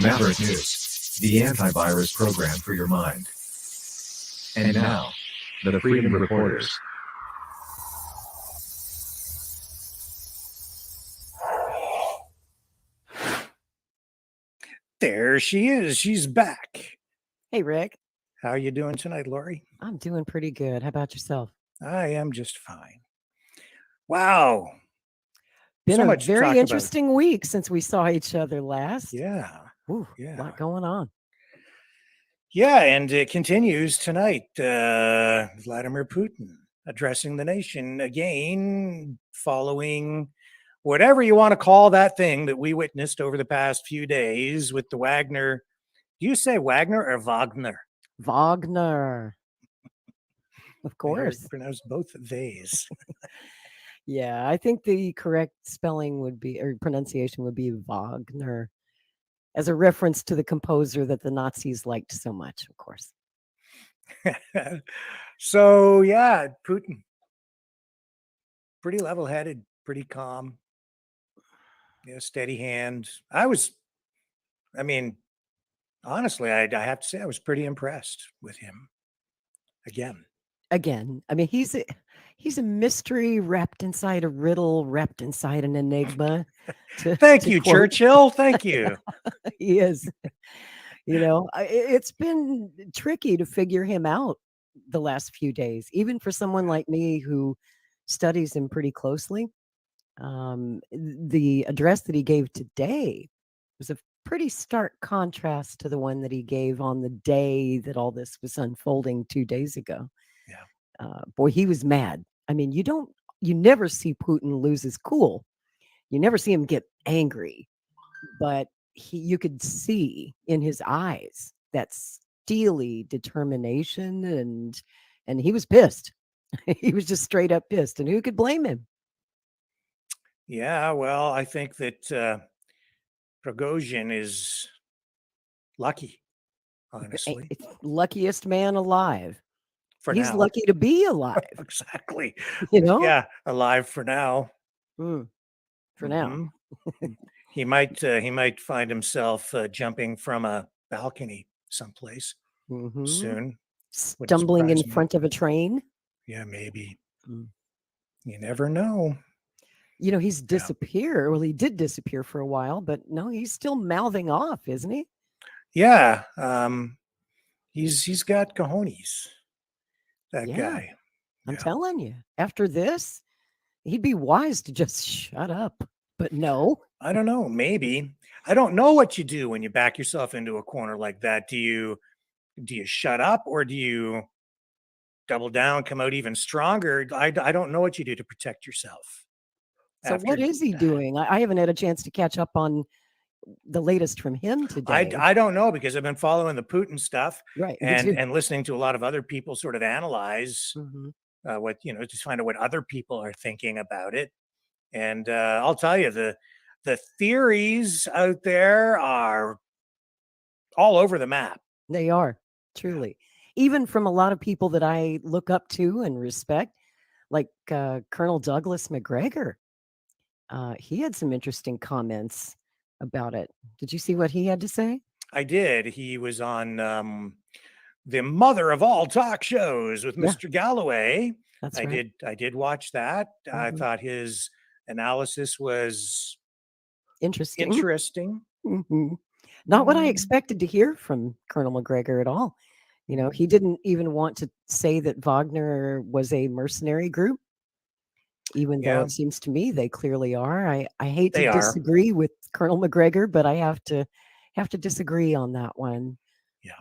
Maverick News, the antivirus program for your mind. And now, the Freedom Reporters. There she is. She's back. Hey, Rick. How are you doing tonight, Lori? I'm doing pretty good. How about yourself? I am just fine. Wow. Been So a much to talk very about. interesting week since we saw each other last. Yeah. Ooh, Yeah. A lot going on. Yeah, and it continues tonight. Vladimir Putin addressing the nation again, following whatever you want to call that thing that we witnessed over the past few days with the Wagner. Do you say Wagner or Wagner? Wagner. Of course. Pronounced both theys. Yeah, I think the correct spelling would be, or pronunciation would be Wagner, as a reference to the composer that the Nazis liked so much, of course. So, yeah, Putin. Pretty level-headed, pretty calm. Yeah, steady hand. Honestly, I have to say I was pretty impressed with him. Again, I mean, he's a mystery wrapped inside a riddle, wrapped inside an enigma. Thank you, Churchill. Thank you. He is. It's been tricky to figure him out the last few days, even for someone like me who studies him pretty closely. The address that he gave today was a pretty stark contrast to the one that he gave on the day that all this was unfolding 2 days ago. Yeah. Boy, he was mad. I mean, you never see Putin lose his cool. You never see him get angry, but you could see in his eyes that steely determination, and he was pissed. He was just straight up pissed, and who could blame him? Yeah, well, I think that Prigozhin is lucky, honestly. Luckiest man alive. He's now. Lucky to be alive. Exactly. Yeah, alive for now. For now. He might find himself jumping from a balcony someplace soon. Stumbling in front of a train. Yeah, maybe. You never know. He's disappeared. Well, he did disappear for a while, but no, he's still mouthing off, isn't he? Yeah. He's got cojones. That guy. I'm telling you. After this, he'd be wise to just shut up. But no. I don't know. Maybe. I don't know what you do when you back yourself into a corner like that. Do you shut up, or do you double down, come out even stronger? I don't know what you do to protect yourself. So what is he doing? I haven't had a chance to catch up on the latest from him today. I don't know, because I've been following the Putin stuff, right, and listening to a lot of other people sort of analyze what, just find out what other people are thinking about it. And I'll tell you, the theories out there are all over the map. They are, truly. Even from a lot of people that I look up to and respect, like Colonel Douglas McGregor. He had some interesting comments about it. Did you see what he had to say? I did. He was on the mother of all talk shows with Mr. Galloway. That's right. I did watch that. I thought his analysis was interesting. Not what I expected to hear from Colonel McGregor at all. He didn't even want to say that Wagner was a mercenary group, even though it seems to me they clearly are. I hate to disagree with Colonel McGregor, but I have to disagree on that one. Yeah.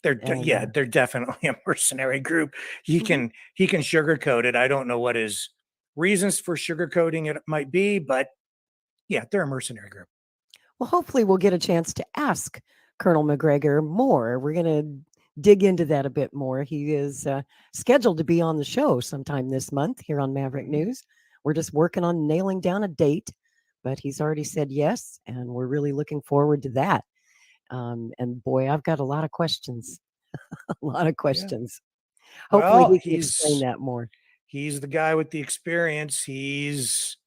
They're definitely a mercenary group. He can sugarcoat it. I don't know what his reasons for sugarcoating it might be, but yeah, they're a mercenary group. Well, hopefully we'll get a chance to ask Colonel McGregor more. We're going to dig into that a bit more. He is scheduled to be on the show sometime this month here on Maverick News. We're just working on nailing down a date, but he's already said yes, and we're really looking forward to that. And boy, I've got a lot of questions. A lot of questions. Yeah. Hopefully he can explain that more. He's the guy with the experience. He's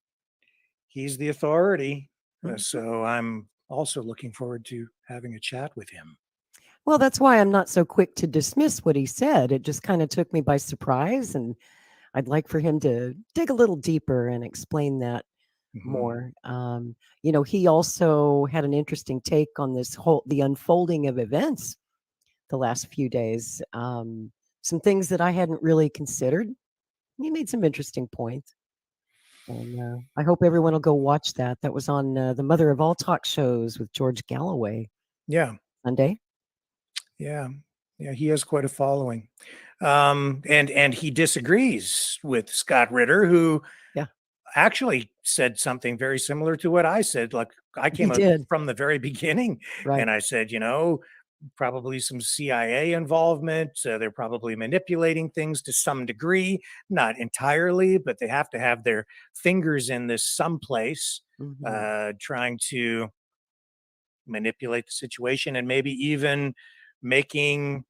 the authority. So I'm also looking forward to having a chat with him. Well, that's why I'm not so quick to dismiss what he said. It just kind of took me by surprise, and I'd like for him to dig a little deeper and explain that more. He also had an interesting take on the unfolding of events the last few days. Some things that I hadn't really considered. He made some interesting points. And I hope everyone will go watch that. That was on the mother of all talk shows with George Galloway Yeah. Sunday. Yeah. Yeah. He has quite a following. And he disagrees with Scott Ritter, who Yeah. actually said something very similar to what I said. Like, I came He out did. from the very beginning Right. and I said, probably some CIA involvement. They're probably manipulating things to some degree, not entirely, but they have to have their fingers in this someplace, trying to manipulate the situation and maybe even making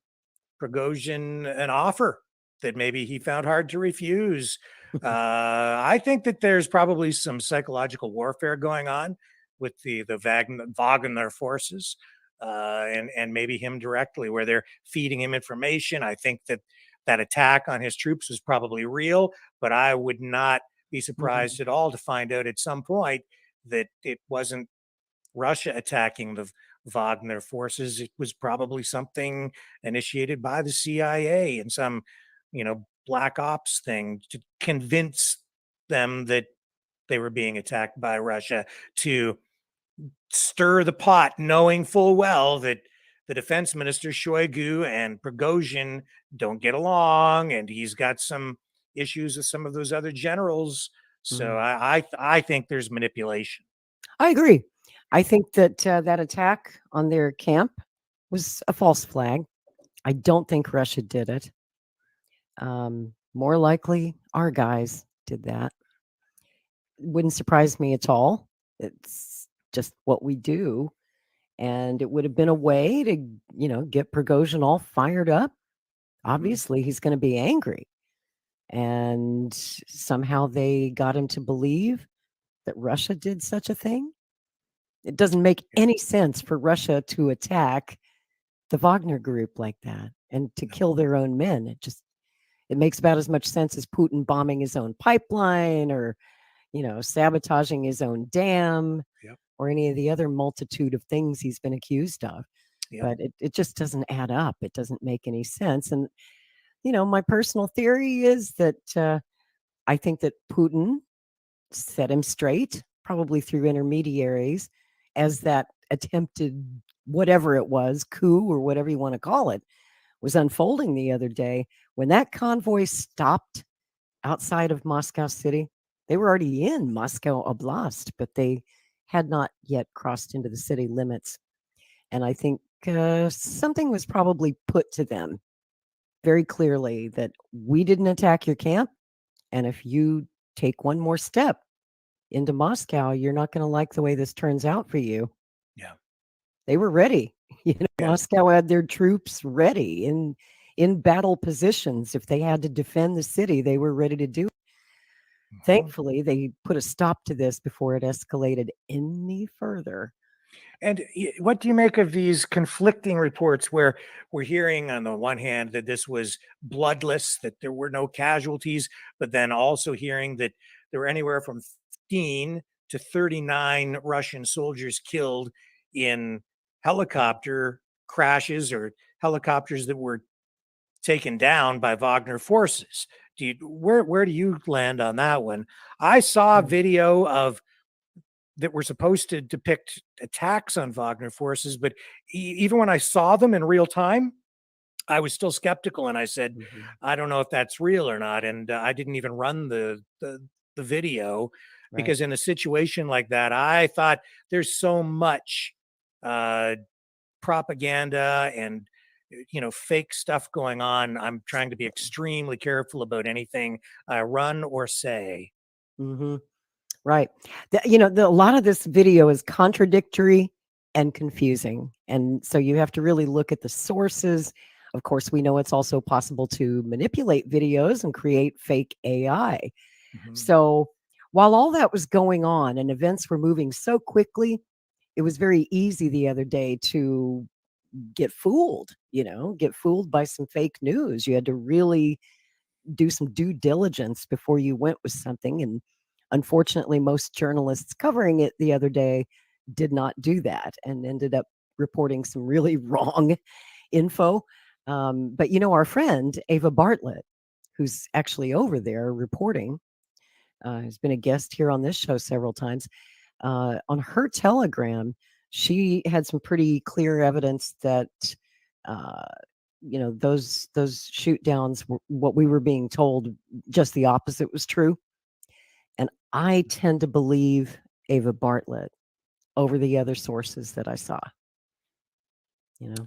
Prigozhin an offer that maybe he found hard to refuse. I think that there's probably some psychological warfare going on with the Wagner forces, and maybe him directly, where they're feeding him information. I think that that attack on his troops was probably real, but I would not be surprised at all to find out at some point that it wasn't Russia attacking the Wagner forces. It was probably something initiated by the CIA and some, black ops thing to convince them that they were being attacked by Russia, to stir the pot, knowing full well that the defense minister Shoigu and Prigozhin don't get along, and he's got some issues with some of those other generals. So I think there's manipulation. I agree. I think that that attack on their camp was a false flag. I don't think Russia did it. More likely, our guys did that. Wouldn't surprise me at all. It's just what we do. And it would have been a way to, get Prigozhin all fired up. Obviously, he's going to be angry. And somehow they got him to believe that Russia did such a thing. It doesn't make any sense for Russia to attack the Wagner group like that and to kill their own men. It makes about as much sense as Putin bombing his own pipeline or, sabotaging his own dam or any of the other multitude of things he's been accused of. But it just doesn't add up. It doesn't make any sense. And, my personal theory is that I think that Putin set him straight, probably through intermediaries, as that attempted whatever it was, coup or whatever you want to call it, was unfolding the other day. When that convoy stopped outside of Moscow City, they were already in Moscow Oblast, but they had not yet crossed into the city limits. And I think something was probably put to them very clearly that we didn't attack your camp. And if you take one more step into Moscow, you're not going to like the way this turns out for you. Yeah. They were ready. Moscow had their troops ready in battle positions. If they had to defend the city, they were ready to do it. Thankfully, they put a stop to this before it escalated any further. And what do you make of these conflicting reports where we're hearing on the one hand that this was bloodless, that there were no casualties, but then also hearing that there were anywhere from 15 to 39 Russian soldiers killed in helicopter crashes or helicopters that were taken down by Wagner forces? Where do you land on that one? I saw a video of that were supposed to depict attacks on Wagner forces, but even when I saw them in real time, I was still skeptical, and I said, I don't know if that's real or not. And I didn't even run the video because in a situation like that, I thought there's so much propaganda and fake stuff going on. I'm trying to be extremely careful about anything I run or say. Right. A lot of this video is contradictory and confusing. And so you have to really look at the sources. Of course, we know it's also possible to manipulate videos and create fake AI. So while all that was going on and events were moving so quickly, it was very easy the other day to get fooled, get fooled by some fake news. You had to really do some due diligence before you went with something. And unfortunately, most journalists covering it the other day did not do that and ended up reporting some really wrong info. But our friend Ava Bartlett, who's actually over there reporting, has been a guest here on this show several times. On her Telegram, she had some pretty clear evidence that uh, those shoot downs were what we were being told. Just the opposite was true. And I tend to believe Ava Bartlett over the other sources that I saw.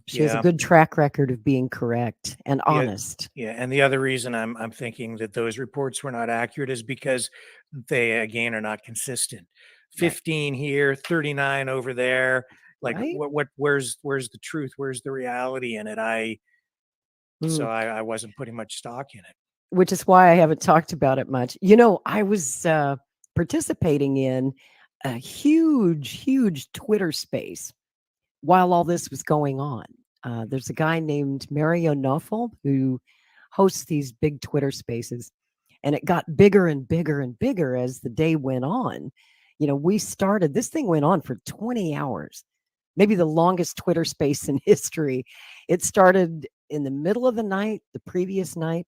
She has a Yeah. good track record of being correct and Yeah. honest. Yeah, and the other reason I'm thinking that those reports were not accurate is because they again are not consistent. Right. 15 here, 39 over there. Like Right? where's the truth? Where's the reality in it? Mm. I wasn't putting much stock in it. Which is why I haven't talked about it much. I was participating in a huge Twitter space while all this was going on. There's a guy named Mario Knopfel who hosts these big Twitter spaces, and it got bigger and bigger and bigger as the day went on. This thing went on for 20 hours, maybe the longest Twitter space in history. It started in the middle of the night, the previous night,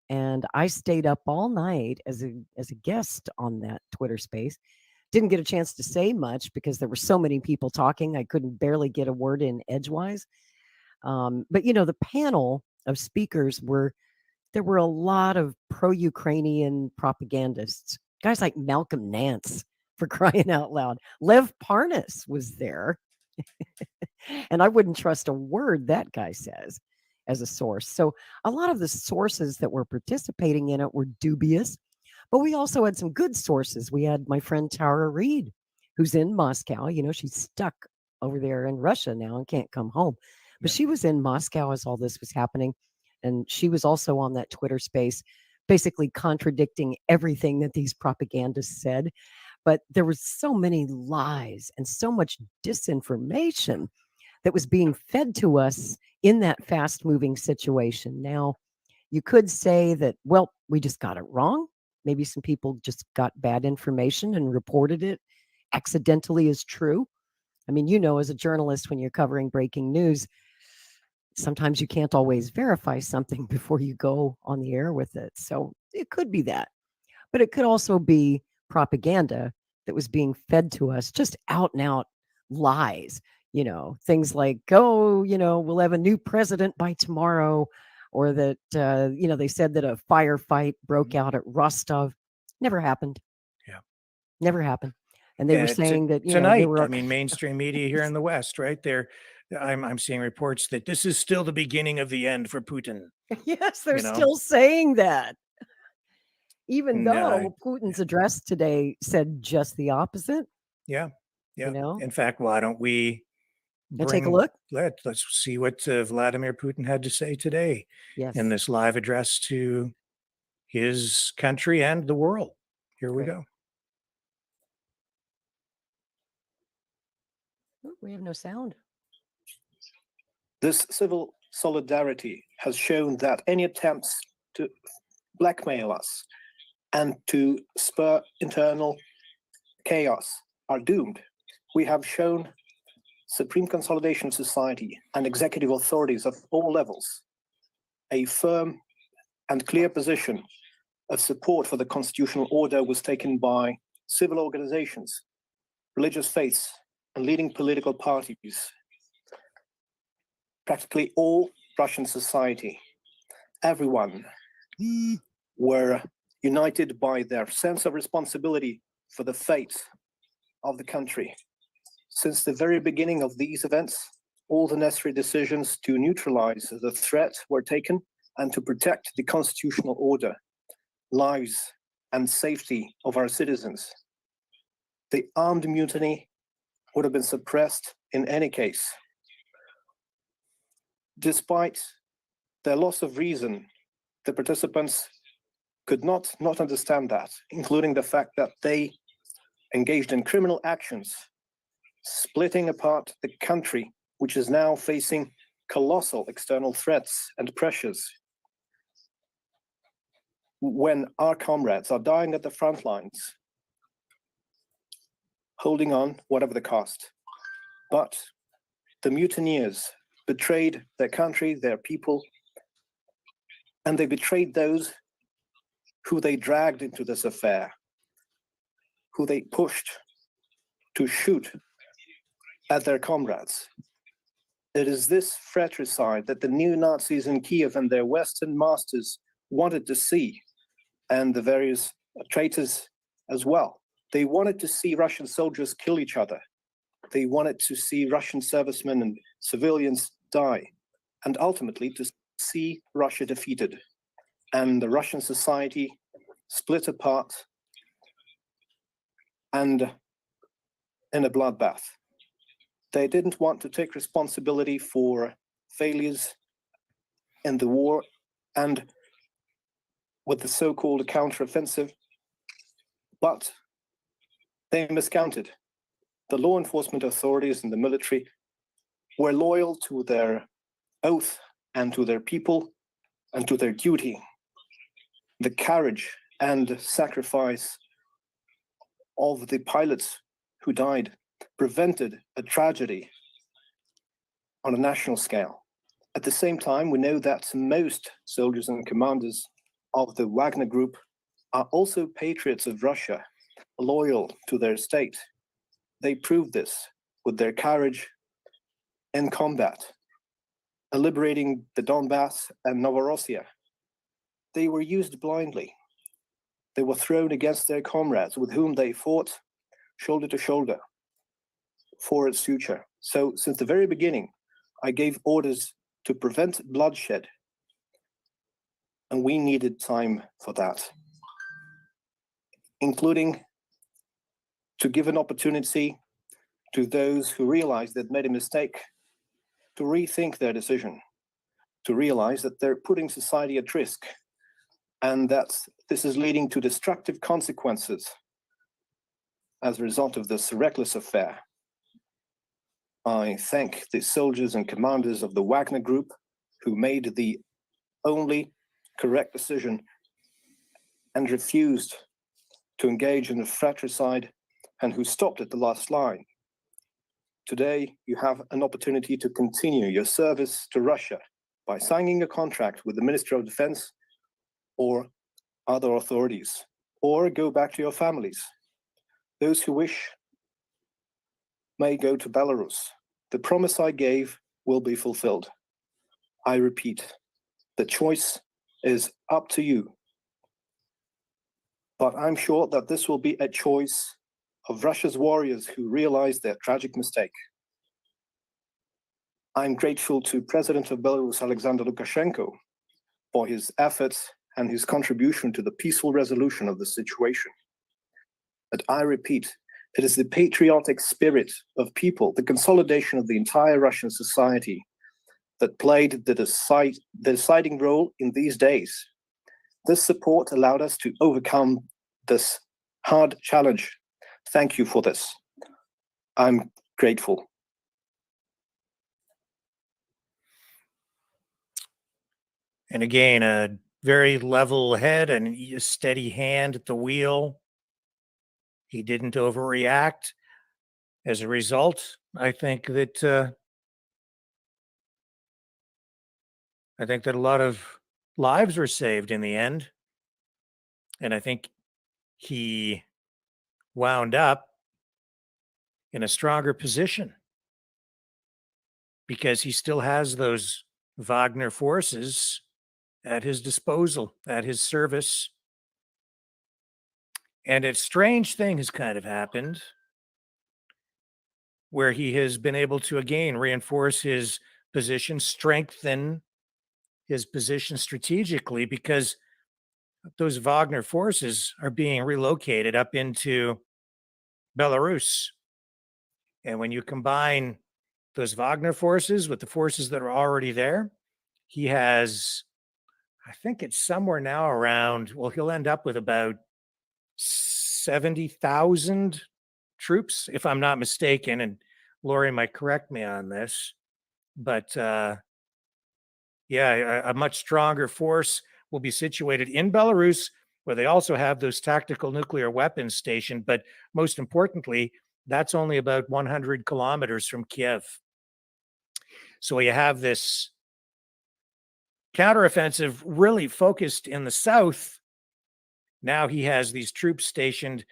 and I stayed up all night as a guest on that Twitter space. Didn't get a chance to say much because there were so many people talking. I couldn't barely get a word in edgewise. But the panel of speakers there were a lot of pro-Ukrainian propagandists, guys like Malcolm Nance, for crying out loud. Lev Parnas was there. And I wouldn't trust a word that guy says as a source. So a lot of the sources that were participating in it were dubious, but we also had some good sources. We had my friend Tara Reid, who's in Moscow. She's stuck over there in Russia now and can't come home. But she was in Moscow as all this was happening. And she was also on that Twitter space, basically contradicting everything that these propagandists said. But there was so many lies and so much disinformation that was being fed to us in that fast moving situation. Now, you could say that, well, we just got it wrong. Maybe some people just got bad information and reported it accidentally as true. I mean, as a journalist, when you're covering breaking news, sometimes you can't always verify something before you go on the air with it. So it could be that. But it could also be propaganda that was being fed to us, just out and out lies. Things like, we'll have a new president by tomorrow, or that, they said that a firefight broke out at Rostov. Never happened. Yeah. Never happened. And they were saying that, tonight, they were. I mean, mainstream media here in the West, right there. I'm seeing reports that this is still the beginning of the end for Putin. Yes, they're still saying that. Even though Putin's address today said just the opposite. Yeah. In fact, why don't we take a look? Let's see what Vladimir Putin had to say today in this live address to his country and the world. Here we go. Oh, we have no sound. This civil solidarity has shown that any attempts to blackmail us and to spur internal chaos are doomed. We have shown Supreme Consolidation Society and executive authorities of all levels a firm and clear position of support for the constitutional order was taken by civil organizations, religious faiths, and leading political parties. Practically all Russian society, everyone were united by their sense of responsibility for the fate of the country. Since the very beginning of these events, all the necessary decisions to neutralize the threat were taken and to protect the constitutional order, lives, and safety of our citizens. The armed mutiny would have been suppressed in any case. Despite their loss of reason, the participants could not understand that, including the fact that they engaged in criminal actions splitting apart the country, which is now facing colossal external threats and pressures. When our comrades are dying at the front lines, holding on whatever the cost. But the mutineers betrayed their country, their people, and they betrayed those who they dragged into this affair, who they pushed to shoot at their comrades. It is this fratricide that the neo-Nazis in Kiev and their Western masters wanted to see, and the various traitors as well. They wanted to see Russian soldiers kill each other. They wanted to see Russian servicemen and civilians die, and ultimately to see Russia defeated and the Russian society split apart and in a bloodbath. They didn't want to take responsibility for failures in the war and with the so-called counteroffensive, but they miscounted. The law enforcement authorities and the military were loyal to their oath and to their people and to their duty. The courage and sacrifice of the pilots who died prevented a tragedy on a national scale. At the same time, we know that most soldiers and commanders of the Wagner Group are also patriots of Russia, loyal to their state. They proved this with their courage in combat, liberating the Donbass and Novorossiya. They were used blindly. They were thrown against their comrades with whom they fought shoulder to shoulder for its future. So since the very beginning, I gave orders to prevent bloodshed, and we needed time for that, including to give an opportunity to those who realized they'd made a mistake to rethink their decision, to realize that they're putting society at risk and that this is leading to destructive consequences as a result of this reckless affair. I thank the soldiers and commanders of the Wagner Group who made the only correct decision and refused to engage in a fratricide and who stopped at the last line. Today, you have an opportunity to continue your service to Russia by signing a contract with the Ministry of Defense or other authorities, or go back to your families. Those who wish may go to Belarus. The promise I gave will be fulfilled. I repeat, the choice is up to you. But I'm sure that this will be a choice of Russia's warriors who realize their tragic mistake. I'm grateful to President of Belarus, Alexander Lukashenko, for his efforts and his contribution to the peaceful resolution of the situation. But I repeat, it is the patriotic spirit of people, the consolidation of the entire Russian society that played the deciding role in these days. This support allowed us to overcome this hard challenge. Thank you for this. I'm grateful. And again, a very level head and a steady hand at the wheel. He didn't overreact. As a result, I think that a lot of lives were saved in the end. And I think he wound up in a stronger position because he still has those Wagner forces at his disposal, at his service. And a strange thing has kind of happened where he has been able to again reinforce his position, strengthen his position strategically, because those Wagner forces are being relocated up into Belarus. And when you combine those Wagner forces with the forces that are already there, he has, I think it's somewhere now around, well, he'll end up with about 70,000 troops, if I'm not mistaken. And Lori might correct me on this, but yeah, a much stronger force will be situated in Belarus, where they also have those tactical nuclear weapons stationed. But most importantly, that's only about 100 kilometers from Kiev. So you have this counteroffensive really focused in the south. Now he has these troops stationed,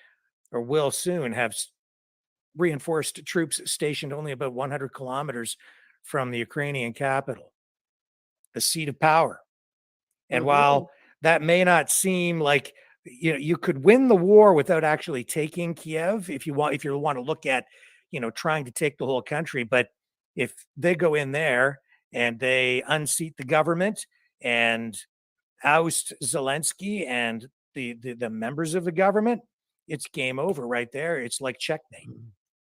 or will soon have reinforced troops stationed only about 100 kilometers from the Ukrainian capital, the seat of power. And while that may not seem like, you could win the war without actually taking Kiev if you want to look at, trying to take the whole country. But if they go in there and they unseat the government and oust Zelensky and the members of the government, it's game over right there. It's like checkmate.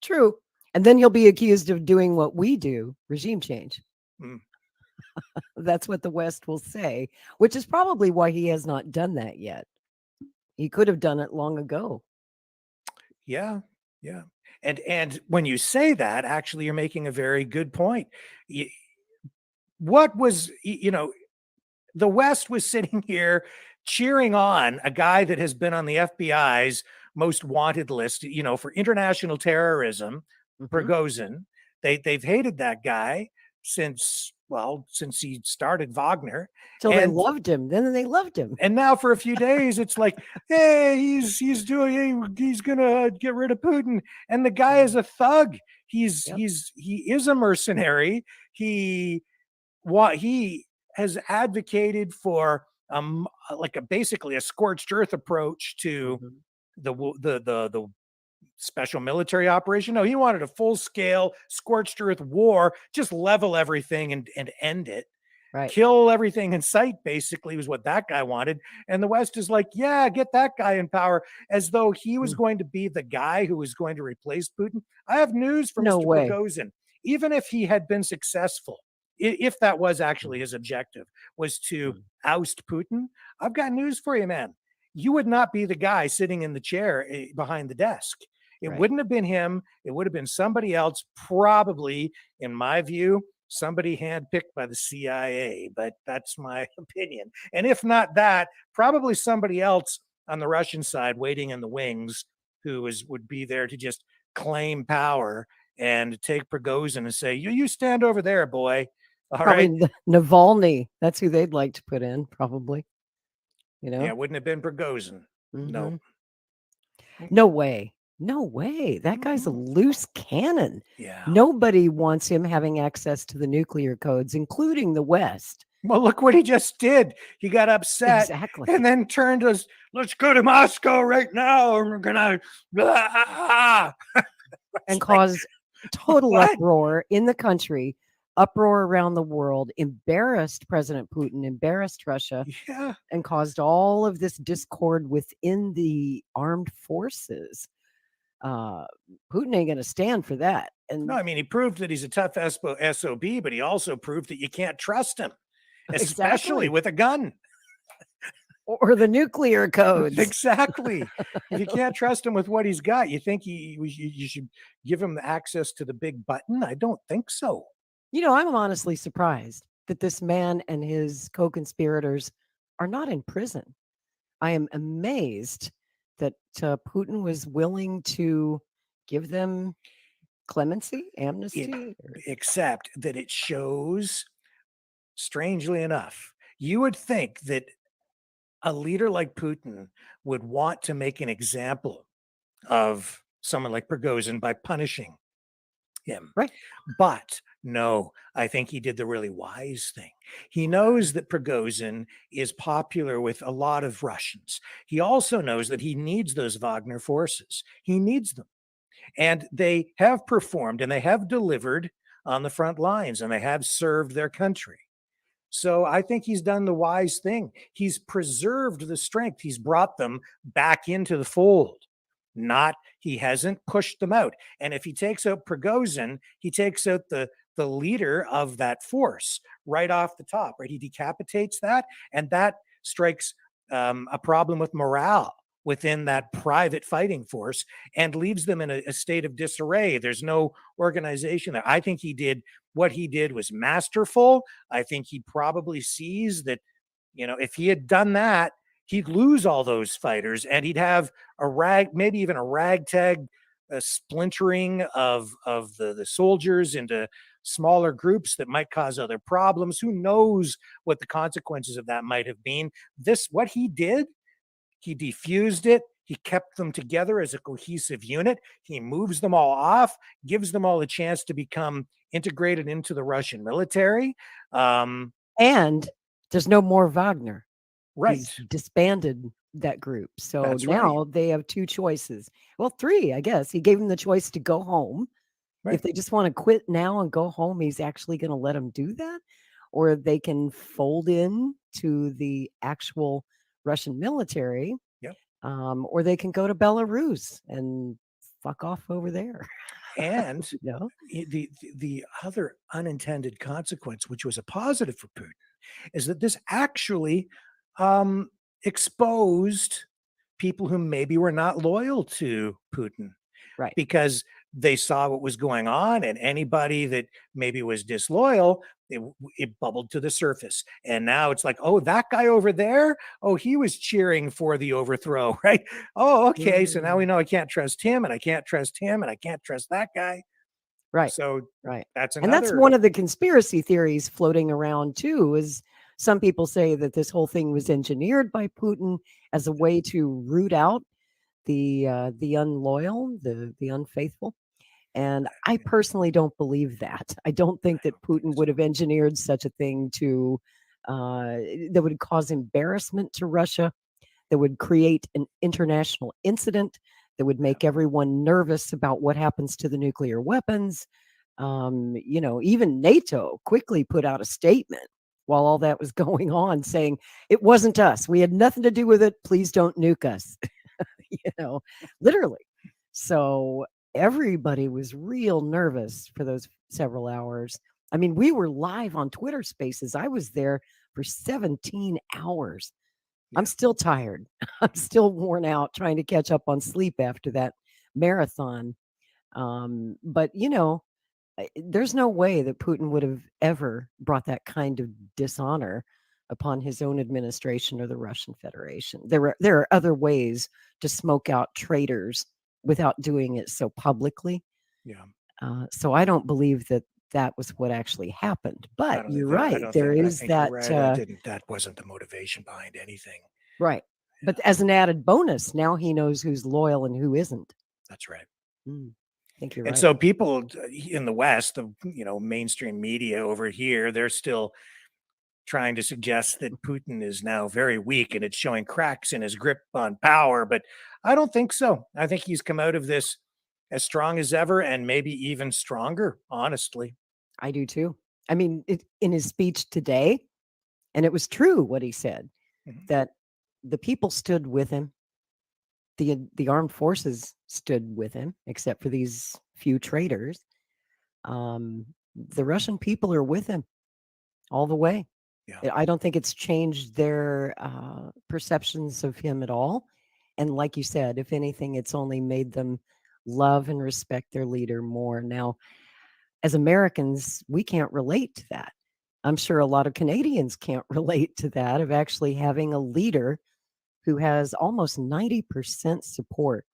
True. And then he'll be accused of doing what we do, regime change. Mm. That's what the West will say, which is probably why he has not done that yet. He could have done it long ago. Yeah. Yeah. And when you say that, actually, you're making a very good point. What was, the West was sitting here cheering on a guy that has been on the FBI's most wanted list, for international terrorism, Prigozhin. They've hated that guy since he started Wagner. So they loved him. Then they loved him. And now for a few days, it's like, hey, he's gonna get rid of Putin. And the guy is a thug. He is a mercenary. He has advocated for basically a scorched earth approach to the special military operation. No, he wanted a full scale scorched earth war, just level everything and end it. Right. Kill everything in sight, basically, was what that guy wanted. And the West is like, yeah, get that guy in power, as though he was going to be the guy who was going to replace Putin. I have news for Mr. Prigozhin. Even if he had been successful, if that was actually his objective, was to oust Putin, I've got news for you, man. You would not be the guy sitting in the chair behind the desk. It wouldn't have been him. It would have been somebody else, probably, in my view, somebody handpicked by the CIA. But that's my opinion. And if not that, probably somebody else on the Russian side waiting in the wings who would be there to just claim power and take Prigozhin and say, you stand over there, boy. All probably right. Navalny. That's who they'd like to put in, probably. Yeah, it wouldn't have been Prigozhin. No. No way. No way. That guy's a loose cannon. Yeah. Nobody wants him having access to the nuclear codes, including the West. Well, look what he just did. He got upset. Exactly. And then turned us, let's go to Moscow right now. And we're going to... and caused total uproar in the country, uproar around the world, embarrassed President Putin, embarrassed Russia, and caused all of this discord within the armed forces. Putin ain't going to stand for that. And no, I mean, he proved that he's a tough SOB, but he also proved that you can't trust him, especially with a gun. Or the nuclear codes. Exactly. If you can't trust him with what he's got, you think you should give him access to the big button? I don't think so. I'm honestly surprised that this man and his co-conspirators are not in prison. I am amazed that Putin was willing to give them clemency, amnesty. Except that it shows, strangely enough, you would think that a leader like Putin would want to make an example of someone like Prigozhin by punishing him. Right. But no, I think he did the really wise thing. He knows that Prigozhin is popular with a lot of Russians. He also knows that he needs those Wagner forces. He needs them. And they have performed and they have delivered on the front lines and they have served their country. So I think he's done the wise thing. He's preserved the strength. He's brought them back into the fold. He hasn't pushed them out. And if he takes out Prigozhin, he takes out the leader of that force right off the top, right? He decapitates that, and that strikes a problem with morale within that private fighting force and leaves them in a state of disarray. There's no organization there. I think what he did was masterful. I think he probably sees that, if he had done that, he'd lose all those fighters and he'd have maybe even a ragtag splintering of the soldiers into smaller groups that might cause other problems. Who knows what the consequences of that might have been? What he did, he defused it. He kept them together as a cohesive unit. He moves them all off, gives them all a chance to become integrated into the Russian military. And there's no more Wagner. Right. He's disbanded that group. So That's now they have two choices. Well, three, I guess. He gave them the choice to go home. Right. If they just want to quit now and go home, he's actually going to let them do that. Or they can fold in to the actual Russian military. Yep. Or they can go to Belarus and fuck off over there. And No. the other unintended consequence, which was a positive for Putin, is that this actually exposed people who maybe were not loyal to Putin. Right. Because they saw what was going on, and anybody that maybe was disloyal, it bubbled to the surface. And now it's like, oh, that guy over there, oh, he was cheering for the overthrow, right? Oh, okay. So now we know I can't trust him, and I can't trust him, and I can't trust that guy. Right. So right. That's one of the conspiracy theories floating around too, is some people say that this whole thing was engineered by Putin as a way to root out the unloyal, the unfaithful. And I personally don't believe that. I don't think that Putin would have engineered such a thing that would cause embarrassment to Russia, that would create an international incident, that would make everyone nervous about what happens to the nuclear weapons. Even NATO quickly put out a statement while all that was going on saying, it wasn't us. We had nothing to do with it. Please don't nuke us. Literally. So everybody was real nervous for those several hours. I mean, we were live on Twitter Spaces. I was there for 17 hours. I'm still tired. I'm still worn out trying to catch up on sleep after that marathon. But there's no way that Putin would have ever brought that kind of dishonor upon his own administration or the Russian Federation. There are other ways to smoke out traitors without doing it so publicly. Yeah. So I don't believe that was what actually happened. But you're right. That wasn't the motivation behind anything. Right. Yeah. But as an added bonus, now he knows who's loyal and who isn't. That's right. I think you're right. And so people in the West, the mainstream media over here, they're still trying to suggest that Putin is now very weak and it's showing cracks in his grip on power. But I don't think so. I think he's come out of this as strong as ever and maybe even stronger, honestly. I do too. I mean, in his speech today, and it was true what he said, that the people stood with him. The armed forces stood with him, except for these few traitors. The Russian people are with him all the way. Yeah. I don't think it's changed their perceptions of him at all. And like you said, if anything, it's only made them love and respect their leader more. Now, as Americans, we can't relate to that. I'm sure a lot of Canadians can't relate to that, of actually having a leader who has almost 90% support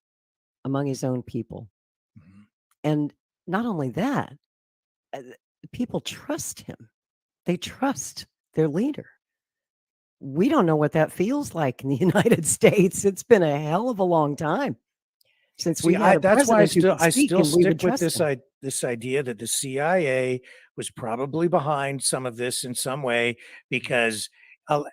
among his own people. And not only that, people trust him. They trust their leader. We don't know what that feels like in the United States. It's been a hell of a long time since we had a that's why I still stick with this idea that the CIA was probably behind some of this in some way, because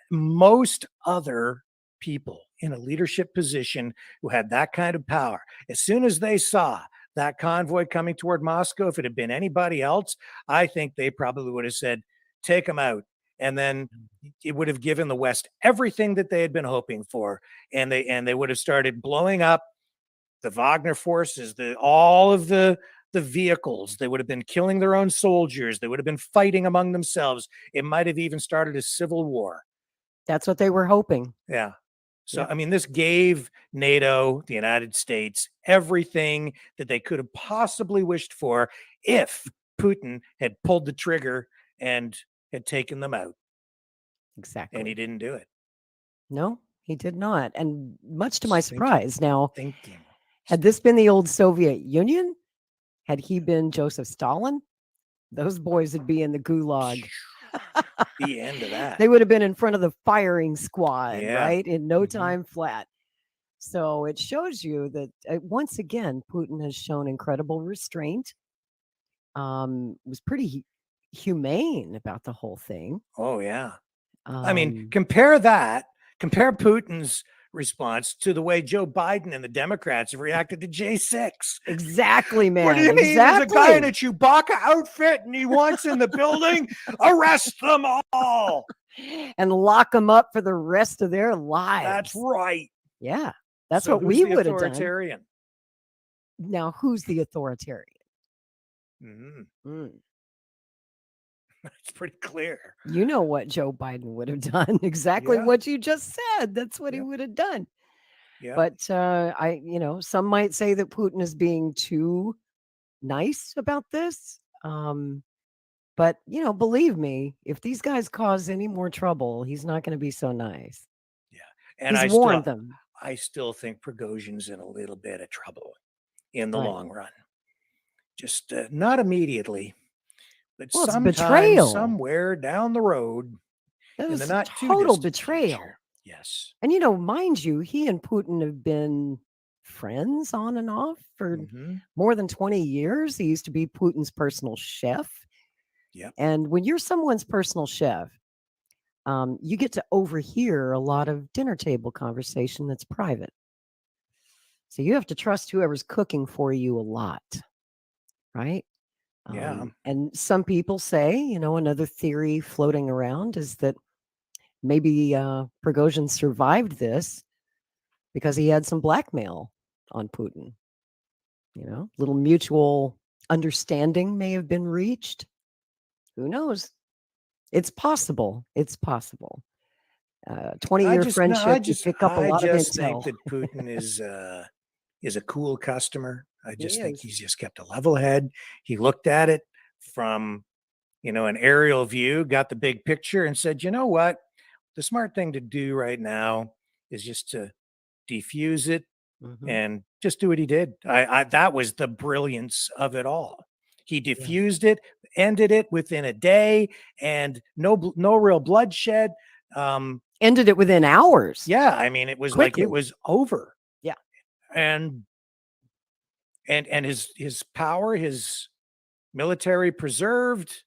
most other people in a leadership position who had that kind of power, as soon as they saw that convoy coming toward Moscow, if it had been anybody else, I think they probably would have said, take them out. And then it would have given the West everything that they had been hoping for. And they would have started blowing up the Wagner forces, all of the vehicles. They would have been killing their own soldiers. They would have been fighting among themselves. It might have even started a civil war. That's what they were hoping. Yeah. So, Yep. I mean, this gave NATO, the United States, everything that they could have possibly wished for if Putin had pulled the trigger and had taken them out. Exactly. And he didn't do it. No, he did not. And much to my Thinking. surprise, now, Thinking. had this been the old Soviet Union, had he been Joseph Stalin, those boys would be in the gulag. The end of that. They would have been in front of the firing squad, Yeah. right? In no Mhm. time flat. So it shows you that once again, Putin has shown incredible restraint. Was pretty humane about the whole thing. Oh, yeah. I mean, compare Putin's response to the way Joe Biden and the Democrats have reacted to J6. Exactly, man. What do you mean? Exactly. There's a guy in a Chewbacca outfit and he wants in the building? Arrest them all. And lock them up for the rest of their lives. That's right. Yeah. That's So what who's we the would have done. authoritarian? Now, who's the authoritarian? Mhm. It's pretty clear. You know what Joe Biden would have done. Exactly Yeah. what you just said. That's what he Yeah. would have done. Yeah. But some might say that Putin is being too nice about this. But believe me, if these guys cause any more trouble, he's not going to be so nice. Yeah. And He's warned them. I still think Prigozhin's in a little bit of trouble in the Right. long run. Just not immediately, but Well, it's sometime, betrayal. somewhere down the road, That in was the not too total distant betrayal. future. Yes. And mind you, he and Putin have been friends on and off for Mhm. more than 20 years. He used to be Putin's personal chef. Yep. And when you're someone's personal chef, you get to overhear a lot of dinner table conversation that's private. So you have to trust whoever's cooking for you a lot, right? Yeah. And some people say, another theory floating around is that maybe Prigozhin survived this because he had some blackmail on Putin. Little mutual understanding may have been reached. Who knows? It's possible. It's possible. 20-year friendship, you pick up a lot of just think intel. that Putin is a cool customer. I He just think is. he's just kept a level head. He looked at it from, an aerial view, got the big picture and said, you know what? The smart thing to do right now is just to defuse it Mhm. and just do what he did. That was the brilliance of it all. He diffused it, ended it within a day, and no real bloodshed. Ended it within hours. Yeah, I mean, it was Quickly. like it was over. Yeah. And his power, his military preserved,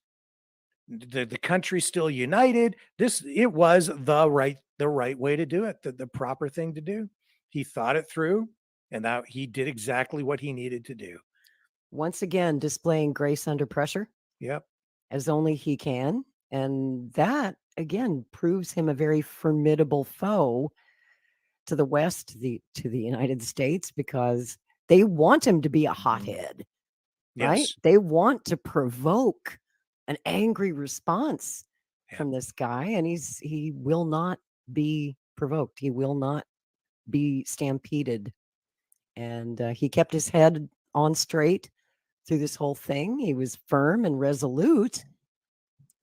the country still united. It was the right way to do it, the proper thing to do. He thought it through, and that he did exactly what he needed to do. Once again, displaying grace under pressure. Yep. As only he can. And that, again, proves him a very formidable foe to the West, to the United States, because they want him to be a hothead, right? Yes. They want to provoke an angry response from this guy, and he will not be provoked. He will not be stampeded. And he kept his head on straight through this whole thing. He was firm and resolute.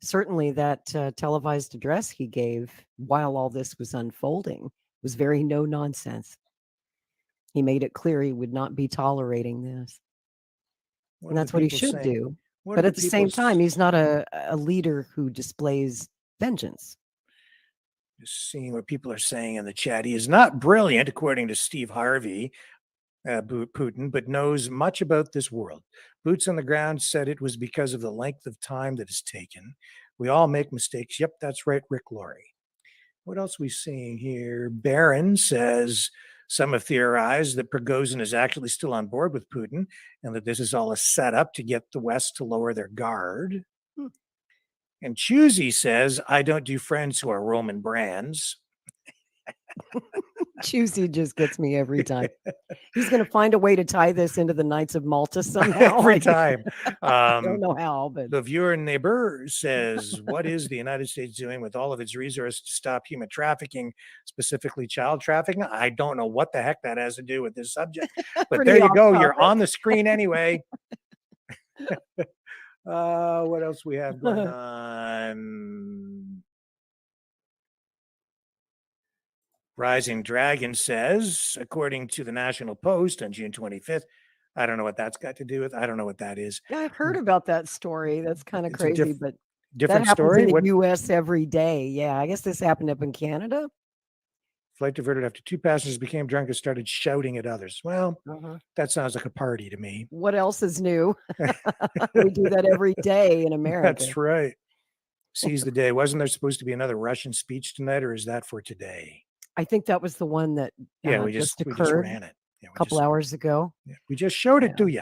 Certainly that televised address he gave while all this was unfolding was very no nonsense. He made it clear he would not be tolerating this. And that's what he should do. But at the same time, he's not a leader who displays vengeance. Just seeing what people are saying in the chat. He is not brilliant, according to Steve Harvey, Putin, but knows much about this world. Boots on the ground said it was because of the length of time that it's taken. We all make mistakes. Yep, that's right, Rick Laurie. What else are we seeing here? Barron says some have theorized that Prigozhin is actually still on board with Putin and that this is all a setup to get the West to lower their guard. And Choosy says, I don't do friends who are Roman brands. Choosy just gets me every time. He's going to find a way to tie this into the Knights of Malta somehow. Every time. I don't know how, but The viewer neighbor says, what is the United States doing with all of its resources to stop human trafficking, specifically child trafficking? I don't know what the heck that has to do with this subject, but Pretty there you off go. You're topic. on the screen anyway. What else we have going on? Rising Dragon says, according to the National Post on June 25th, I don't know what that's got to do with. I don't know what that is. yeah, I've heard about that story. That's kind of It's a crazy, but that different happens story. in the What U.S. every day. Yeah, I guess this happened up in Canada. flight diverted after two passengers became drunk and started shouting at others. Well, Uh-huh. that sounds like a party to me. What else is new? We do that every day in America. That's right. Seize the day. Wasn't there supposed to be another Russian speech tonight, or is that for today? I think that was the one that Yeah, we just just occurred ran it. Yeah, a couple hours ago. we just showed it Yeah. to you.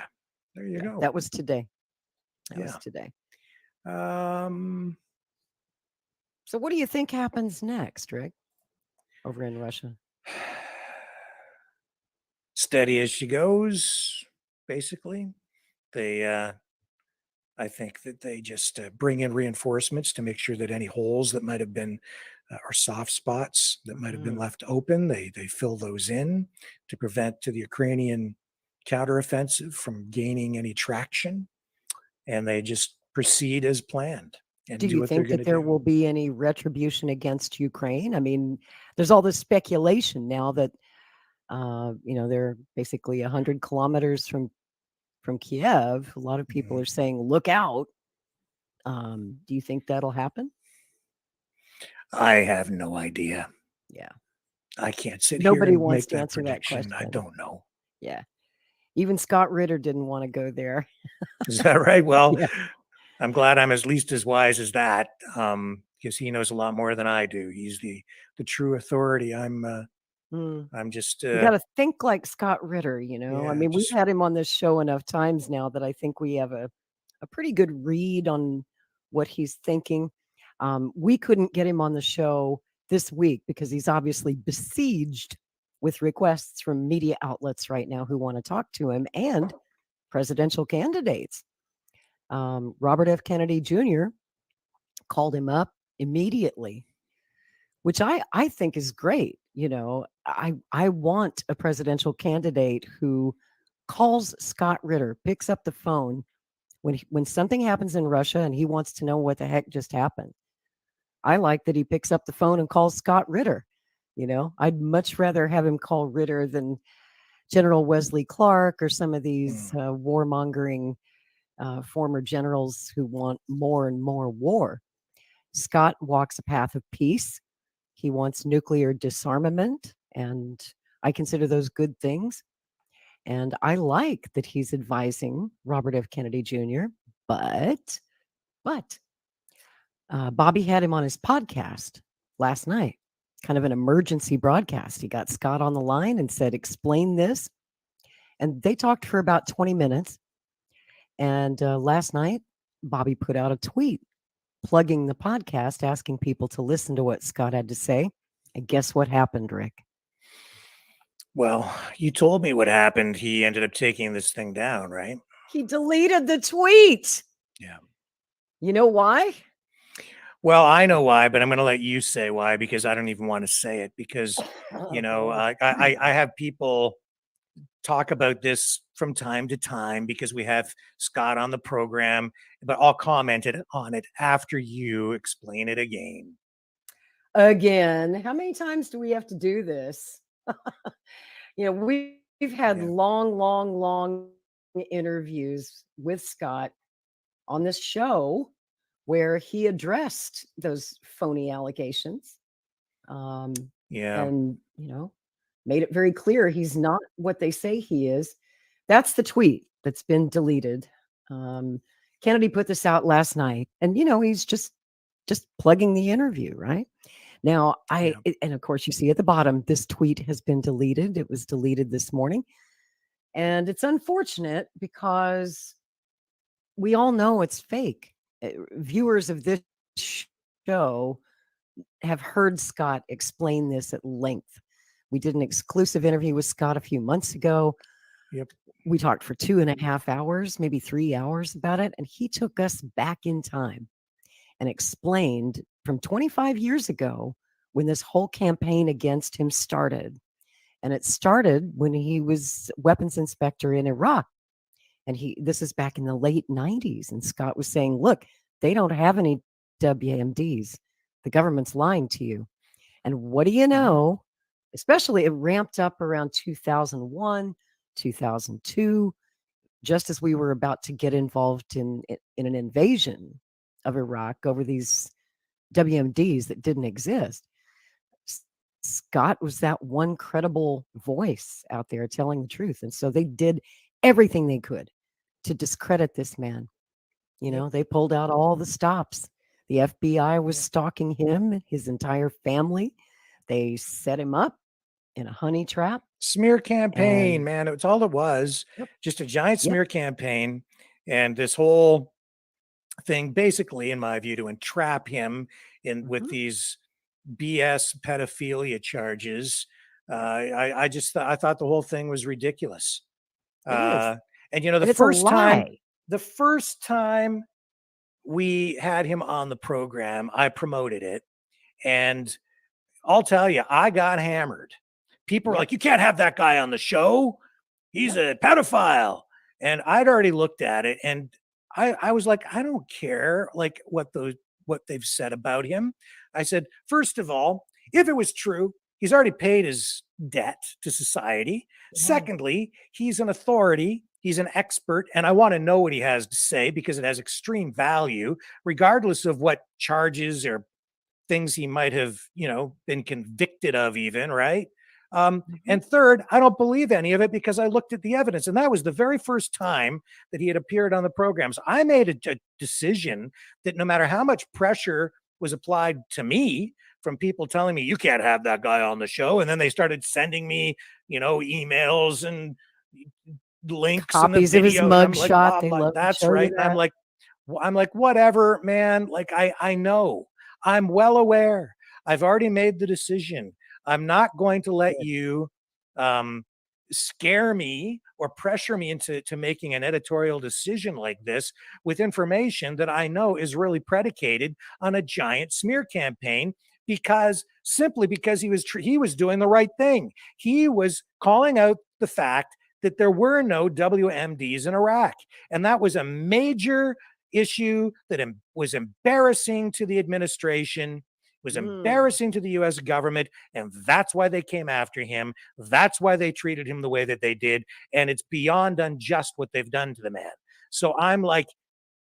There you Yeah, go. that was today. That Yeah. was today. Um, So what do you think happens next, Rick, over in Russia? steady as she goes, basically. They, I think that they just bring in reinforcements to make sure that any holes that might have been or soft spots that might have been left open, they fill those in to prevent the Ukrainian counteroffensive from gaining any traction, and they just proceed as planned and Do do you what they're think going that to there do. will be any retribution against Ukraine? I mean, there's all this speculation now that they're basically 100 kilometers from Kiev. A lot of people are saying, "Look out." Do you think that'll happen? I have no idea. Yeah. I can't sit Nobody here and wants make to that answer that prediction. I question. don't know. Yeah. Even Scott Ritter didn't want to go there. Is that right? Well, Yeah. I'm glad I'm at least as wise as that, because he knows a lot more than I do. He's the true authority. I'm just You got to think like Scott Ritter, I yeah, mean, we've just had him on this show enough times now that I think we have a pretty good read on what he's thinking. We couldn't get him on the show this week because he's obviously besieged with requests from media outlets right now who want to talk to him and presidential candidates. Robert F. Kennedy Jr. called him up immediately, which I think is great. I want a presidential candidate who calls Scott Ritter, picks up the phone when something happens in Russia and he wants to know what the heck just happened. I like that he picks up the phone and calls Scott Ritter. I'd much rather have him call Ritter than General Wesley Clark or some of these warmongering former generals who want more and more war. Scott walks a path of peace. He wants nuclear disarmament, and I consider those good things. And I like that he's advising Robert F. Kennedy Jr., but Bobby had him on his podcast last night, kind of an emergency broadcast. He got Scott on the line and said, explain this. And they talked for about 20 minutes. And last night, Bobby put out a tweet plugging the podcast, asking people to listen to what Scott had to say. And guess what happened, Rick? Well, you told me what happened. He ended up taking this thing down, right? He deleted the tweet. Yeah. You know why? Well, I know why, but I'm going to let you say why, because I don't even want to say it because, I have people talk about this from time to time because we have Scott on the program, but I'll comment on it after you explain it again. Again, how many times do we have to do this? We've had long interviews with Scott on this show where he addressed those phony allegations. And, made it very clear he's not what they say he is. That's the tweet that's been deleted. Kennedy put this out last night, and he's just plugging the interview, right? Now, and of course you see at the bottom, this tweet has been deleted. It was deleted this morning. And it's unfortunate because we all know it's fake. Viewers of this show have heard Scott explain this at length. We did an exclusive interview with Scott a few months ago. Yep. We talked for 2.5 hours, maybe 3 hours about it. And he took us back in time and explained from 25 years ago when this whole campaign against him started. And it started when he was weapons inspector in Iraq. And this is back in the late 90s. And Scott was saying, look, they don't have any WMDs. The government's lying to you. And what do you know? Especially it ramped up around 2001, 2002, just as we were about to get involved in an invasion of Iraq over these WMDs that didn't exist. Scott was that one credible voice out there telling the truth. And so they did everything they could to discredit this man. You know, they pulled out all the stops. The FBI was stalking him, his entire family. They set him up in a honey trap. Smear campaign, man. It's all it was. Just a giant Yep. smear campaign. And this whole thing, basically, in my view, to entrap him in with these BS pedophilia charges. I thought the whole thing was ridiculous. And you know, And it's a lie. the first time we had him on the program, I promoted it, and I'll tell you, I got hammered. People were like, "You can't have that guy on the show. He's a pedophile." And I'd already looked at it, and I was like, I don't care like what they've said about him. I said, first of all, if it was true, he's already paid his debt to society. Secondly, he's an authority. He's an expert, and I want to know what he has to say because it has extreme value, regardless of what charges or things he might have, been convicted of even, right? And third, I don't believe any of it because I looked at the evidence, and that was the very first time that he had appeared on the program. So I made a decision that no matter how much pressure was applied to me from people telling me, you can't have that guy on the show, and then they started sending me, emails and links copies and of his video, and I'm mugshot. like, They love to that's show you right. And that. I'm like, whatever, man. Like, I know, I'm well aware. I've already made the decision. I'm not going to let you scare me or pressure me into making an editorial decision like this with information that I know is really predicated on a giant smear campaign, because he was doing the right thing. He was calling out the fact that there were no WMDs in Iraq, and that was a major issue that was embarrassing to the administration, was embarrassing to the US government, and that's why they came after him. That's why they treated him the way that they did, and it's beyond unjust what they've done to the man. So I'm like,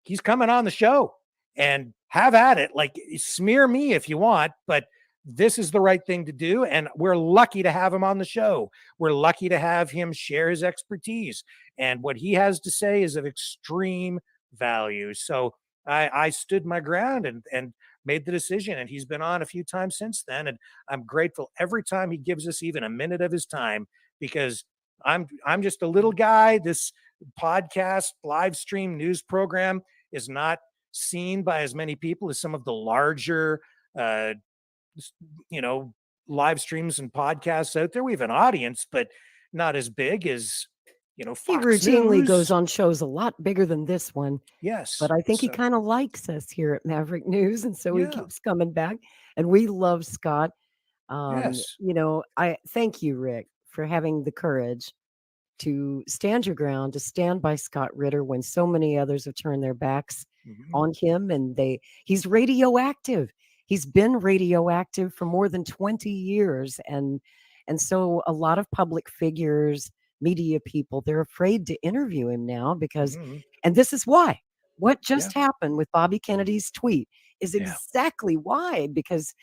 he's coming on the show, and have at it. Like, smear me if you want, but this is the right thing to do, and we're lucky to have him on the show. We're lucky to have him share his expertise, and what he has to say is of extreme value. So I stood my ground and made the decision, and he's been on a few times since then, and I'm grateful every time he gives us even a minute of his time, because I'm just a little guy. This podcast live stream news program is not seen by as many people as some of the larger live streams and podcasts out there. We have an audience, but not as big as Fox He routinely News. goes on shows a lot bigger than this one. Yes, But I think he so- kind of likes us here at Maverick News, and so he Yeah. keeps coming back. And we love Scott. Yes. I thank you, Rick, for having the courage to stand your ground, to stand by Scott Ritter when so many others have turned their backs on him, and he's radioactive. He's been radioactive for more than 20 years, and so a lot of public figures, media people, they're afraid to interview him now because, and this is why. What just happened with Bobby Kennedy's tweet is exactly why, because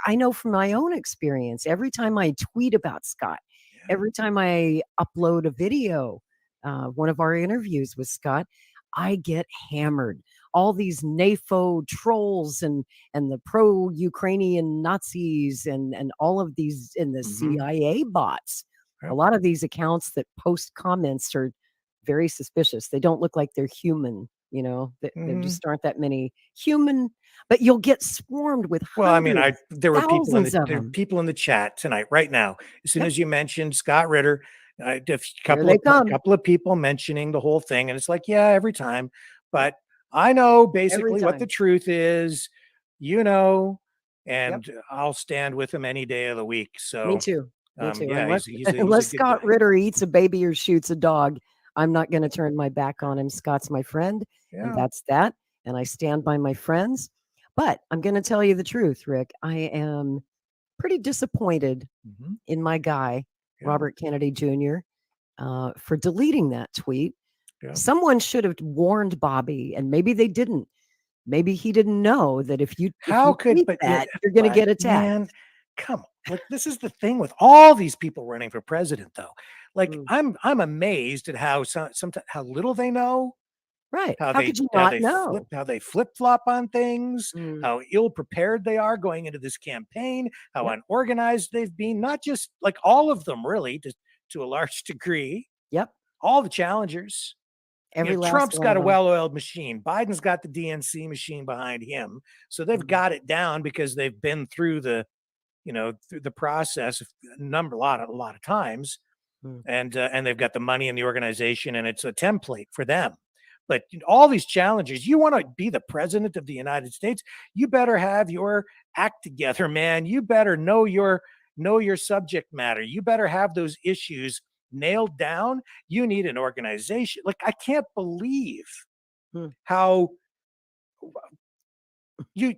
I know from my own experience, every time I tweet about Scott, every time I upload a video, one of our interviews with Scott, I get hammered. All these NAFO trolls and the pro-Ukrainian Nazis and all of these in the CIA bots. A lot of these accounts that post comments are very suspicious. They don't look like they're human You know, there Mhm. just aren't that many human, but you'll get swarmed with Well, I mean, hundreds, there were thousands of there were them. people in the chat tonight, right now. As soon Yep. as you mentioned Scott Ritter, a Here they come. couple of people mentioning the whole thing, and it's like, yeah, every time. But I know basically what the time. truth is, you know, Yep. and I'll stand with him any day of the week. Me So, too. Me too. yeah, Unless he's a unless good Scott guy. Ritter eats a baby or shoots a dog, I'm not going to turn my back on him. Scott's my friend, and Yeah. that's that. And I stand by my friends. But I'm going to tell you the truth, Rick. I am pretty disappointed Mhm. in my guy, Yeah. Robert Kennedy Jr., for deleting that tweet. Yeah. Someone should have warned Bobby, and maybe they didn't. Maybe he didn't know that if you How could, tweet but that, you're going to get attacked. man, come on. Like, this is the thing with all these people running for president, though. Like, Mm. I'm amazed at how sometimes how little they know, Right. How could you not know? how they flip flop on things, Mm. how ill prepared they are going into this campaign, how Yep. unorganized they've been. Not just like all of them, really, to a large degree. Yep. All the challengers. Every last Trump's one got of a 'em. well-oiled machine. Biden's got the DNC machine behind him. So they've Mhm. got it down because they've been through through the process a lot of times. Mm. And they've got the money and the organization, and it's a template for them. But all these challenges, you want to be the president of the United States, you better have your act together, man. You better know your subject matter. You better have those issues nailed down. You need an organization. Like, I can't believe Hmm. how you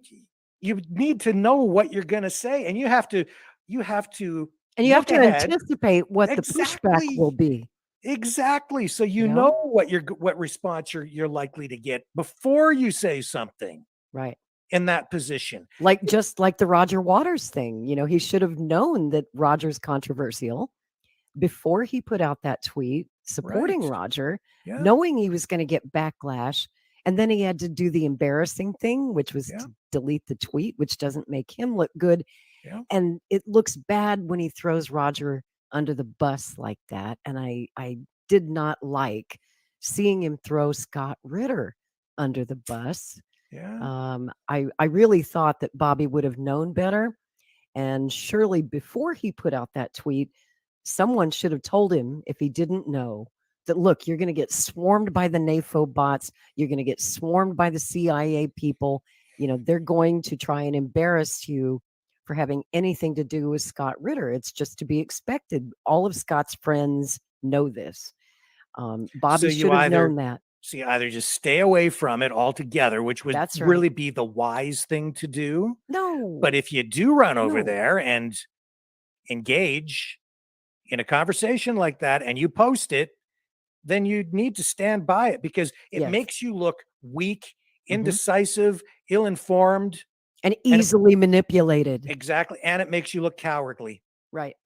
you need to know what you're going to say, and you have to And you have look to ahead. anticipate what the pushback will be. Exactly. So You you know? know what response you're likely to get before you say something Right. in that position. Like just like the Roger Waters thing. You know, he should have known that Roger's controversial before he put out that tweet supporting Right. Roger, Yeah. knowing he was going to get backlash. And then he had to do the embarrassing thing, which was Yeah. to delete the tweet, which doesn't make him look good. Yeah. And it looks bad when he throws Roger under the bus like that. And I did not like seeing him throw Scott Ritter under the bus. Yeah. I really thought that Bobby would have known better. And surely before he put out that tweet, someone should have told him, if he didn't know, that look, you're going to get swarmed by the NAFO bots. You're going to get swarmed by the CIA people. You know, they're going to try and embarrass you for having anything to do with Scott Ritter. It's just to be expected. All of Scott's friends know this. Bobby you should have known that. So you either just stay away from it altogether, which would That's right. really be the wise thing to do. No. But if you do run over No. there and engage in a conversation like that and you post it, then you need to stand by it, because it Yes. makes you look weak, Mhm. indecisive, ill-informed, And easily manipulated. exactly, and it makes you look cowardly. Right.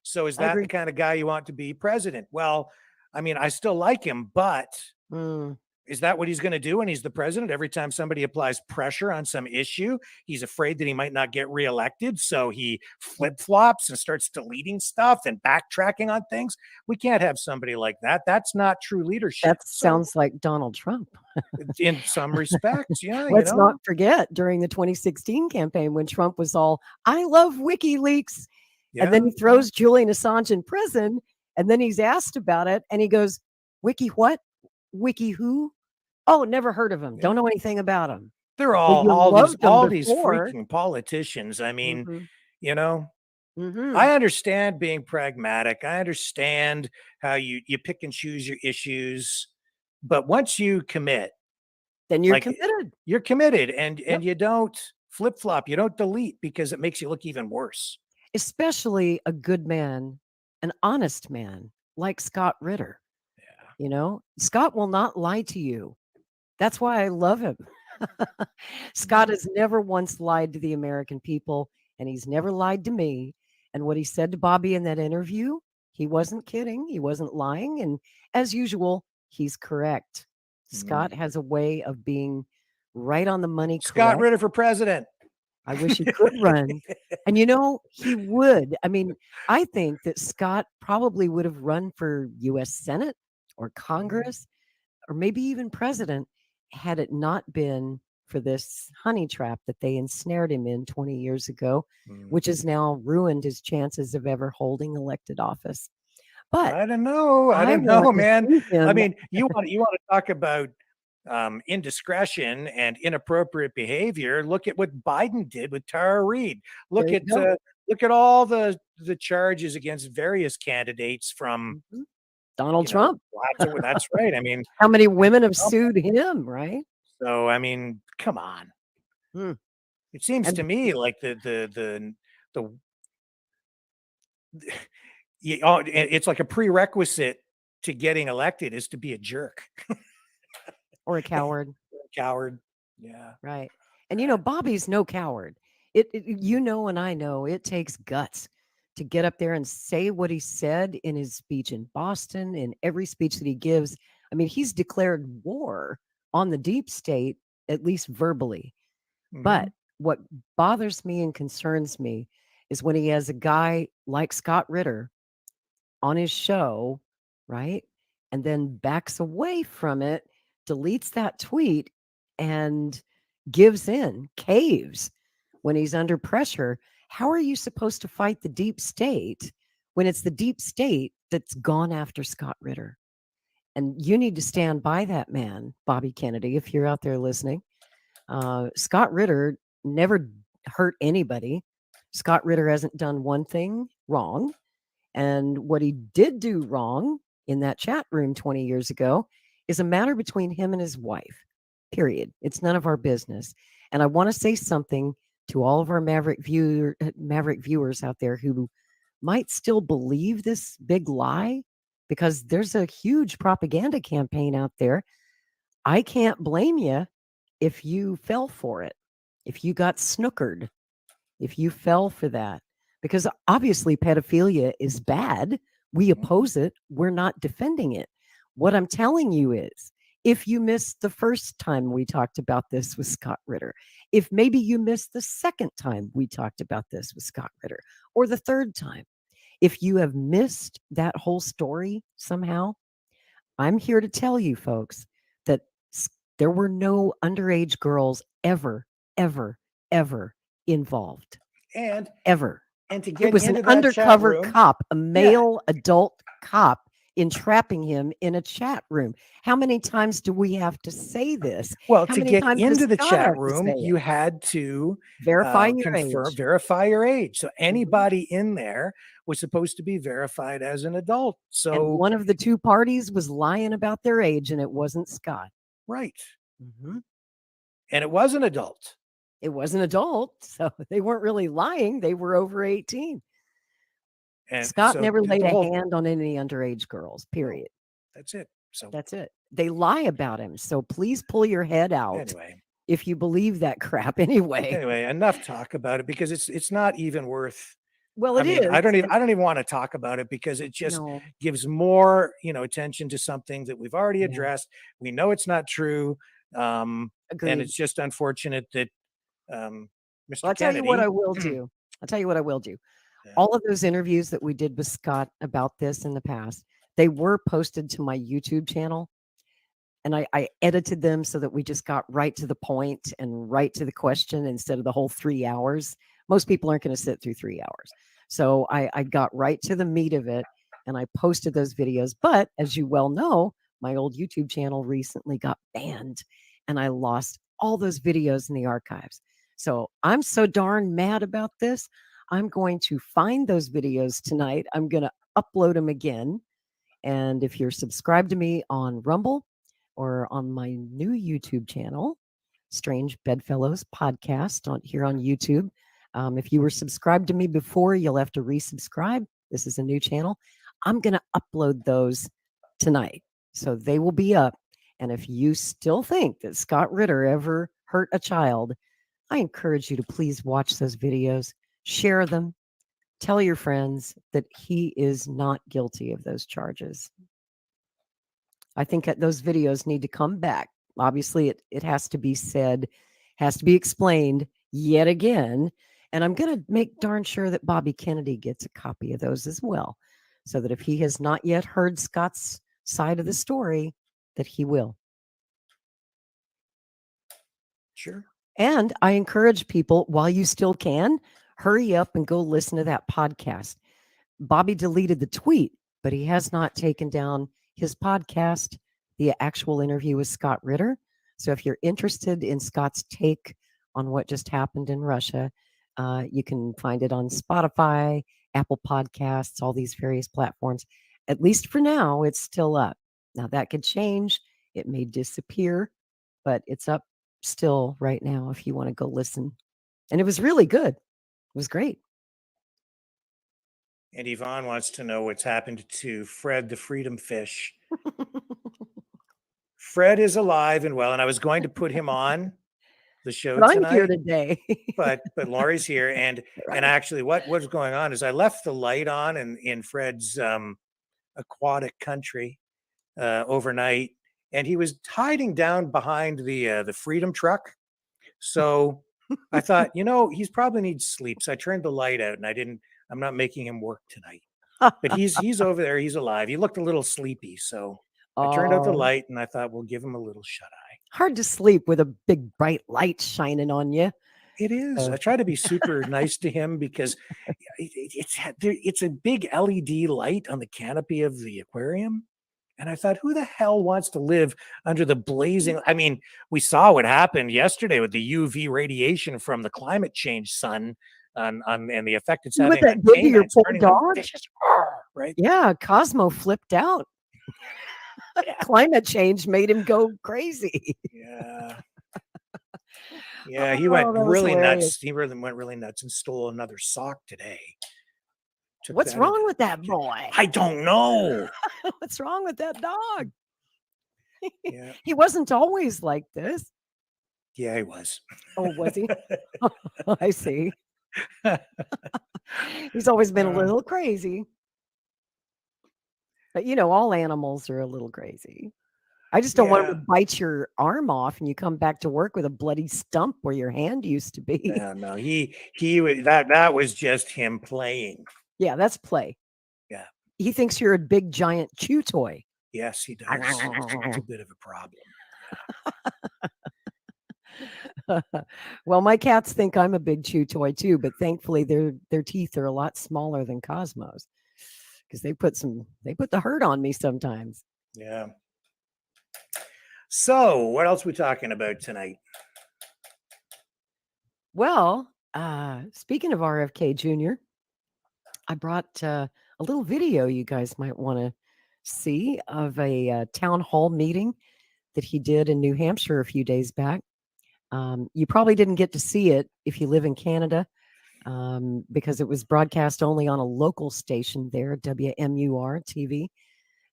So is I that the agree. kind of guy you want to be president? Well, I mean, I still like him, but Mm. is that what he's going to do when he's the president? Every time somebody applies pressure on some issue, he's afraid that he might not get reelected. So he flip flops and starts deleting stuff and backtracking on things. We can't have somebody like that. That's not true leadership. That sounds like Donald Trump. In some respects, yeah. Let's not forget during the 2016 campaign when Trump was all, I love WikiLeaks. Yeah, And then he throws Julian Assange in prison. And then he's asked about it. And he goes, Wiki what? Wiki who? Oh, never heard of him. Don't know anything about him. they're Well, you all loved them these before. freaking politicians. I mean, Mhm. you know, Mhm. I understand being pragmatic. I understand how you pick and choose your issues, but once you commit, Then you're like, committed. you're committed, and Yep. you don't flip flop, you don't delete, because it makes you look even worse. Especially a good man, an honest man like Scott Ritter. Yeah. You know, Scott will not lie to you. That's why I love him. Scott has never once lied to the American people, and he's never lied to me. And what he said to Bobby in that interview, he wasn't kidding. He wasn't lying. And as usual, he's correct. Scott has a way of being right on the money. Scott correct. Ritter for president. I wish he could run. And you know, he would. I mean, I think that Scott probably would have run for US Senate or Congress or maybe even president had it not been for this honey trap that they ensnared him in 20 years ago, which has now ruined his chances of ever holding elected office. But I don't know. I don't know, want to man. see I him- mean, you want to talk about indiscretion and inappropriate behavior. Look at what Biden did with Tara Reid. Look There at you go. look at all the charges against various candidates from Mhm. Donald you know, Trump. that's right. I mean, How many women have sued him, right? so I mean, come on. Hmm. It seems And to me like the it's like a prerequisite to getting elected is to be a jerk, or a coward, coward. Yeah. right? And you know, Bobby's no coward. You know, and I know it takes guts to get up there and say what he said in his speech in Boston, in every speech that he gives. I mean, he's declared war on the deep state, at least verbally. But what bothers me and concerns me is when he has a guy like Scott Ritter on his show, right? And then backs away from it, deletes that tweet, and gives in, caves when he's under pressure. How are you supposed to fight the deep state when it's the deep state that's gone after Scott Ritter? And you need to stand by that man, Bobby Kennedy, if you're out there listening. Scott Ritter never hurt anybody. Scott Ritter hasn't done one thing wrong. And what he did do wrong in that chat room 20 years ago is a matter between him and his wife, period. It's none of our business. And I want to say something to all of our Maverick viewers out there who might still believe this big lie, because there's a huge propaganda campaign out there. I can't blame you if you fell for it, if you got snookered, if you fell for that, because obviously pedophilia is bad. We oppose it. We're not defending it. What I'm telling you is, if you missed the first time we talked about this with Scott Ritter, if maybe you missed the second time we talked about this with Scott Ritter, or the third time, if you have missed that whole story somehow, I'm here to tell you folks that there were no underage girls ever, ever, ever involved. And Ever. to It get was an into that chat undercover room, cop, a male adult cop, entrapping him in a chat room. How many times do we have to say this? well, How to many get times does into the Scott chat have to room, say you it? had to Verify your confirm, age. verify your age. So anybody in there was supposed to be verified as an adult. And So one of the two parties was lying about their age, and it wasn't Scott. right, Mhm. and it was an adult. It was an adult, so they weren't really lying. They were over 18. And Scott so never the laid a whole- hand on any underage girls, period. That's it. So That's it. They lie about him. So please pull your head out anyway, if you believe that crap anyway. enough talk about it, because it's not even worth. Well, I it mean, is. I don't even want to talk about it, because it just No. gives more, attention to something that we've already Yeah. addressed. We know it's not true. And Agreed. it's just unfortunate that Mr. Well, I'll tell Kennedy. you what I will do. I'll tell you what I will do. Yeah. All of those interviews that we did with Scott about this in the past, they were posted to my YouTube channel. And I edited them so that we just got right to the point and right to the question instead of the whole 3 hours. Most people aren't going to sit through 3 hours. So I got right to the meat of it, and I posted those videos. But as you well know, my old YouTube channel recently got banned, and I lost all those videos in the archives. So I'm so darn mad about this. I'm going to find those videos tonight. I'm going to upload them again. And if you're subscribed to me on Rumble or on my new YouTube channel, Strange Bedfellows Podcast here on YouTube, if you were subscribed to me before, you'll have to resubscribe. This is a new channel. I'm going to upload those tonight. So they will be up. And if you still think that Scott Ritter ever hurt a child, I encourage you to please watch those videos, share them, tell your friends that he is not guilty of those charges. I think that those videos need to come back. Obviously, it has to be said, has to be explained yet again. And I'm going to make darn sure that Bobby Kennedy gets a copy of those as well, so that if he has not yet heard Scott's side of the story, that he will. Sure. And I encourage people, while you still can, hurry up and go listen to that podcast. Bobby deleted the tweet, but he has not taken down his podcast, the actual interview with Scott Ritter. So if you're interested in Scott's take on what just happened in Russia, you can find it on Spotify, Apple Podcasts, all these various platforms. At least for now, it's still up. Now that could change. It may disappear, but it's up still right now if you want to go listen. And it was really good. It was great. And Yvonne wants to know what's happened to Fred the freedom fish. Fred is alive and well, and I was going to put him on the show But I'm here tonight, today. but Laurie's here, and actually, what was going on is I left the light on in Fred's aquatic country overnight, and he was hiding down behind the freedom truck. So I thought, he's probably needs sleep. So I turned the light out, and I'm not making him work tonight. But he's over there. He's alive. He looked a little sleepy, so I turned out the Oh, light, and I thought we'll give him a little shut eye. hard to sleep with a big bright light shining on you. It is. Oh. I try to be super nice to him because it's a big LED light on the canopy of the aquarium. And I thought, who the hell wants to live under the blazing? I mean, we saw what happened yesterday with the UV radiation from the climate change sun and the effect it's See what having on that did to your canines, poor turning them dog? vicious, right? Yeah, Cosmo flipped out. Climate change made him go crazy. Yeah. Yeah, he Oh, went that was really hilarious. nuts. He really went really nuts and stole another sock today. Took What's that wrong into with the that kitchen. boy? I don't know. What's wrong with that dog? Yeah, He wasn't always like this. yeah, he was. Oh, was he? I see. He's always been a little crazy. But all animals are a little crazy. I just don't want him Yeah. to bite your arm off and you come back to work with a bloody stump where your hand used to be. No, he was that was just him playing. Yeah, that's play. Yeah. He thinks you're a big giant chew toy. Yes, he does. It's a bit of a problem. Well, my cats think I'm a big chew toy too, but thankfully their teeth are a lot smaller than Cosmo's because they put the hurt on me sometimes. Yeah. So, what else are we talking about tonight? Well, speaking of RFK Jr., I brought a little video you guys might want to see of a town hall meeting that he did in New Hampshire a few days back. You probably didn't get to see it if you live in Canada because it was broadcast only on a local station there, WMUR TV.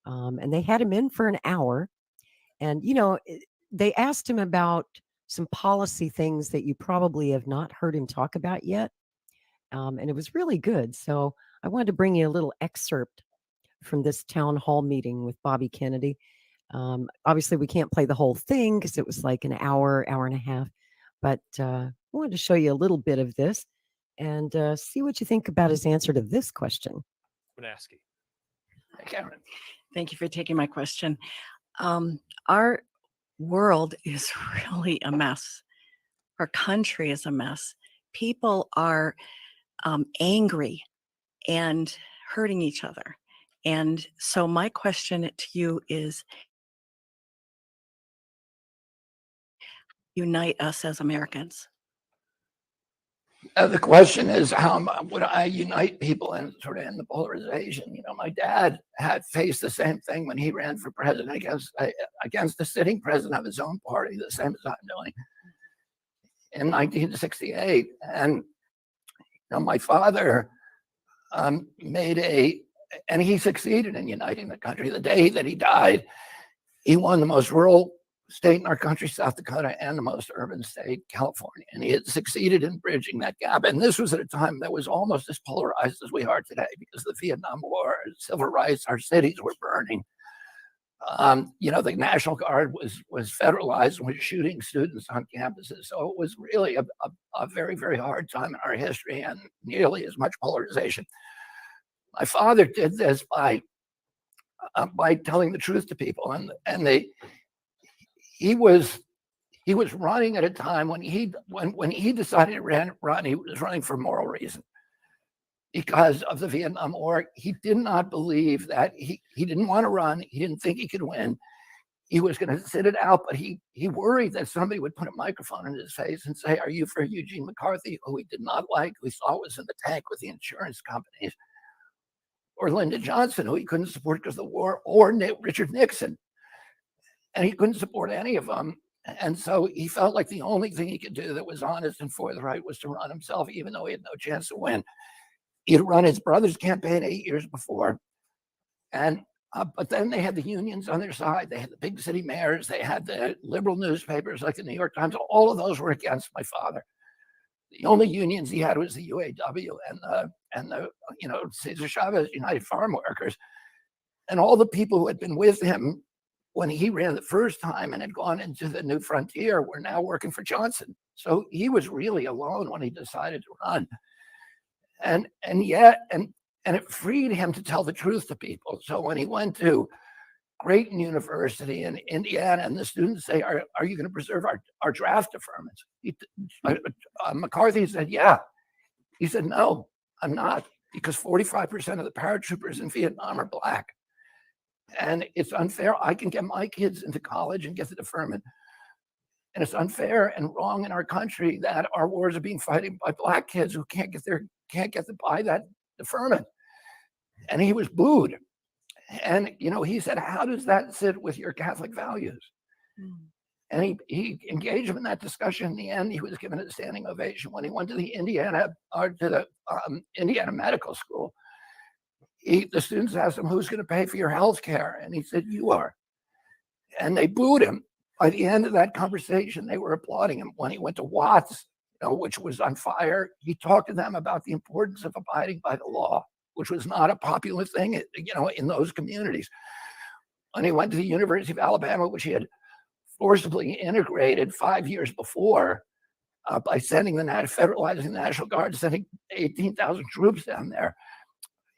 And they had him in for an hour. And, they asked him about some policy things that you probably have not heard him talk about yet. And it was really good. So I wanted to bring you a little excerpt from this town hall meeting with Bobby Kennedy. Obviously, we can't play the whole thing because it was like an hour and a half. But I wanted to show you a little bit of this and see what you think about his answer to this question. Karen, thank you for taking my question. Our world is really a mess. Our country is a mess. People are angry and hurting each other. And so my question to you is, unite us as Americans. The question is, how would I unite people and sort of end the polarization? My dad had faced the same thing when he ran for president against the sitting president of his own party, the same as I'm doing, in 1968. And my father and he succeeded in uniting the country. The day that he died, he won the most rural state in our country, South Dakota, and the most urban state, California. And he had succeeded in bridging that gap. And this was at a time that was almost as polarized as we are today because of the Vietnam War, civil rights, our cities were burning. The National Guard was federalized and was shooting students on campuses. So it was really a very, very hard time in our history and nearly as much polarization. My father did this by telling the truth to people, and he was he was running at a time when he decided to run, he was running for moral reason. Because of the Vietnam War, he did not believe that he didn't want to run. He didn't think he could win. He was going to sit it out, but he worried that somebody would put a microphone in his face and say, "Are you for Eugene McCarthy?" Who he did not like, who he saw was in the tank with the insurance companies, or Lyndon Johnson, who he couldn't support because of the war, or Richard Nixon. And he couldn't support any of them. And so he felt like the only thing he could do that was honest and forthright was to run himself, even though he had no chance to win. He'd run his brother's campaign 8 years before. And but then they had the unions on their side. They had the big city mayors. They had the liberal newspapers like the New York Times. All of those were against my father. The only unions he had was the UAW and the Cesar Chavez United Farm Workers. And all the people who had been with him when he ran the first time and had gone into the new frontier were now working for Johnson. So he was really alone when he decided to run. And it freed him to tell the truth to people. So when he went to Creighton University in Indiana, and the students say, "Are you going to preserve our draft deferments?" McCarthy said, "Yeah." He said, "No, I'm not, because 45% of the paratroopers in Vietnam are Black. And it's unfair. I can get my kids into college and get the deferment. And it's unfair and wrong in our country that our wars are being fought by Black kids who can't get to buy that deferment." And he was booed. And he said, "How does that sit with your Catholic values?" And he engaged him in that discussion. In the end, he was given a standing ovation when he went to the Indiana Medical School. The students asked him, "Who's going to pay for your health care?" And he said, "You are." And they booed him. By the end of that conversation, they were applauding him. When he went to Watts, which was on fire, he talked to them about the importance of abiding by the law, which was not a popular thing, in those communities. When he went to the University of Alabama, which he had forcibly integrated 5 years before by federalizing the National Guard, sending 18,000 troops down there,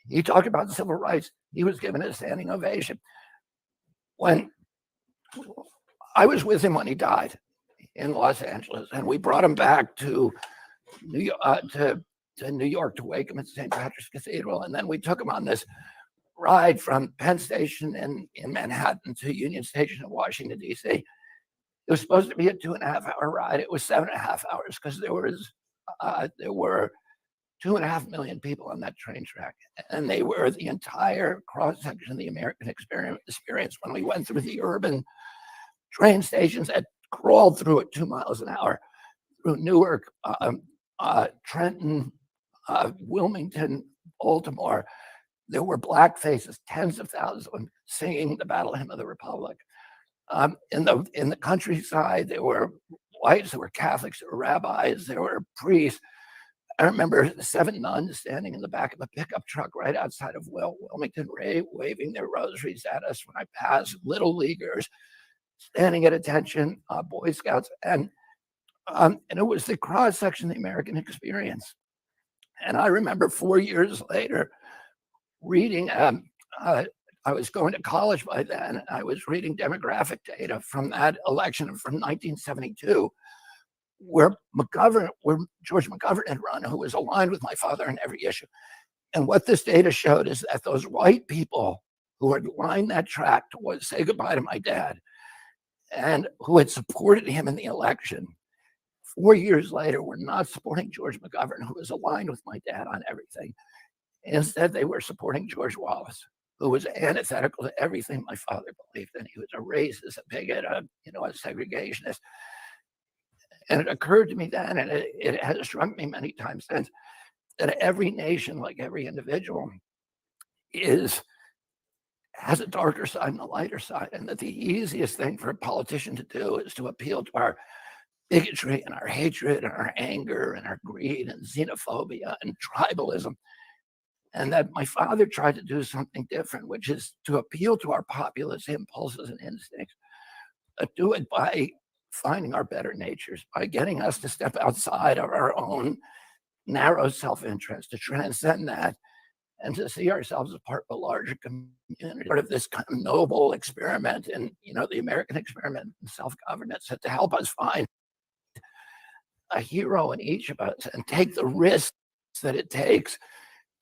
he talked about civil rights. He was given a standing ovation. When I was with him when he died in Los Angeles, and we brought him back to New York to wake him at St. Patrick's Cathedral, and then we took him on this ride from Penn Station in Manhattan to Union Station in Washington, D.C. It was supposed to be a 2.5-hour ride. It was 7.5 hours because there were 2.5 million people on that train track, and they were the entire cross-section of the American experience. When we went through the urban train stations that crawled through at 2 miles an hour, through Newark, Trenton, Wilmington, Baltimore, there were Black faces, tens of thousands of them, singing the Battle Hymn of the Republic. In the countryside, there were whites, there were Catholics, there were rabbis, there were priests. I remember 7 nuns standing in the back of a pickup truck right outside of Wilmington, waving their rosaries at us when I passed. Little leaguers standing at attention, Boy Scouts, and it was the cross section of the American experience. And I remember 4 years later reading. I was going to college by then. And I was reading demographic data from that election from 1972. Where George McGovern had run, who was aligned with my father on every issue. And what this data showed is that those white people who had lined that track to say goodbye to my dad and who had supported him in the election, 4 years later were not supporting George McGovern, who was aligned with my dad on everything. Instead, they were supporting George Wallace, who was antithetical to everything my father believed in. He was a racist, a bigot, a segregationist. And it occurred to me then, and it has struck me many times since, that every nation, like every individual, has a darker side and a lighter side, and that the easiest thing for a politician to do is to appeal to our bigotry and our hatred and our anger and our greed and xenophobia and tribalism. And that my father tried to do something different, which is to appeal to our populist impulses and instincts, do it by finding our better natures, by getting us to step outside of our own narrow self-interest, to transcend that and to see ourselves as part of a larger community, part of this kind of noble experiment in, the American experiment in self-governance, and to help us find a hero in each of us and take the risks that it takes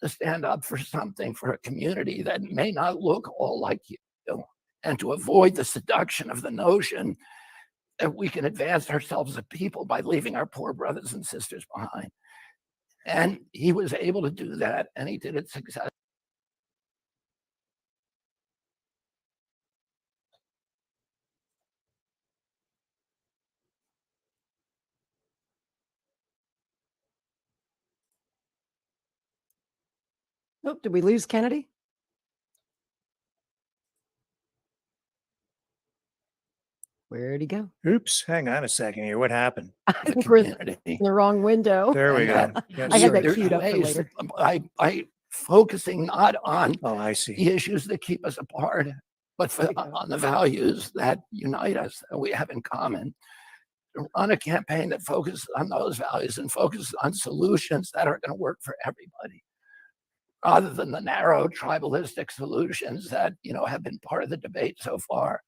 to stand up for something, for a community that may not look all like you, and to avoid the seduction of the notion that we can advance ourselves as a people by leaving our poor brothers and sisters behind. And he was able to do that, and he did it successfully. Oh, did we lose Kennedy? Where'd he go? Oops, hang on a second here. What happened? I The think we're in community. the wrong window. There we And, go. Yes, I had that sir. queued up for ways later. by focusing not on Oh, I see. the issues that keep us apart, but There you go. on the values that unite us, that we have in common. To run a campaign that focuses on those values and focuses on solutions that are going to work for everybody, rather than the narrow tribalistic solutions that have been part of the debate so far.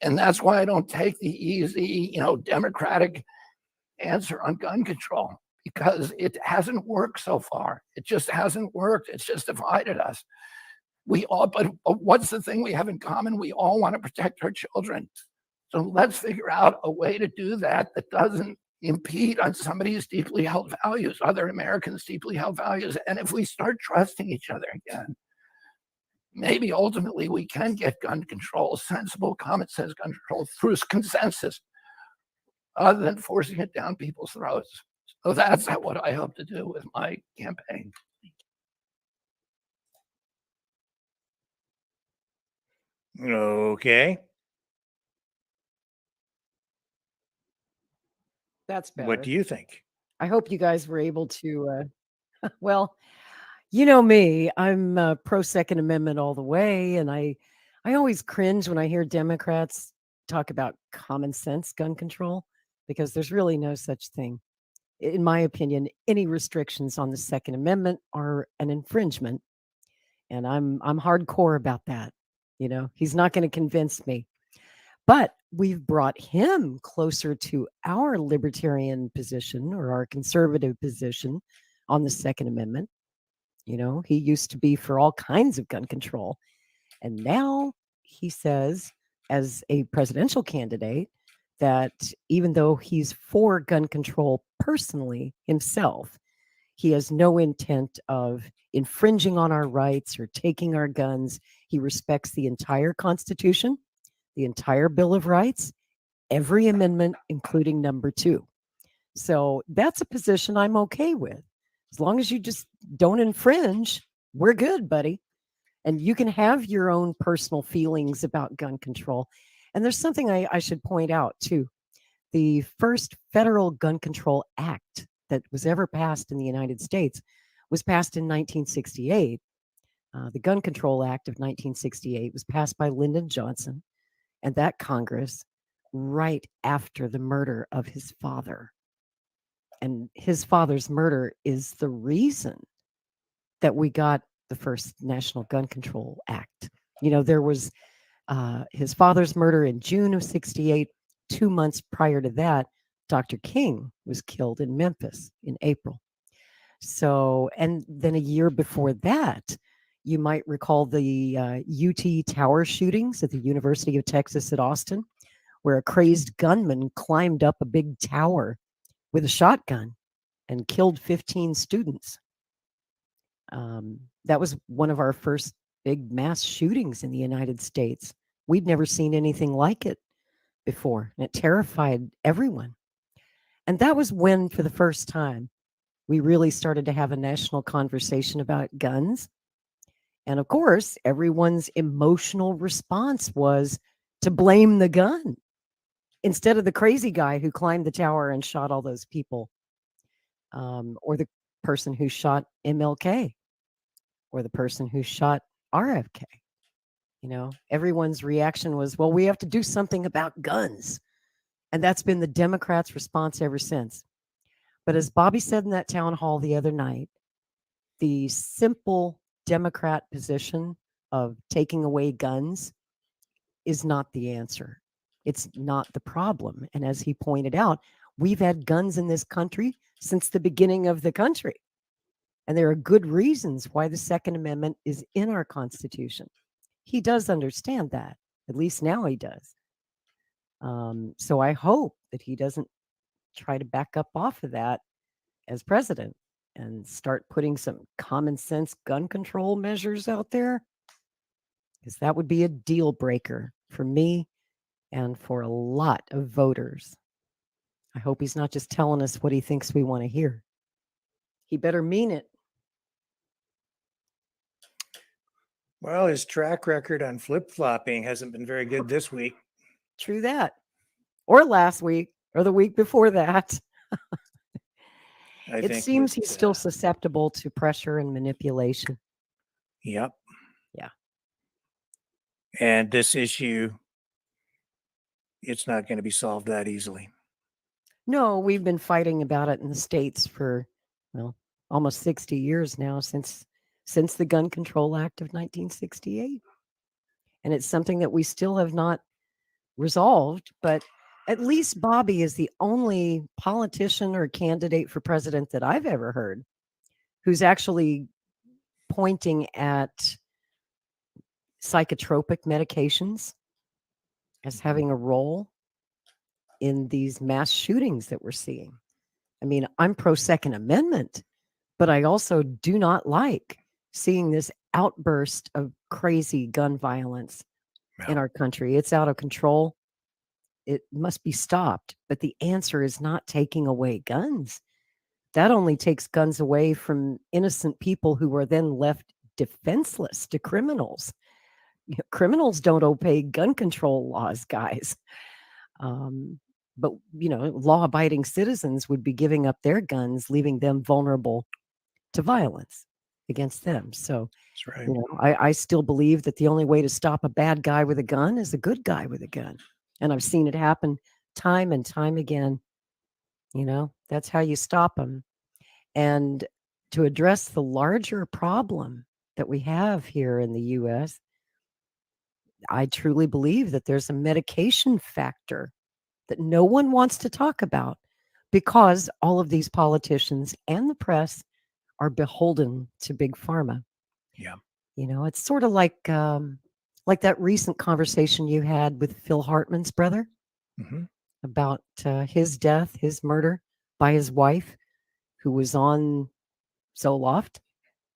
And that's why I don't take the easy, democratic answer on gun control, because it hasn't worked so far. It just hasn't worked. It's just divided us. But what's the thing we have in common? We all want to protect our children. So let's figure out a way to do that that doesn't impede on somebody's deeply held values, other Americans' deeply held values. And if we start trusting each other again, maybe ultimately we can get gun control, sensible, common sense gun control through consensus, other than forcing it down people's throats. So that's what I hope to do with my campaign. Okay. That's better. What do you think? I hope you guys were able to, well, you know me, I'm pro Second Amendment all the way. And I always cringe when I hear Democrats talk about common sense gun control, because there's really no such thing. In my opinion, any restrictions on the Second Amendment are an infringement. And I'm hardcore about that. He's not going to convince me. But we've brought him closer to our libertarian position or our conservative position on the Second Amendment. He used to be for all kinds of gun control. And now he says, as a presidential candidate, that even though he's for gun control personally himself, he has no intent of infringing on our rights or taking our guns. He respects the entire Constitution, the entire Bill of Rights, every amendment, including number 2. So that's a position I'm okay with. As long as you just don't infringe, we're good, buddy. And you can have your own personal feelings about gun control. And there's something I should point out, too. The first federal gun control act that was ever passed in the United States was passed in 1968. The Gun Control Act of 1968 was passed by Lyndon Johnson and that Congress right after the murder of his father. And his father's murder is the reason that we got the first National Gun Control Act. There was his father's murder in June of 68. 2 months prior to that, Dr. King was killed in Memphis in April. So, and then a year before that, you might recall the UT Tower shootings at the University of Texas at Austin, where a crazed gunman climbed up a big tower with a shotgun and killed 15 students. That was one of our first big mass shootings in the United States. We'd never seen anything like it before, and it terrified everyone. And that was when, for the first time, we really started to have a national conversation about guns. And of course, everyone's emotional response was to blame the gun instead of the crazy guy who climbed the tower and shot all those people, or the person who shot MLK, or the person who shot RFK. Everyone's reaction was, well, we have to do something about guns. And that's been the Democrats' response ever since. But as Bobby said in that town hall the other night, the simple Democrat position of taking away guns is not the answer. It's not the problem. And as he pointed out, we've had guns in this country since the beginning of the country. And there are good reasons why the Second Amendment is in our Constitution. He does understand that. At least now he does. So I hope that he doesn't try to back up off of that as president and start putting some common sense gun control measures out there, because that would be a deal breaker for me and for a lot of voters. I hope he's not just telling us what he thinks we want to hear. He better mean it. Well, his track record on flip-flopping hasn't been very good this week. True that. Or last week, or the week before that. It seems he's still susceptible to pressure and manipulation. Yep. Yeah. And this issue, it's not going to be solved that easily. No, we've been fighting about it in the States for, well, almost 60 years now, since the Gun Control Act of 1968. And it's something that we still have not resolved, but at least Bobby is the only politician or candidate for president that I've ever heard who's actually pointing at psychotropic medications as having a role in these mass shootings that we're seeing. I mean, I'm pro Second Amendment, but I also do not like seeing this outburst of crazy gun violence in our country. It's out of control. It must be stopped. But the answer is not taking away guns. That only takes guns away from innocent people who are then left defenseless to criminals. Criminals don't obey gun control laws, guys. But, law-abiding citizens would be giving up their guns, leaving them vulnerable to violence against them. So, that's right. I still believe that the only way to stop a bad guy with a gun is a good guy with a gun. And I've seen it happen time and time again. That's how you stop them. And to address the larger problem that we have here in the U.S., I truly believe that there's a medication factor that no one wants to talk about, because all of these politicians and the press are beholden to big pharma. Yeah. It's sort of like that recent conversation you had with Phil Hartman's brother about his death, his murder by his wife, who was on Zoloft.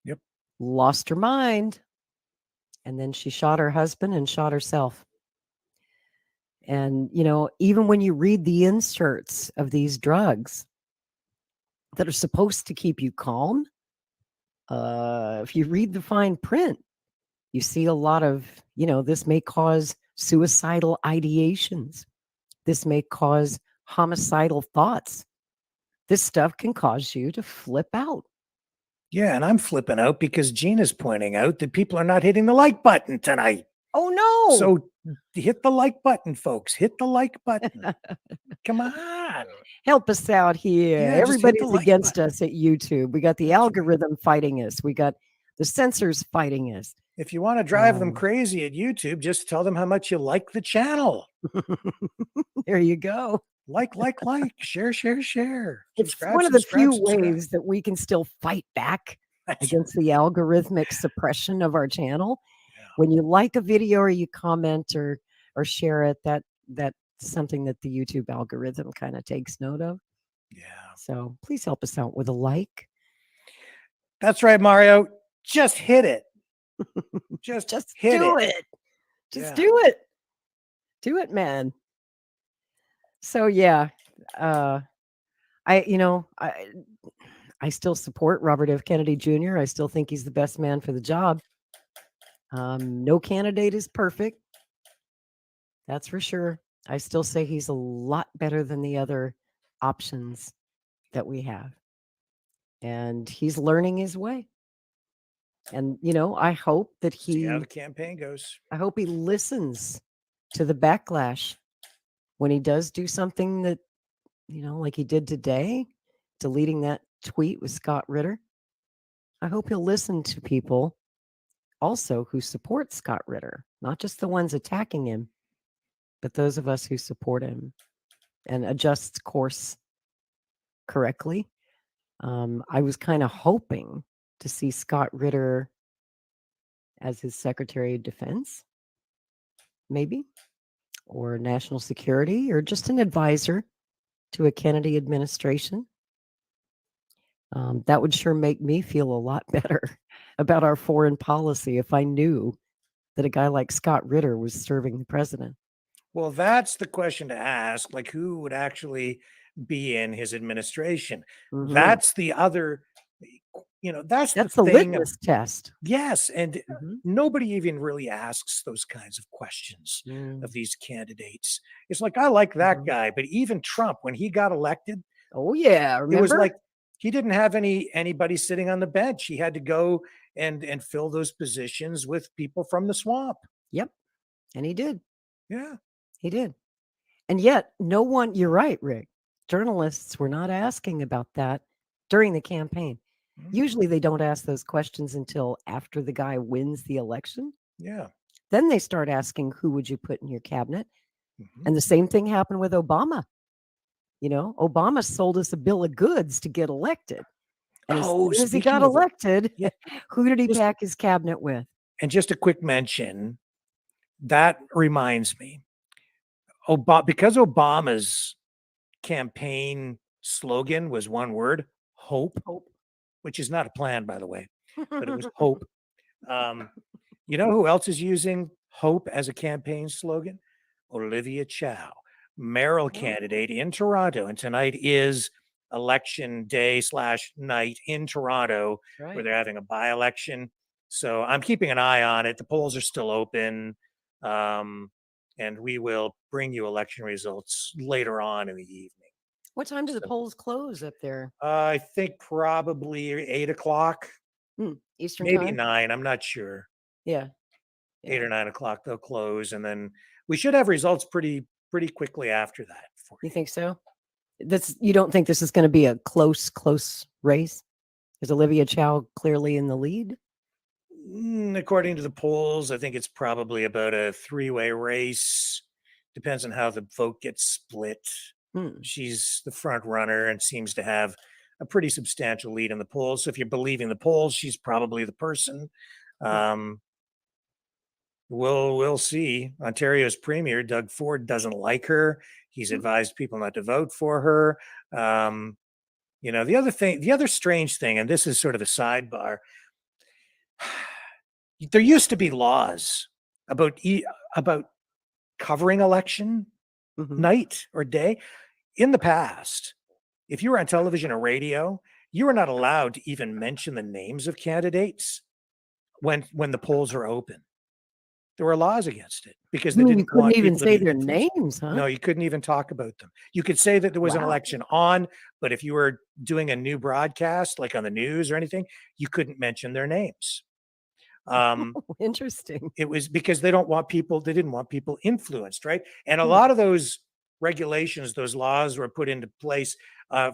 Yep. Lost her mind. And then she shot her husband and shot herself. And, even when you read the inserts of these drugs that are supposed to keep you calm, if you read the fine print, you see a lot of, this may cause suicidal ideations. This may cause homicidal thoughts. This stuff can cause you to flip out. Yeah, and I'm flipping out because Gina's pointing out that people are not hitting the like button tonight. Oh, no. So hit the like button, folks. Hit the like button. Come on. Help us out here. Yeah, everybody's like against button. us at YouTube. We got the algorithm fighting us. We got the censors fighting us. If you want to drive them crazy at YouTube, just tell them how much you like the channel. There you go. Like, share. It's one of the few ways that we can still fight back against the algorithmic suppression of our channel. Yeah. When you like a video or you comment or share it, that's something that the YouTube algorithm kind of takes note of. Yeah. So please help us out with a like. That's right, Mario. Just hit it. Just hit do it. Just do it. Do it, man. So yeah, I still support Robert F. Kennedy Jr. I still think he's the best man for the job. No candidate is perfect. That's for sure. I still say he's a lot better than the other options that we have. And he's learning his way. And, I hope that See how the campaign goes. I hope he listens to the backlash when he does do something that, like he did today, deleting that tweet with Scott Ritter. I hope he'll listen to people also who support Scott Ritter, not just the ones attacking him, but those of us who support him and adjust course correctly. I was kind of hoping to see Scott Ritter as his Secretary of Defense, maybe, or national security, or just an advisor to a Kennedy administration. That would sure make me feel a lot better about our foreign policy if I knew that a guy like Scott Ritter was serving the president. Well, that's the question to ask. Like, who would actually be in his administration? Mhm. That's the other, that's the the thing. litmus test. Yes, and Mhm. nobody even really asks those kinds of questions Mm. of these candidates. It's like, I like that Mhm. guy, but even Trump, when he got elected, Oh yeah, it was remember? like he didn't have anybody sitting on the bench. He had to go and fill those positions with people from the swamp. Yep, and he did. Yeah. He did. And yet, no one. You're right, Rick. Journalists were not asking about that during the campaign. Mhm. Usually, they don't ask those questions until after the guy wins the election. Yeah. Then they start asking, "Who would you put in your cabinet?" Mhm. And the same thing happened with Obama. Obama sold us a bill of goods to get elected. And as Oh, soon as he got speaking of elected, yeah, who did he just pack his cabinet with? and just a quick mention, that reminds me, because Obama's campaign slogan was one word, hope, Hope. which is not a plan, by the way, but it was hope. You know who else is using hope as a campaign slogan? Olivia Chow, mayoral candidate in Toronto. And tonight is election day / night in Toronto, where Right. they're having a by-election. So I'm keeping an eye on it. The polls are still open. And we will bring you election results later on in the evening. What time do the So- polls close up there? I think probably 8 o'clock, Eastern maybe time? 9. I'm not sure. Yeah. 8 or 9 o'clock they'll close, and then we should have results pretty quickly after that. For You think so? You don't think this is going to be a close race? Is Olivia Chow clearly in the lead? According to the polls, I think it's probably about a 3-way race. Depends on how the vote gets split. She's the front runner and seems to have a pretty substantial lead in the polls. So if you're believing the polls, she's probably the person. We'll see. Ontario's premier, Doug Ford, doesn't like her. He's advised people not to vote for her. The other strange thing, and this is sort of a sidebar, there used to be laws about covering election night or day. In the past, if you were on television or radio, you were not allowed to even mention the names of candidates when the polls are open. There were laws against it because they You didn't couldn't want even people to say be their influenced. names, huh? No, you couldn't even talk about them. You could say that there was an Wow. election on, but if you were doing a new broadcast, like on the news or anything, you couldn't mention their names. Interesting. It was because they didn't want people influenced, right? And a lot of those regulations, those laws were put into place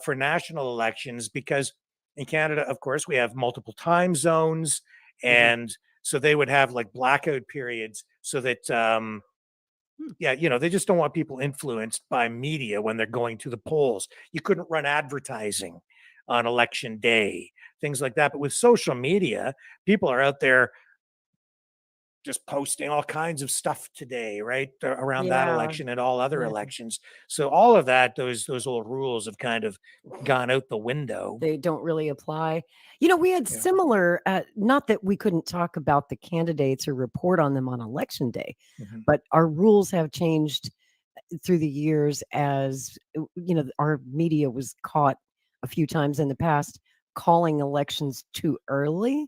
for national elections because in Canada, of course, we have multiple time zones. And so they would have like blackout periods so that, they just don't want people influenced by media when they're going to the polls. You couldn't run advertising on election day, things like that. But with social media, people are out there just posting all kinds of stuff today, right? Around that Yeah. election and all other Yeah. elections. So all of that, those old rules have kind of gone out the window. They don't really apply. We had similar, not that we couldn't talk about the candidates or report on them on election day, but our rules have changed through the years as, our media was caught a few times in the past calling elections too early.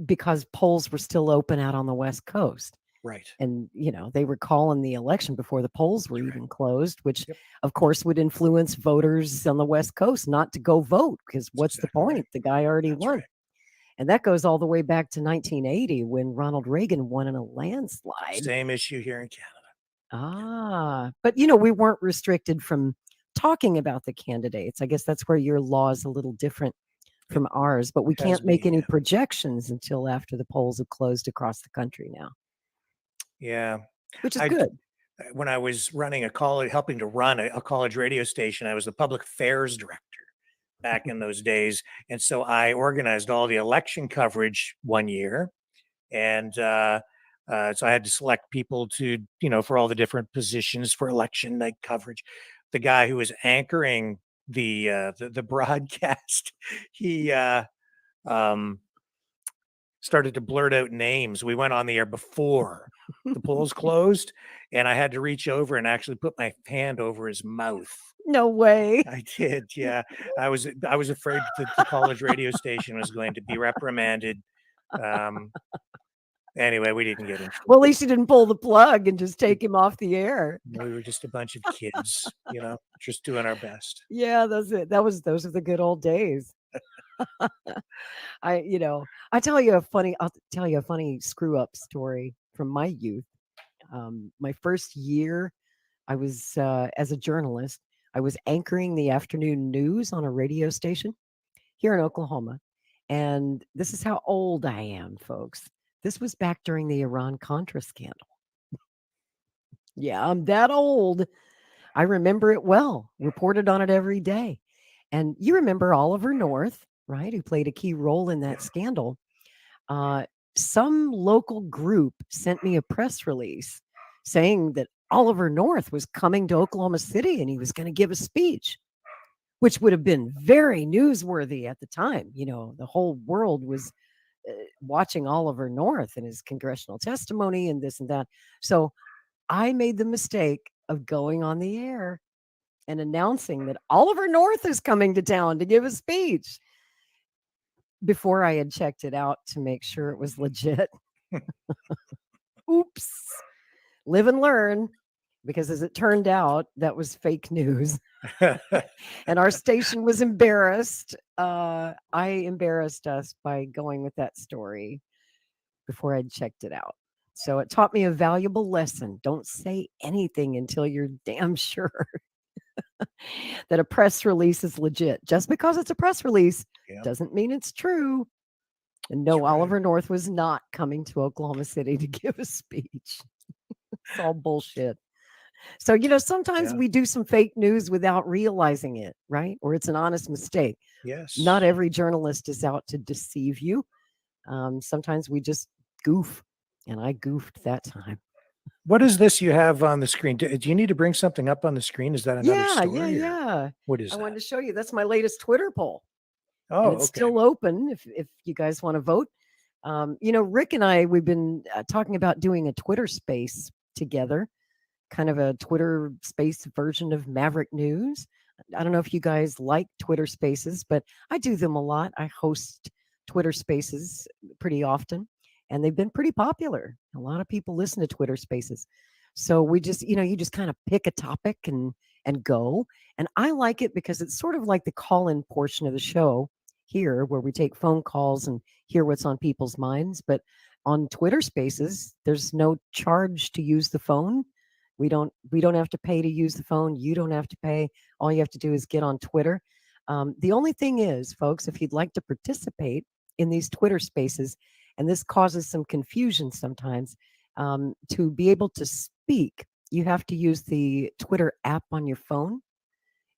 Because polls were still open out on the West Coast. Right. And, they were calling the election before the polls were even closed, which of course would influence voters on the West Coast not to go vote because what's the point? Right. The guy already won. Right. And that goes all the way back to 1980 when Ronald Reagan won in a landslide. Same issue here in Canada. But, we weren't restricted from talking about the candidates. I guess that's where your law is a little different from ours, but we It has can't make been, any yeah. projections until after the polls have closed across the country now, Yeah. which is I good. when I was running a college, helping to run a college radio station, I was the public affairs director back in those days. And so I organized all the election coverage one year. And so I had to select people to, for all the different positions for election night coverage. The guy who was anchoring the broadcast, he um, started to blurt out names. We went on the air before the polls closed, and I had to reach over and actually put my hand over his mouth. No way. I did, yeah. I was afraid that the college radio station was going to be reprimanded. Anyway, we didn't get into it. Well, at least you didn't pull the plug and just take him off the air. We were just a bunch of kids, just doing our best. Yeah, that's it. Those are the good old days. I'll tell you a funny screw up story from my youth. My first year, I was as a journalist, I was anchoring the afternoon news on a radio station here in Oklahoma. And this is how old I am, folks. This was back during the Iran-Contra scandal. Yeah, I'm that old. I remember it well, reported on it every day. And you remember Oliver North, right, who played a key role in that scandal. Some local group sent me a press release saying that Oliver North was coming to Oklahoma City and he was going to give a speech, which would have been very newsworthy at the time. The whole world was watching Oliver North and his congressional testimony and this and that. So I made the mistake of going on the air and announcing that Oliver North is coming to town to give a speech before I had checked it out to make sure it was legit. Oops. Live and learn, because as it turned out, that was fake news. And our station was embarrassed. I embarrassed us by going with that story before I'd checked it out. So it taught me a valuable lesson. Don't say anything until you're damn sure that a press release is legit. Just because it's a press release doesn't mean it's true. And no, That's right. Oliver North was not coming to Oklahoma City to give a speech. It's all bullshit. So, sometimes we do some fake news without realizing it, right? Or it's an honest mistake. Yes. Not every journalist is out to deceive you. Sometimes we just goof. And I goofed that time. What is this you have on the screen? Do you need to bring something up on the screen? Is that another story? Yeah. What is I that? wanted to show you. That's my latest Twitter poll. Oh, And it's still open if you guys want to vote. Rick and I, we've been talking about doing a Twitter space together, kind of a Twitter space version of Maverick News. I don't know if you guys like Twitter spaces, but I do them a lot. I host Twitter spaces pretty often, and they've been pretty popular. A lot of people listen to Twitter spaces. So we just, you just kind of pick a topic and go. And I like it because it's sort of like the call-in portion of the show here, where we take phone calls and hear what's on people's minds. But on Twitter spaces, there's no charge to use the phone. We don't have to pay to use the phone. You don't have to pay. All you have to do is get on Twitter. The only thing is, folks, if you'd like to participate in these Twitter spaces, and this causes some confusion sometimes, to be able to speak, you have to use the Twitter app on your phone.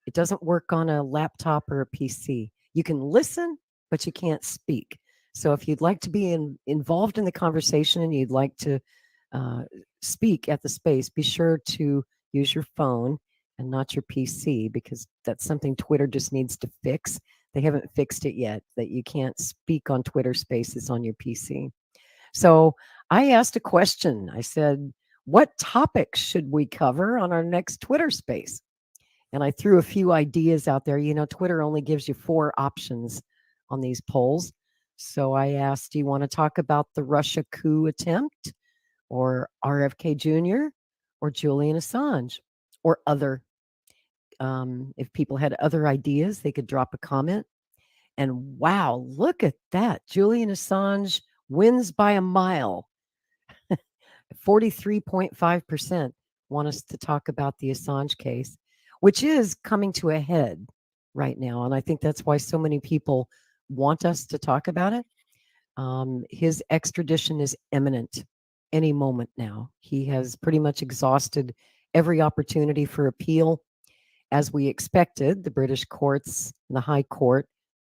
It doesn't work on a laptop or a PC. You can listen, but you can't speak. So if you'd like to be involved in the conversation and you'd like to speak at the space, be sure to use your phone and not your PC, because that's something Twitter just needs to fix. They haven't fixed it yet, that you can't speak on Twitter spaces on your PC. So I asked a question. I said, what topics should we cover on our next Twitter space? And I threw a few ideas out there. Twitter only gives you 4 options on these polls. So I asked, do you want to talk about the Russia coup attempt, or RFK Jr., or Julian Assange, or other? If people had other ideas, they could drop a comment. And wow, look at that. Julian Assange wins by a mile. 43.5% want us to talk about the Assange case, which is coming to a head right now. And I think that's why so many people want us to talk about it. His extradition is imminent any moment now. He has pretty much exhausted every opportunity for appeal. As we expected, the British courts and the High Court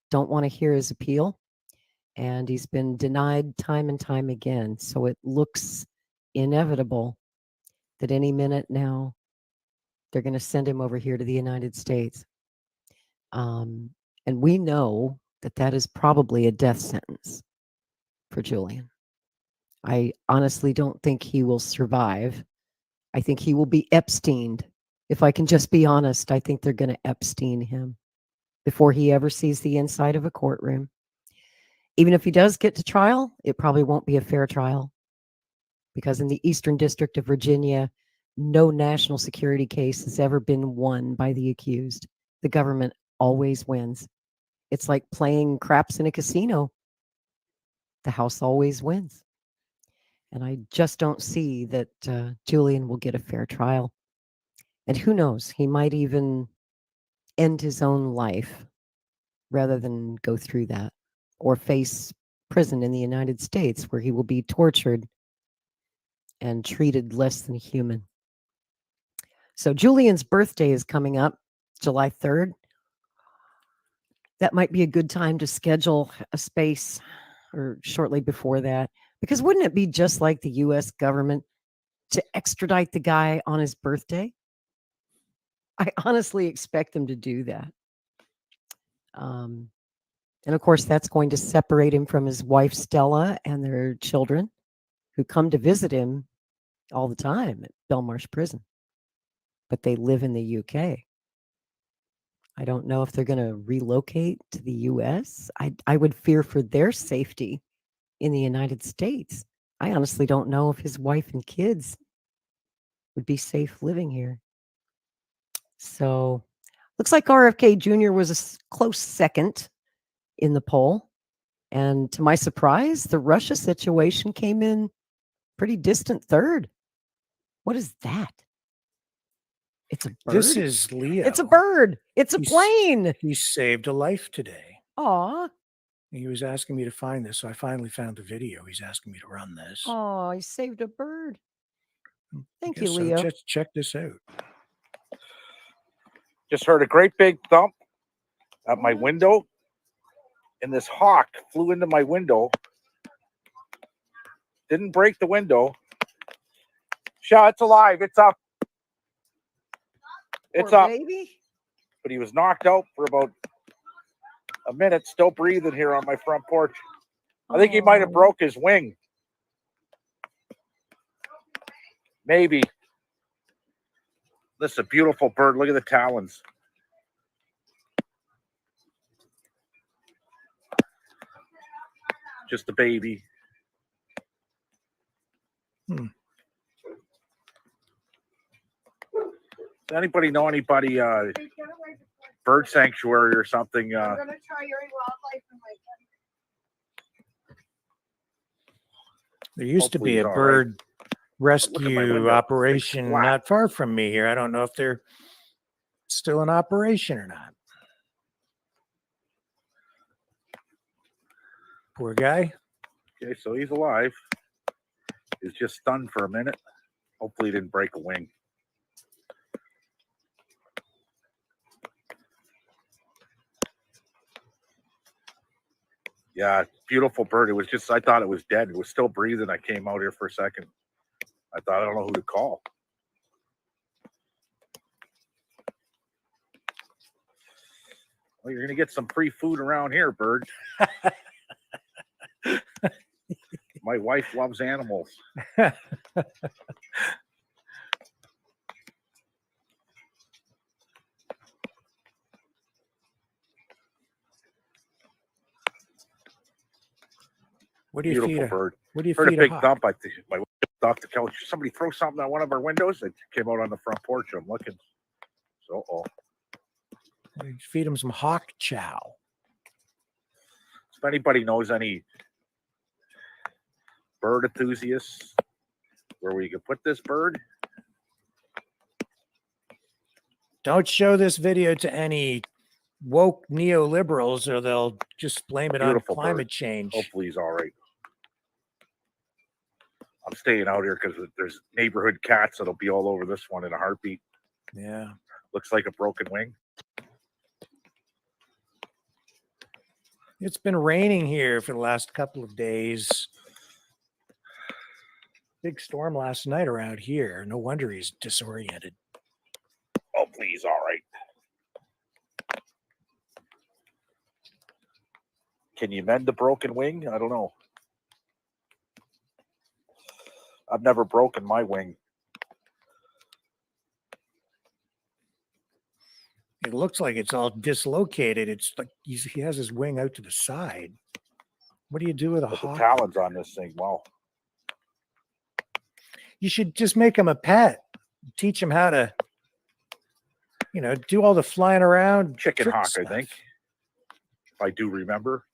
don't want to hear his appeal, and he's been denied time and time again. So it looks inevitable that any minute now they're going to send him over here to the United States. And we know that that is probably a death sentence for Julian. I honestly don't think he will survive. I think he will be Epsteined. If I can just be honest, I think they're going to Epstein him before he ever sees the inside of a courtroom. Even if he does get to trial, it probably won't be a fair trial, because in the Eastern District of Virginia, no national security case has ever been won by the accused. The government always wins. It's like playing craps in a casino. The house always wins. And I just don't see that Julian will get a fair trial. And who knows, he might even end his own life rather than go through that, or face prison in the United States where he will be tortured and treated less than human. So Julian's birthday is coming up, July 3rd. That might be a good time to schedule a space, or shortly before that, because wouldn't it be just like the US government to extradite the guy on his birthday? I honestly expect them to do that. And of course, that's going to separate him from his wife, Stella, and their children, who come to visit him all the time at Belmarsh Prison. But they live in the UK. I don't know if they're going to relocate to the US. I would fear for their safety in the United States. I honestly don't know if his wife and kids would be safe living here. So looks like RFK Jr. was a close second in the poll. And to my surprise, the Russia situation came in pretty distant third. What is that? It's a bird. This is Leo. It's a bird. It's a He's- plane. He saved a life today. Aw. He was asking me to find this, so I finally found the video. He's asking me to run this. Oh, he saved a bird. Thank you, Guess so. Leo. Check this out. Just heard a great big thump at my window, and this hawk flew into my window. Didn't break the window. Shaw, it's alive. It's up. It's Poor up. baby. But he was knocked out for about a minute, still breathing here on my front porch. I think he might have Aw. broke his wing. Maybe. This is a beautiful bird. Look at the talons. Just a baby. Does anybody know anybody bird sanctuary or something? I'm gonna try your wildlife and like There used to Hopefully be he's a all right. bird Look at my rescue window. operation It's flat. not far from me here. I don't know if they're still in operation or not. Poor guy. Okay, so he's alive. He's just stunned for a minute. Hopefully he didn't break a wing. Yeah, beautiful bird. It was just, I thought it was dead. It was still breathing. I came out here for a second. I thought, I don't know who to call. Well, you're going to get some free food around here, bird. My wife loves animals. What do you Beautiful feed? bird. What do you Heard a feed big hawk? thump. I think my wife off the couch. Somebody throw something on one of our windows. It came out on the front porch. I'm looking. So, You feed him some hawk chow. if anybody knows any bird enthusiasts where we could put this bird, Don't show this video to any woke neoliberals, or they'll just blame it Beautiful on climate bird. change. Hopefully he's all right. I'm staying out here because there's neighborhood cats that'll be all over this one in a heartbeat. Yeah. Looks like a broken wing. It's been raining here for the last couple of days. Big storm last night around here. No wonder he's disoriented. Hopefully he's all right. Can you mend the broken wing? I don't know. I've never broken my wing. It looks like it's all dislocated. It's like he has his wing out to the side. What do you do with a But the hawk? talons on this thing, wow. You should just make him a pet. Teach him how to, do all the flying around. Chicken trick hawk, stuff. I think. If I do remember.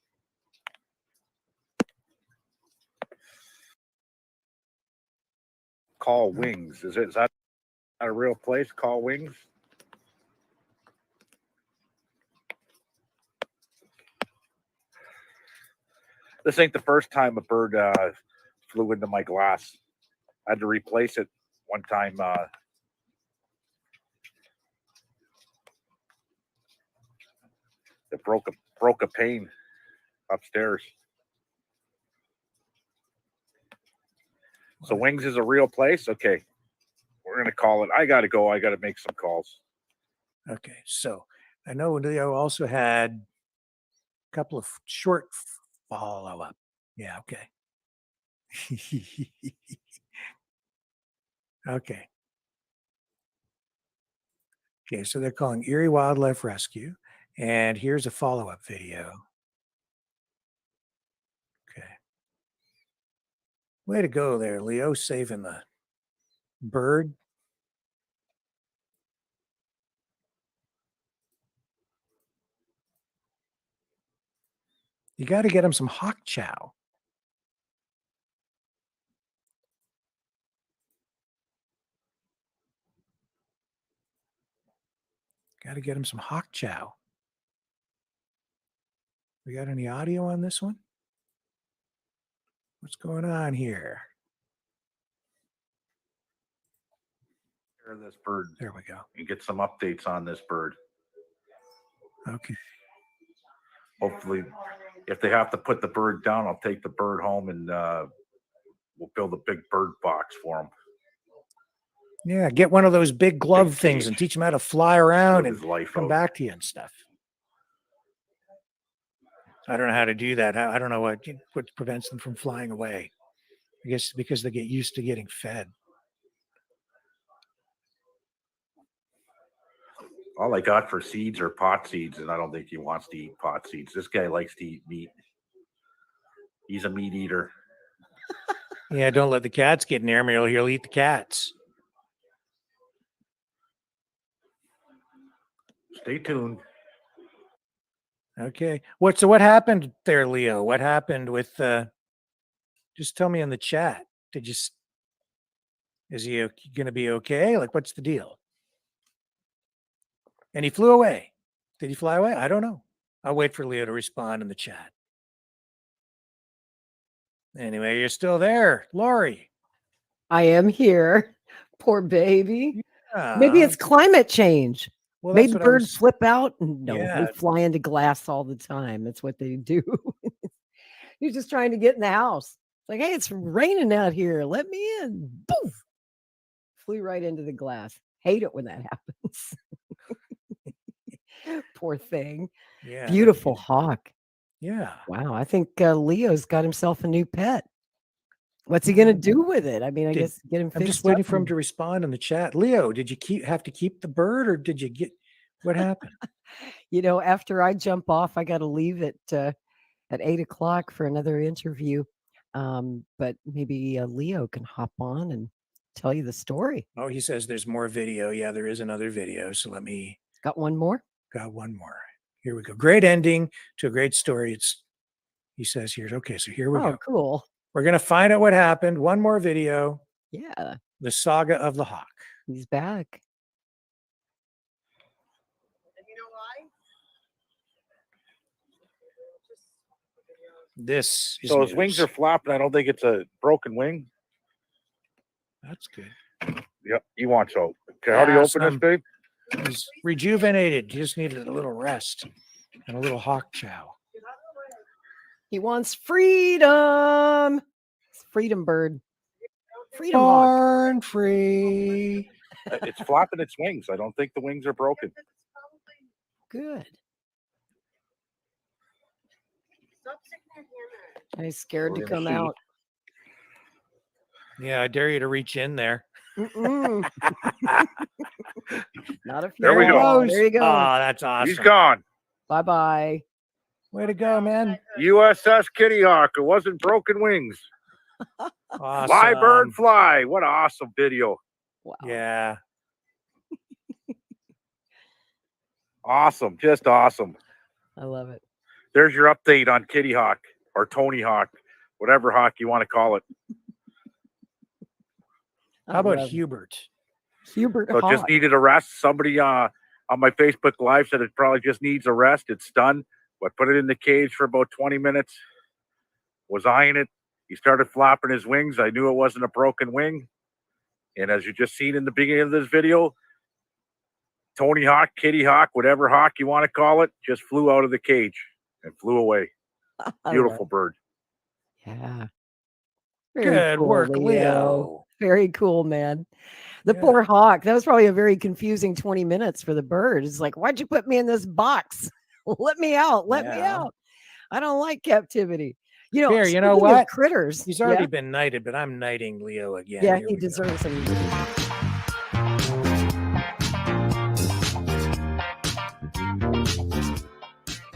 Call Wings. Is that a real place? Call Wings? This ain't the first time a bird flew into my glass. I had to replace it one time. It broke a pane upstairs. So Wings is a real place? Okay. We're going to call it. I got to go. I got to make some calls. Okay. So I know Leo also had a couple of short follow-up. Yeah. Okay. Okay. Okay. So they're calling Erie Wildlife Rescue. And here's a follow-up video. Okay. Way to go there, Leo, saving the bird. You got to get him some hawk chow. Got to get him some hawk chow. We got any audio on this one? What's going on here? This bird. There we go. And get some updates on this bird. Okay. Hopefully, if they have to put the bird down, I'll take the bird home and we'll build a big bird box for him. Yeah, get one of those big glove Big things cage. and teach him how to fly around Live and his life come out. back to you and stuff. I don't know how to do that. I don't know what prevents them from flying away. I guess because they get used to getting fed. All I got for seeds are pot seeds, and I don't think he wants to eat pot seeds. This guy likes to eat meat. He's a meat eater. Yeah, don't let the cats get near him or he'll eat the cats. Stay tuned. Okay. What happened there, Leo? What happened with just tell me in the chat. Is he going to be okay? Like, what's the deal? And he flew away. Did he fly away? I don't know. I'll wait for Leo to respond in the chat. Anyway, you're still there, Lori. I am here. Poor baby. Yeah. Maybe it's climate change. Well, Made that's the what I birds was- flip out. No, Yeah. they fly into glass all the time. That's what they do. He's just trying to get in the house. It's like, hey, it's raining out here. Let me in. Boom. Flew right into the glass. Hate it when that happens. Poor thing. Yeah. Beautiful hawk. Yeah. Wow. I think Leo's got himself a new pet. What's he going to do with it? I mean, I guess get him fixed I'm just waiting up for him and- to respond in the chat. Leo, did you have to keep the bird or did you get what happened? After I jump off, I got to leave at 8:00 for another interview. But maybe Leo can hop on and tell you the story. Oh, he says there's more video. Yeah, there is another video. So Got one more? got one more. Here we go. Great ending to a great story. He says here. Okay, so here we Oh, go. cool. We're gonna find out what happened. One more video. Yeah, The saga of the hawk. he's back. And you know why? This is So his wings news. are flapping. I don't think it's a broken wing. That's good. Yep, he wants out. Okay, how do you open this, babe? He's rejuvenated. He just needed a little rest and a little hawk chow. He wants freedom. It's freedom bird. Freedom hawk. Born free. It's flapping its wings. I don't think the wings are broken. Good. He's scared to We're gonna come see. out. Yeah, I dare you to reach in there. Mm-mm. Not if There we you're go. alone. There you go. Oh, that's awesome. He's gone. Bye-bye. Way to go, man. USS Kitty Hawk. It wasn't broken wings. Awesome. Fly, bird, fly. What an awesome video. Wow. Yeah. Awesome. Just awesome. I love it. There's your update on Kitty Hawk or Tony Hawk, whatever hawk you want to call it. How about love it. Hubert? Hubert So it just Hawk. needed a rest. Somebody on my Facebook Live said it probably just needs a rest. It's done. But put it in the cage for about 20 minutes. Was eyeing it. He started flapping his wings. I knew it wasn't a broken wing. And as you just seen in the beginning of this video, Tony Hawk, Kitty Hawk, whatever hawk you want to call it, just flew out of the cage and flew away. I Beautiful love bird. it. Yeah. Good work, Leo. Very cool, man. The Yeah. poor hawk. That was probably a very confusing 20 minutes for the bird. It's like, why'd you put me in this box? Let me out. Let me Yeah. out. I don't like captivity. You know, Here, you know speaking of what? critters. He's already been knighted, but I'm knighting Leo again. Yeah, Here he we go. deserves him.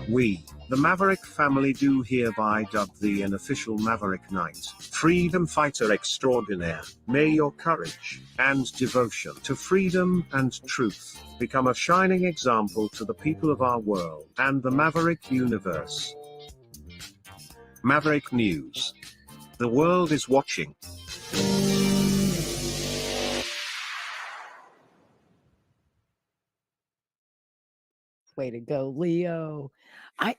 We, the Maverick family, do hereby dub thee an official Maverick Knight, freedom fighter extraordinaire. May your courage and devotion to freedom and truth become a shining example to the people of our world and the Maverick universe. Maverick News. The world is watching. Way to go, Leo. I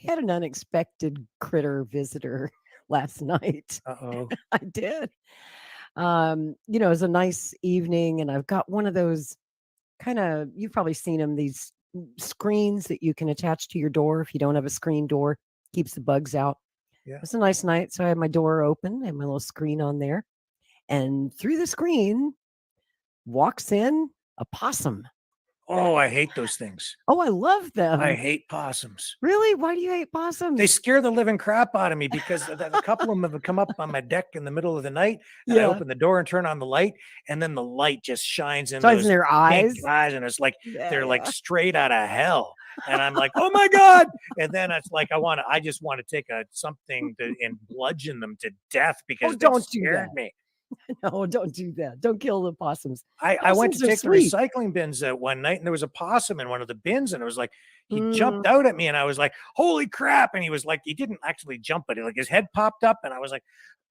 had an unexpected critter visitor last night. Uh-oh. I did. It was a nice evening, and I've got one of those you've probably seen them, these screens that you can attach to your door if you don't have a screen door, keeps the bugs out. Yeah. It was a nice night, so I had my door open and my little screen on there, and through the screen walks in a possum. Oh, I hate those things. Oh, I love them. I hate possums. Really? Why do you hate possums? They scare the living crap out of me because a couple of them have come up on my deck in the middle of the night. And I open the door and turn on the light, and then the light just shines in those their pink eyes. eyes, and it's like they're like Yeah. straight out of hell. And I'm like, oh my God. And then it's like I just want to take something and bludgeon them to death because they don't do scared that. me. No, don't do that. Don't kill the possums. I went to Possums are take sweet. the recycling bins one night, and there was a possum in one of the bins, and it was like he Mm. jumped out at me, and I was like, "Holy crap!" And he was like, he didn't actually jump, but like his head popped up, and I was like,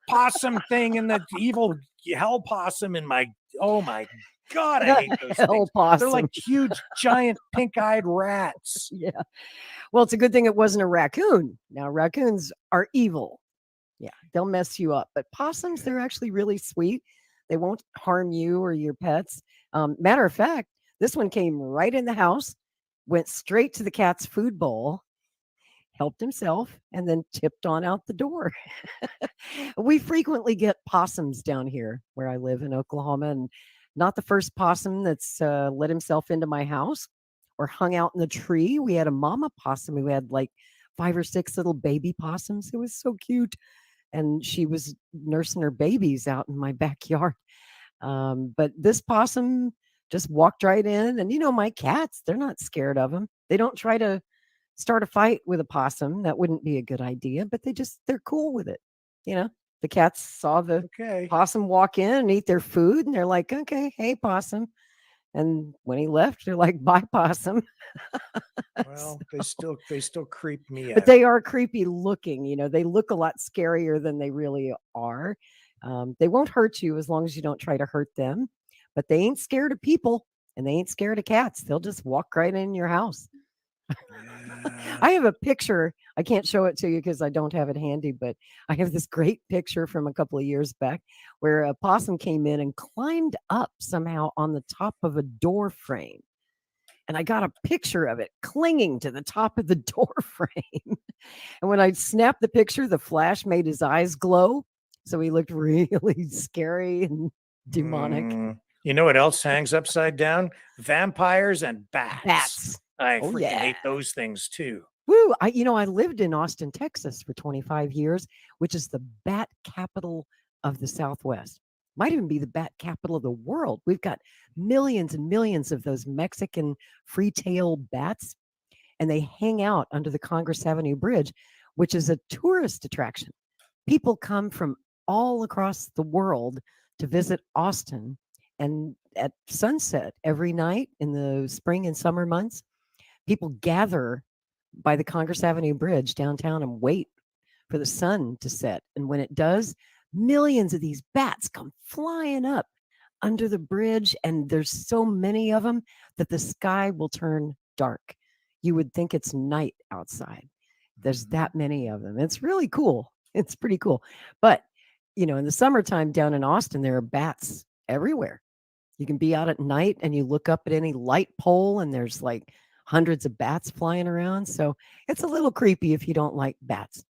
"Possum thing in the evil hell possum in my oh my God, I hate those Hell things. possum. They're like huge, giant, pink-eyed rats." Yeah. Well, it's a good thing it wasn't a raccoon. Now, raccoons are evil. Yeah, they'll mess you up. But possums, they're actually really sweet. They won't harm you or your pets. Matter of fact, this one came right in the house, went straight to the cat's food bowl, helped himself, and then tipped on out the door. We frequently get possums down here where I live in Oklahoma, and not the first possum that's let himself into my house or hung out in the tree. We had a mama possum who had like 5 or 6 little baby possums. It was so cute. And she was nursing her babies out in my backyard. But this possum just walked right in. And, my cats, they're not scared of him. They don't try to start a fight with a possum. That wouldn't be a good idea, but they're cool with it. The cats saw the Okay. possum walk in and eat their food, and they're like, okay, hey, possum. And when he left, they're like, bye, possum. Well, they still creep me out. But they are creepy looking. They look a lot scarier than they really are. They won't hurt you as long as you don't try to hurt them. But they ain't scared of people, and they ain't scared of cats. They'll just walk right in your house. Yeah. I have a picture I can't show it to you because I don't have it handy, but I have this great picture from a couple of years back where a possum came in and climbed up somehow on the top of a door frame. And I got a picture of it clinging to the top of the door frame. And when I snapped the picture, the flash made his eyes glow. So he looked really scary and demonic. You know what else hangs upside down? Vampires and bats. Bats. I Oh, freaking hate yeah. those things too. Woo! I lived in Austin, Texas for 25 years, which is the bat capital of the Southwest. Might even be the bat capital of the world. We've got millions and millions of those Mexican free-tailed bats, and they hang out under the Congress Avenue Bridge, which is a tourist attraction. People come from all across the world to visit Austin, and at sunset every night in the spring and summer months, people gather by the Congress Avenue Bridge downtown and wait for the sun to set. And when it does, millions of these bats come flying up under the bridge, and there's so many of them that the sky will turn dark. You would think it's night outside. There's that many of them. It's really cool. It's pretty cool. But, in the summertime down in Austin, there are bats everywhere. You can be out at night and you look up at any light pole and there's like hundreds of bats flying around. So it's a little creepy if you don't like bats.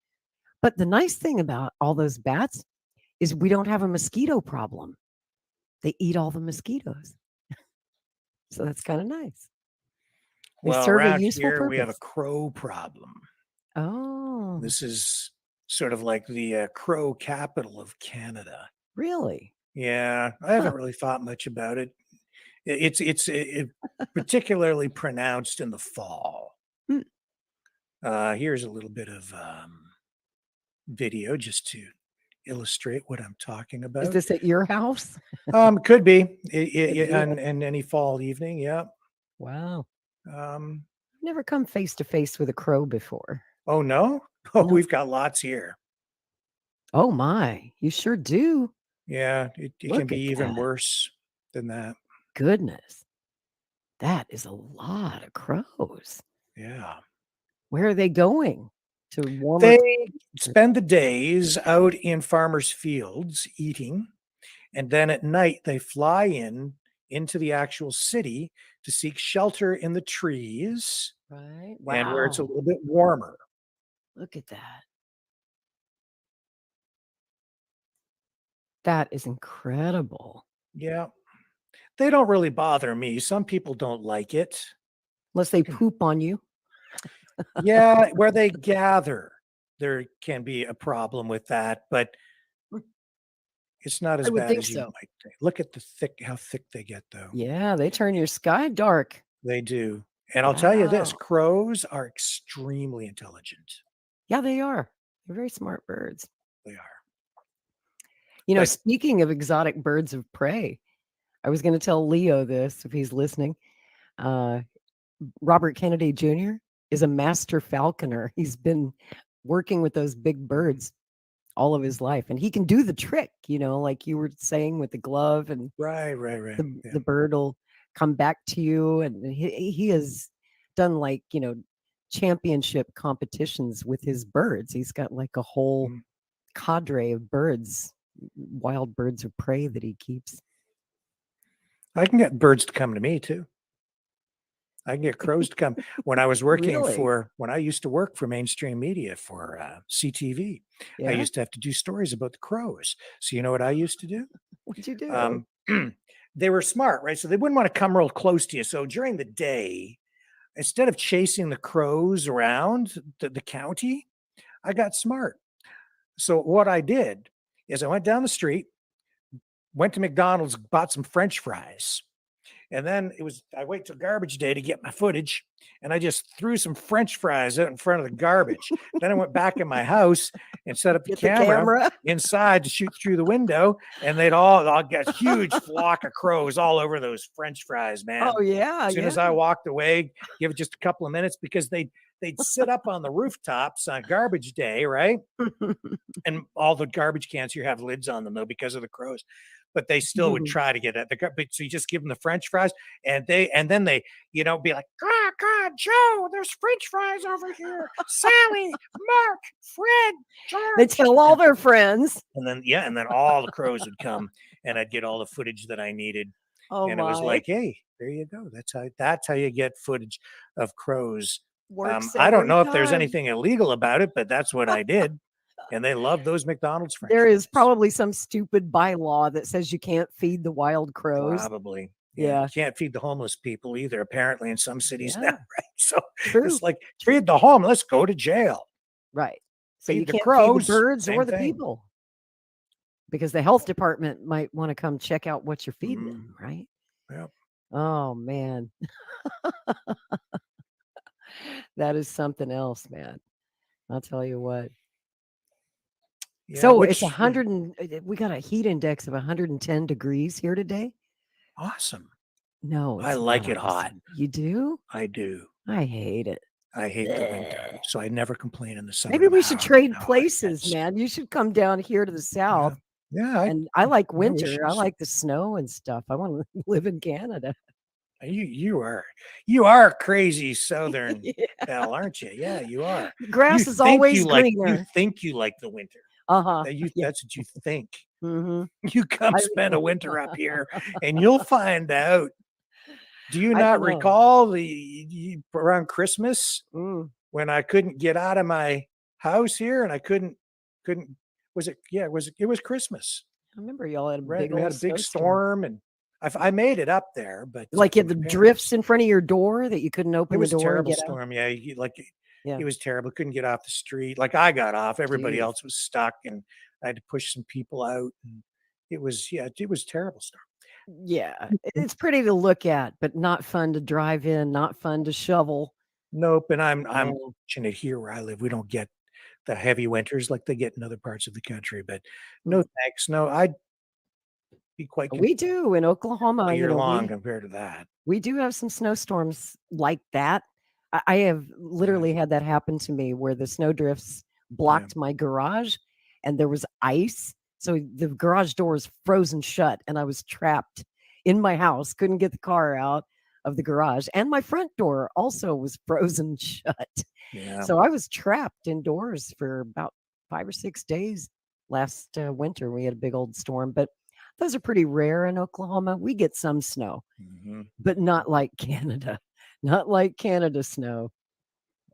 But the nice thing about all those bats is we don't have a mosquito problem. They eat all the mosquitoes. So that's kind of nice. They Well, serve a around useful here we have a purpose. crow problem. Oh, This is sort of like the crow capital of Canada. really? Yeah, I haven't really thought much about it. It's particularly pronounced in the fall. Hmm. Here's a little bit of video just to illustrate what I'm talking Is about. this at your house? Could be Could be. on any fall evening. Yeah. Wow. Um, Never come face to face with a crow before. oh no. Oh, No. we've got lots here. Oh my, you sure do. Yeah, it can Look be at even that. worse than that. Goodness. That is a lot of crows. Yeah. Where are they going? To warmer They spend the days out in farmers' fields eating, and then at night they fly into the actual city to seek shelter in the trees right? and where it's a Wow. little bit warmer. Look at that. That is incredible. Yeah. They don't really bother me. Some people don't like it. Unless they poop on you. Yeah, where they gather, there can be a problem with that, but it's not I as would bad think as you so. might think. Look at how thick they get, though. Yeah, they turn your sky dark. They do. And I'll tell you this, Wow. crows are extremely intelligent. Yeah, they are. They're very smart birds. They are. But, But speaking of exotic birds of prey, I was going to tell Leo this if he's listening. Robert Kennedy Jr. is a master falconer. He's been working with those big birds all of his life, and he can do the trick, like you were saying with the glove, and right. the Yeah. bird will come back to you. And he has done championship competitions with his birds. He's got like a whole cadre of birds, wild birds of prey that he keeps. I can get birds to come to me too. I can get crows to come. When I was working Really? when I used to work for mainstream media for CTV, I Yeah. used to have to do stories about the crows. So you know what I used to do? What'd you do? They were smart, right? So they wouldn't want to come real close to you. So during the day, instead of chasing the crows around the county, I got smart. So what I did is I went down the street, went to McDonald's, bought some French fries. And then I wait till garbage day to get my footage. And I just threw some French fries out in front of the garbage. Then I went back in my house and set up the Get the camera camera. inside to shoot through the window. And they'd all get a huge flock of crows all over those French fries, man. Oh yeah. As soon as I walked away, give it just a couple of minutes because they'd sit up on the rooftops on garbage day, right? And all the garbage cans here have lids on them though because of the crows. But they still would try to get at the garbage. So you just give them the French fries, and then they, be like, caw, caw, Joe, there's French fries over here. Sally, Mark, Fred, They George. tell all their friends. And then all the crows would come, and I'd get all the footage that I needed. Oh And it was my. like, hey, there you go. That's how you get footage of crows. Works I don't every know if there's time. anything illegal about it, but that's what I did. And they love those McDonald's French There is fries. probably some stupid bylaw that says you can't feed the wild crows. Probably. Yeah. You can't feed the homeless people either, apparently, in some cities Yeah. now, right? So True. it's like, feed the homeless, go to jail. Right. So Feed you the can't crows, feed the birds same or the thing. people. Because the health department might want to come check out what you're feeding them, right? Yep. Oh man. That is something else, man. I'll tell you what. Yeah, So it's which- 100 and we got a heat index of 110 degrees here today. Awesome. No, I it's like not it hot. awesome. You do? I do. I hate it. I hate the winter, so I never complain in the summer. Maybe no we should matter trade how hot it places, gets. man. You should come down here to the south. Yeah, And I like no winter. I issues. like the snow and stuff. I want to live in Canada. You are crazy Southern Yeah. belle, aren't you? Yeah, you are. Grass You is think always you like, greener. You think you like the winter. Uh-huh. That Yeah. That's what you think. Mm-hmm. You come spend a winter up here, and you'll find out. Do you I not don't know. recall around Christmas Mm. when I couldn't get out of my house here, and I couldn't? Was it? Yeah, it was Christmas. I remember y'all had a Right, big we old had a big snowstorm. storm, and I made it up there, but Like for in the my drifts parents. in front of your door that you couldn't It open the was a door and terrible get out. storm. Yeah, Yeah. it was terrible. Couldn't get off the street. Like I got off, everybody Jeez. else was stuck, and I had to push some people out. And it was a terrible storm. Yeah, it's pretty to look at, but not fun to drive in, not fun to shovel. Nope. And I'm No. fortunate here where I live. We don't get the heavy winters like they get in other parts of the country. But no thanks. No, I'd be quite We do in Oklahoma, a you year know, long compared to that. we do have some snowstorms like that. I have literally had that happen to me where the snow drifts blocked my garage and there was ice. So the garage door was frozen shut and I was trapped in my house, couldn't get the car out of the garage. And my front door also was frozen shut. Yeah. So I was trapped indoors for about 5 or 6 days last winter. We had a big old storm, but those are pretty rare in Oklahoma. We get some snow, but not like Canada, not like Canada snow.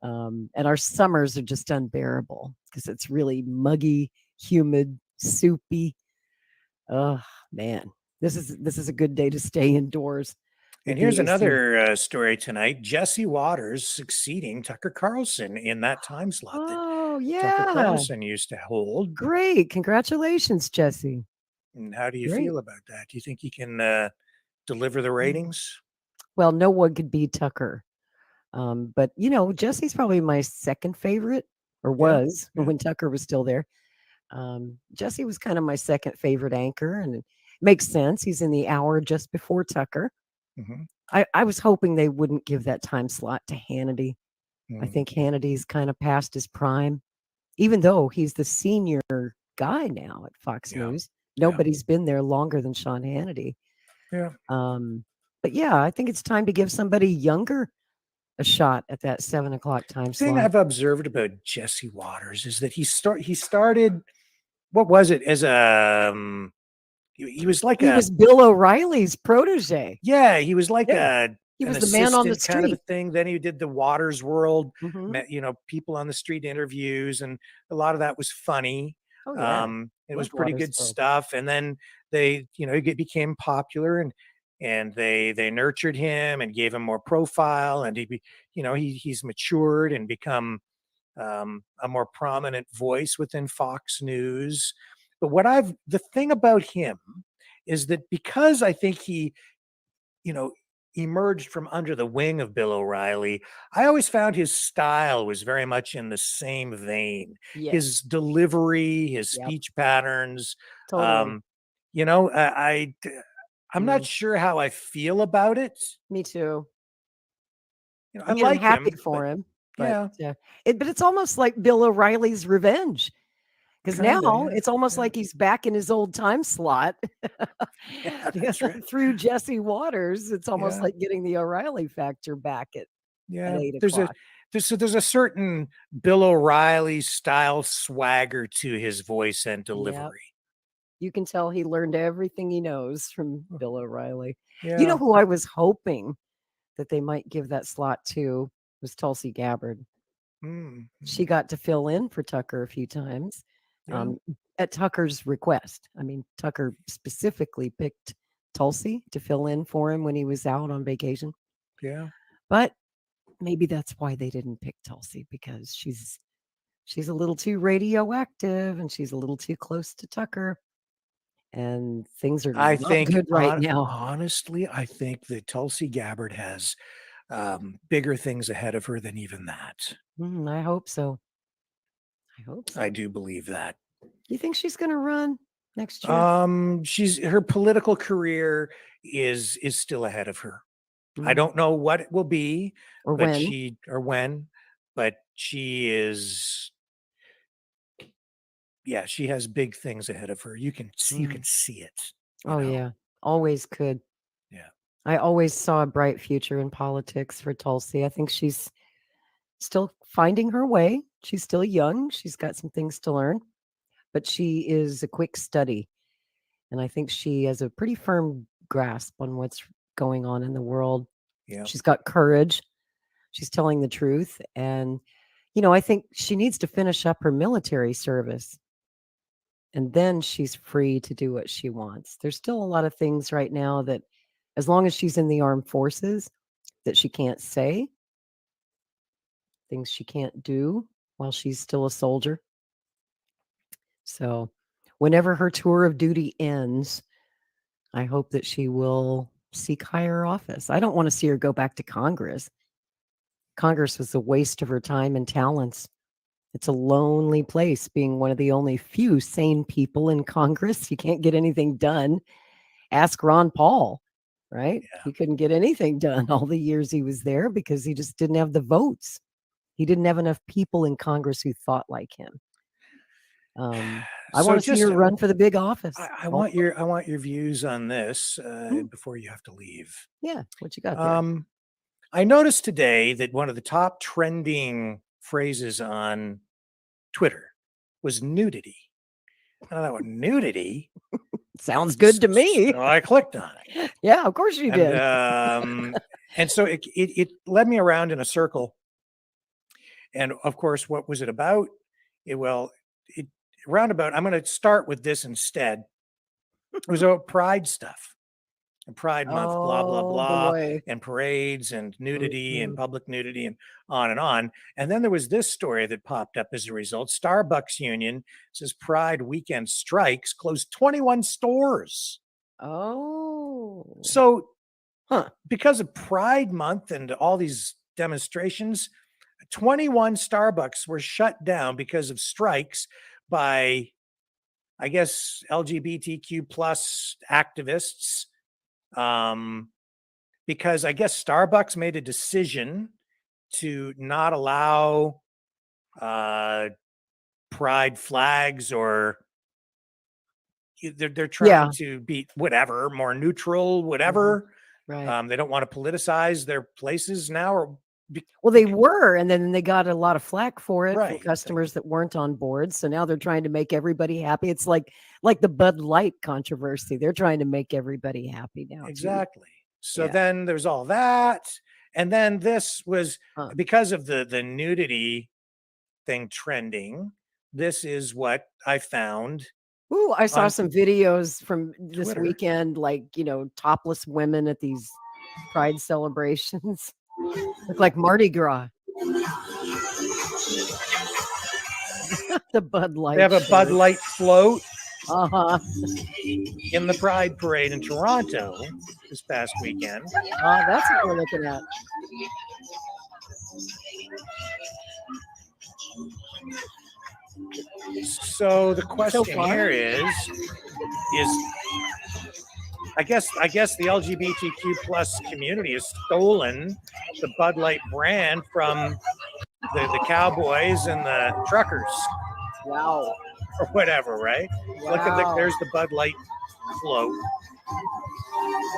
And our summers are just unbearable because it's really muggy, humid, soupy. Oh man, this is a good day to stay indoors. And here's another story tonight. Jesse Waters succeeding Tucker Carlson in that time slot that Oh Tucker yeah, Carlson used to hold. great! Congratulations, Jesse. And how do you Great. feel about that? Do you think he can deliver the ratings? Well, no one could beat Tucker. But you know, Jesse's probably my second favorite, or was when Tucker was still there. Jesse was kind of my second favorite anchor, and it makes sense. He's in the hour just before Tucker. I was hoping they wouldn't give that time slot to Hannity. I think Hannity's kind of past his prime, even though he's the senior guy now at Fox News. Nobody's been there longer than Sean Hannity. Yeah. But yeah, I think it's time to give somebody younger a shot at that 7 o'clock time The thing slot. I've observed about Jesse Waters is that he started. What was it as a? He was like He was Bill O'Reilly's protege. Yeah, he was like He was the man on the assistant kind of a street. thing. Then he did the Waters World, Mhm. people on the street interviews, and a lot of that was funny. Oh, yeah. It was Love pretty Waters good World. stuff. And then he became popular, and they nurtured him and gave him more profile, and he's matured and become a more prominent voice within Fox News. But the thing about him is that because I think he, emerged from under the wing of Bill O'Reilly, I always found his style was very much in the same vein. Yes. His delivery, his Yep. speech patterns. Totally. I'm not sure how I feel about it. Me too. I Again, like happy him, for but- him. yeah. But it's almost like Bill O'Reilly's revenge. Because Kinda, now yeah, it's almost yeah. like he's back in his old time slot. Yeah, that's right. Through Jesse Waters, it's almost Yeah. like getting the O'Reilly factor back at Yeah, 8 there's a o'clock. there's a certain Bill O'Reilly style swagger to his voice and delivery. You can tell he learned everything he knows from Bill O'Reilly. Yeah. You know who I was hoping that they might give that slot to was Tulsi Gabbard. Mm, She got to fill in for Tucker a few times yeah. at Tucker's request. I mean, Tucker specifically picked Tulsi to fill in for him when he was out on vacation. Yeah. But maybe that's why they didn't pick Tulsi, because she's a little too radioactive and she's a little too close to Tucker. And things are I not think good right now. honestly, I think that Tulsi Gabbard has bigger things ahead of her than even that. I hope so. I do believe that. You think she's going to run next year? Her political career is still ahead of her. I Mhm. don't know what it will be Or but when. but she is, yeah, she has big things ahead of her. You can see it. you Oh know? yeah, always could. Yeah. I always saw a bright future in politics for Tulsi. I think she's still finding her way. She's still young. She's got some things to learn, but she is a quick study. And I think she has a pretty firm grasp on what's going on in the world. Yeah. She's got courage. She's telling the truth. And, I think she needs to finish up her military service. And then she's free to do what she wants. There's still a lot of things right now that, as long as she's in the armed forces, that she can't say, things she can't do while she's still a soldier. So, whenever her tour of duty ends, I hope that she will seek higher office. I don't want to see her go back to Congress. Congress was a waste of her time and talents. It's a lonely place, being one of the only few sane people in Congress. You can't get anything done. Ask Ron Paul, right? Yeah. He couldn't get anything done all the years he was there because he just didn't have the votes. He didn't have enough people in Congress who thought like him. I want to see her run for the big office. I want your views on this before you have to leave. Yeah, what you got there? I noticed today that one of the top trending phrases on Twitter was nudity. And I thought, nudity? Sounds good to me. So I clicked on it. Yeah, of course you did. And so it led me around in a circle. And of course, what was it about? Roundabout, I'm going to start with this instead. It was about pride stuff. And Pride Month, blah, blah, blah, and parades and nudity and public nudity and on. And then there was this story that popped up as a result. Starbucks union says Pride weekend strikes closed 21 stores. Oh. So because of Pride Month and all these demonstrations, 21 Starbucks were shut down because of strikes by, I guess, LGBTQ plus activists. Because I guess Starbucks made a decision to not allow pride flags, or they're trying to be whatever, more neutral, whatever. Right. They don't want to politicize their places now, or well, they were, and then they got a lot of flack for it from Right. customers that weren't on board. So now they're trying to make everybody happy. It's like the Bud Light controversy. They're trying to make everybody happy now. Exactly. So then there's all that. And then this was because of the nudity thing trending. This is what I found. Ooh, I saw some videos from this Twitter. weekend, like, topless women at these pride celebrations. Look like Mardi Gras. The Bud Light. They have a Bud Light float in the Pride Parade in Toronto this past weekend. That's what we're looking at. So the question here is I guess the LGBTQ plus community has stolen the Bud Light brand from the cowboys and the truckers. Wow. Or whatever, right? Wow. Look at there's the Bud Light float.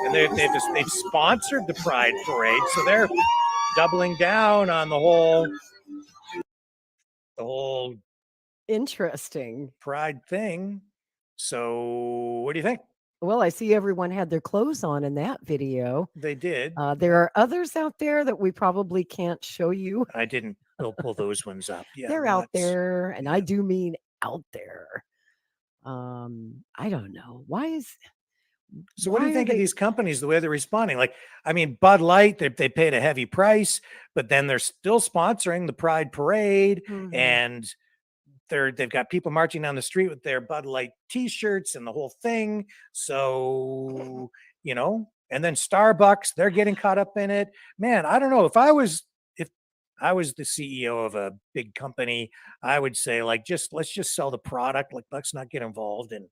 And they've sponsored the Pride Parade, so doubling down on the whole Interesting. pride thing. So what do you think? Well, I see everyone had their clothes on in that video. They did. There are others out there that we probably can't show you. I didn't pull those ones up. Yeah, They're out lots. there, and I Yeah. do mean out there. I don't know. So what do why you are think of they- these companies, the way they're responding? Like, I mean, Bud Light, they paid a heavy price, but then they're still sponsoring the Pride Parade, Mhm. and they've got people marching down the street with their Bud Light T-shirts and the whole thing. So, and then Starbucks, they're getting caught up in it. Man, I don't know. If I was the CEO of a big company, I would say, like, let's just sell the product. Like, let's not get involved in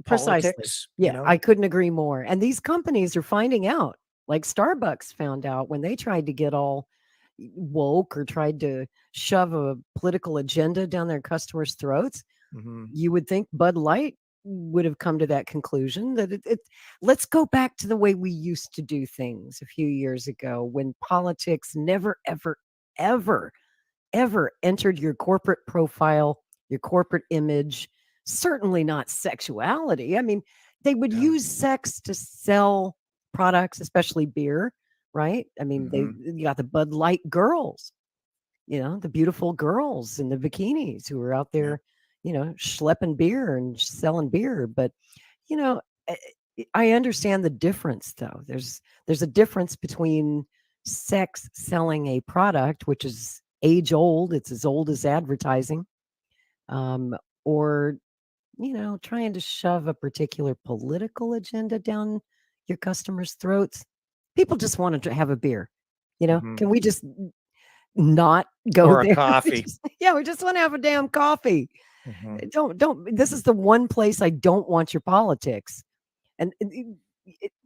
Precisely. politics. Yeah, I couldn't agree more. And these companies are finding out, like Starbucks found out when they tried to get all woke or tried to shove a political agenda down their customers' throats. Mhm. You would think Bud Light would have come to that conclusion that let's go back to the way we used to do things a few years ago when politics never, ever, ever, ever entered your corporate profile, your corporate image, certainly not sexuality. I mean, they would Yeah. use sex to sell products, especially beer, right? I mean, you got the Bud Light girls, the beautiful girls in the bikinis who are out there, schlepping beer and selling beer. But, you know, I I understand the difference though. There's a difference between sex selling a product, which is age old, it's as old as advertising, or trying to shove a particular political agenda down your customers' throats. People just wanted to have a beer. Mhm. Can we just not go Or a there? coffee. We just want to have a damn coffee. Mhm. Don't. This is the one place I don't want your politics. And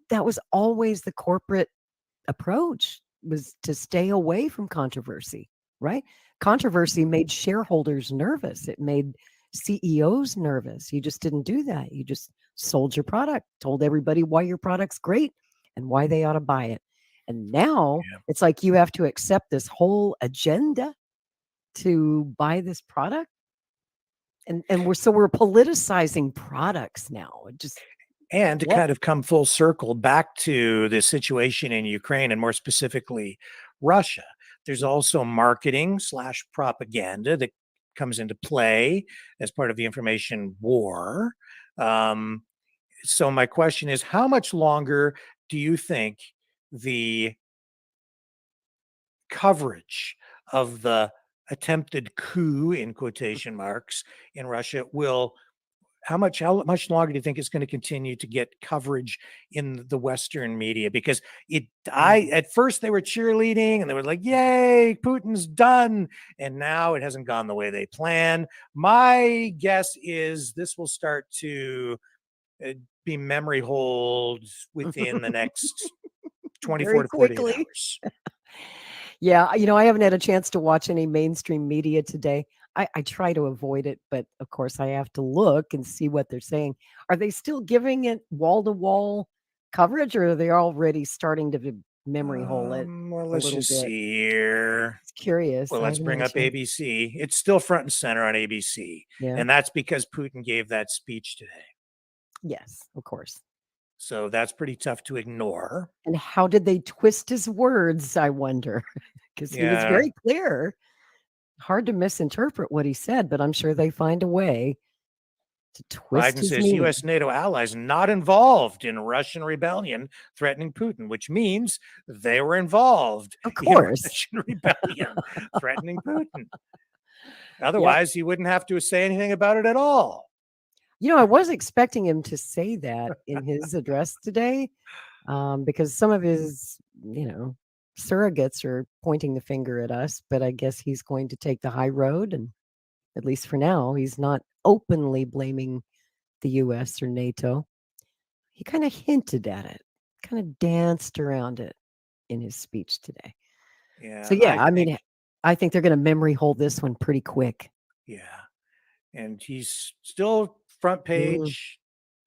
that was always the corporate approach, was to stay away from controversy, right? Controversy made shareholders nervous. It made CEOs nervous. You just didn't do that. You just sold your product, told everybody why your product's great and why they ought to buy it. And now Yeah. it's like you have to accept this whole agenda to buy this product. And we're politicizing products now. It just And to What? kind of come full circle back to the situation in Ukraine and more specifically Russia, there's also marketing / propaganda that comes into play as part of the information war. So my question is, how much longer do you think the coverage of the attempted coup in quotation marks in Russia will how much longer do you think it's going to continue to get coverage in the Western media? Because at first they were cheerleading and they were like, "Yay, Putin's done," and now it hasn't gone the way they planned. My guess is this will start to be memory holds within the next 24 Very to 48 quickly. hours. Yeah, I haven't had a chance to watch any mainstream media today. I try to avoid it, but of course I have to look and see what they're saying. Are they still giving it wall to wall coverage, or are they already starting to memory hole it? Well, a let's little just bit? see here. It's curious. Well, I let's haven't bring had a up chance. ABC. It's still front and center on ABC. Yeah. And that's because Putin gave that speech today. Yes, of course. So that's pretty tough to ignore. And how did they twist his words, I wonder? Because he was Yeah. very clear. Hard to misinterpret what he said, but I'm sure they find a way to twist Biden his says meaning. U.S. NATO allies not involved in Russian rebellion threatening Putin, which means they were involved Of in course. Russian rebellion threatening Putin. Otherwise, he wouldn't have to say anything about it at all. I was expecting him to say that in his address today, because some of his, surrogates are pointing the finger at us, but I guess he's going to take the high road. And at least for now, he's not openly blaming the US or NATO. He kind of hinted at it, kind of danced around it in his speech today. Yeah. So, yeah, I think they're going to memory hold this one pretty quick. Yeah. And he's still front Mm. page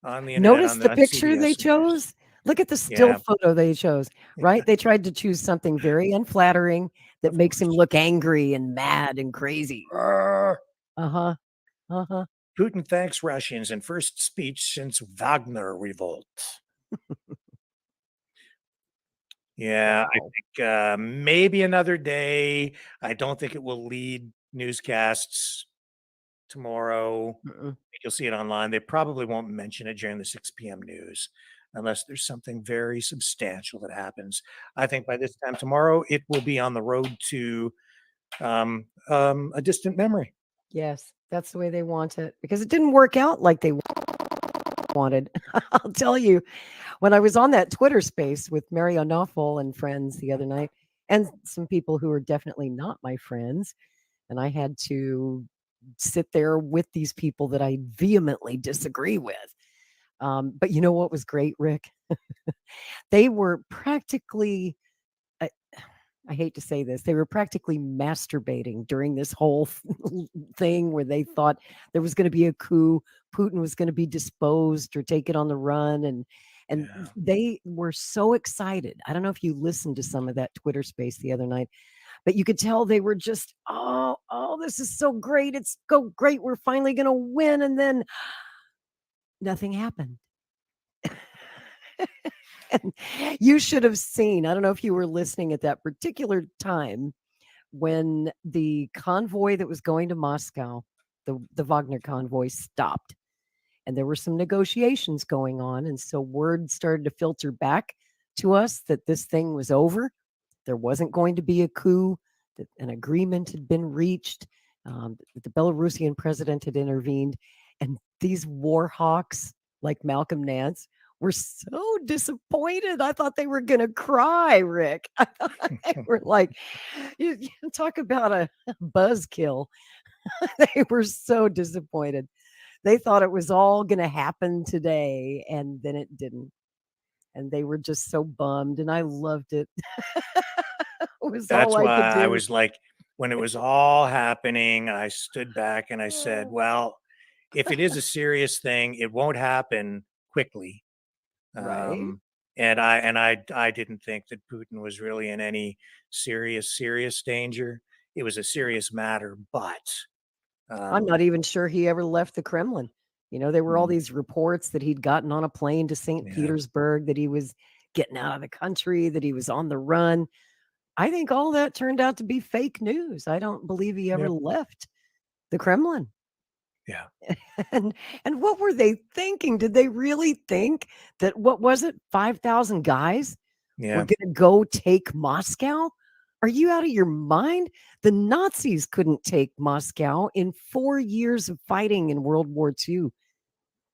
on the internet. Notice on the picture CBS they News. chose? Look at the still Yeah. photo they chose, right? They tried to choose something very unflattering that Of makes him course. look angry and mad and crazy. Uh huh. Uh huh. Putin thanks Russians in first speech since Wagner revolt. Yeah, I Wow. think maybe another day. I don't think it will lead newscasts tomorrow. Mm-mm. You'll see it online. They probably won't mention it during the 6 p.m. news unless there's something very substantial that happens. I think by this time tomorrow, it will be on the road to a distant memory. Yes, that's the way they want it because it didn't work out like they wanted. I'll tell you, when I was on that Twitter space with Mary O'Noffel and friends the other night, and some people who are definitely not my friends, and I had to sit there with these people that I vehemently disagree with. But you know what was great, Rick? They were practically, I, I hate to say this, they were practically masturbating during this whole thing where they thought there was going to be a coup, Putin was going to be disposed or taken on the run, and Yeah. they were so excited. I don't know if you listened to some of that Twitter space the other night, but you could tell they were just, oh, this is so great. It's so great. We're finally going to win. And then nothing happened. And you should have seen, I don't know if you were listening at that particular time when the convoy that was going to Moscow, the Wagner convoy stopped. And there were some negotiations going on. And so word started to filter back to us that this thing was over. There wasn't going to be a coup, that an agreement had been reached, that the Belarusian president had intervened. And these war hawks like Malcolm Nance were so disappointed. I thought they were going to cry, Rick. I thought they were like, you talk about a buzzkill. They were so disappointed. They thought it was all going to happen today, and then it didn't. And they were just so bummed, and I loved it. It was That's all I why could I do. was like, when it was all happening, I stood back and I said, well, if it is a serious thing, it won't happen quickly. Right? And I didn't think that Putin was really in any serious danger. It was a serious matter, but I'm um, not even sure he ever left the Kremlin. There were all mm, these reports that he'd gotten on a plane to St. yeah, Petersburg, that he was getting out of the country, that he was on the run. I think all that turned out to be fake news. I don't believe he ever yep, left the Kremlin. yeah, And and what were they thinking? Did they really think that, what was it, 5,000 guys were yeah, going to go take Moscow? Are you out of your mind? The Nazis couldn't take Moscow in 4 years of fighting in World War II.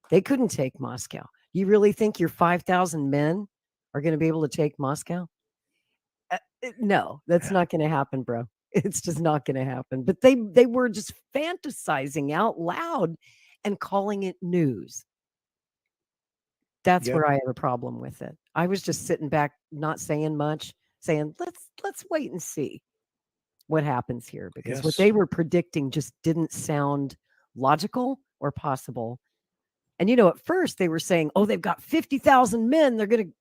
They couldn't take Moscow. You really think your 5,000 men are going to be able to take Moscow? No, that's yeah, not going to happen, bro. It's just not going to happen. But they were just fantasizing out loud and calling it news. That's yep, where I have a problem with it. I was just sitting back, not saying much, saying, let's wait and see what happens here, because what yes, they were predicting just didn't sound logical or possible. And at first they were saying, "Oh, they've got 50,000 men. They're going to,"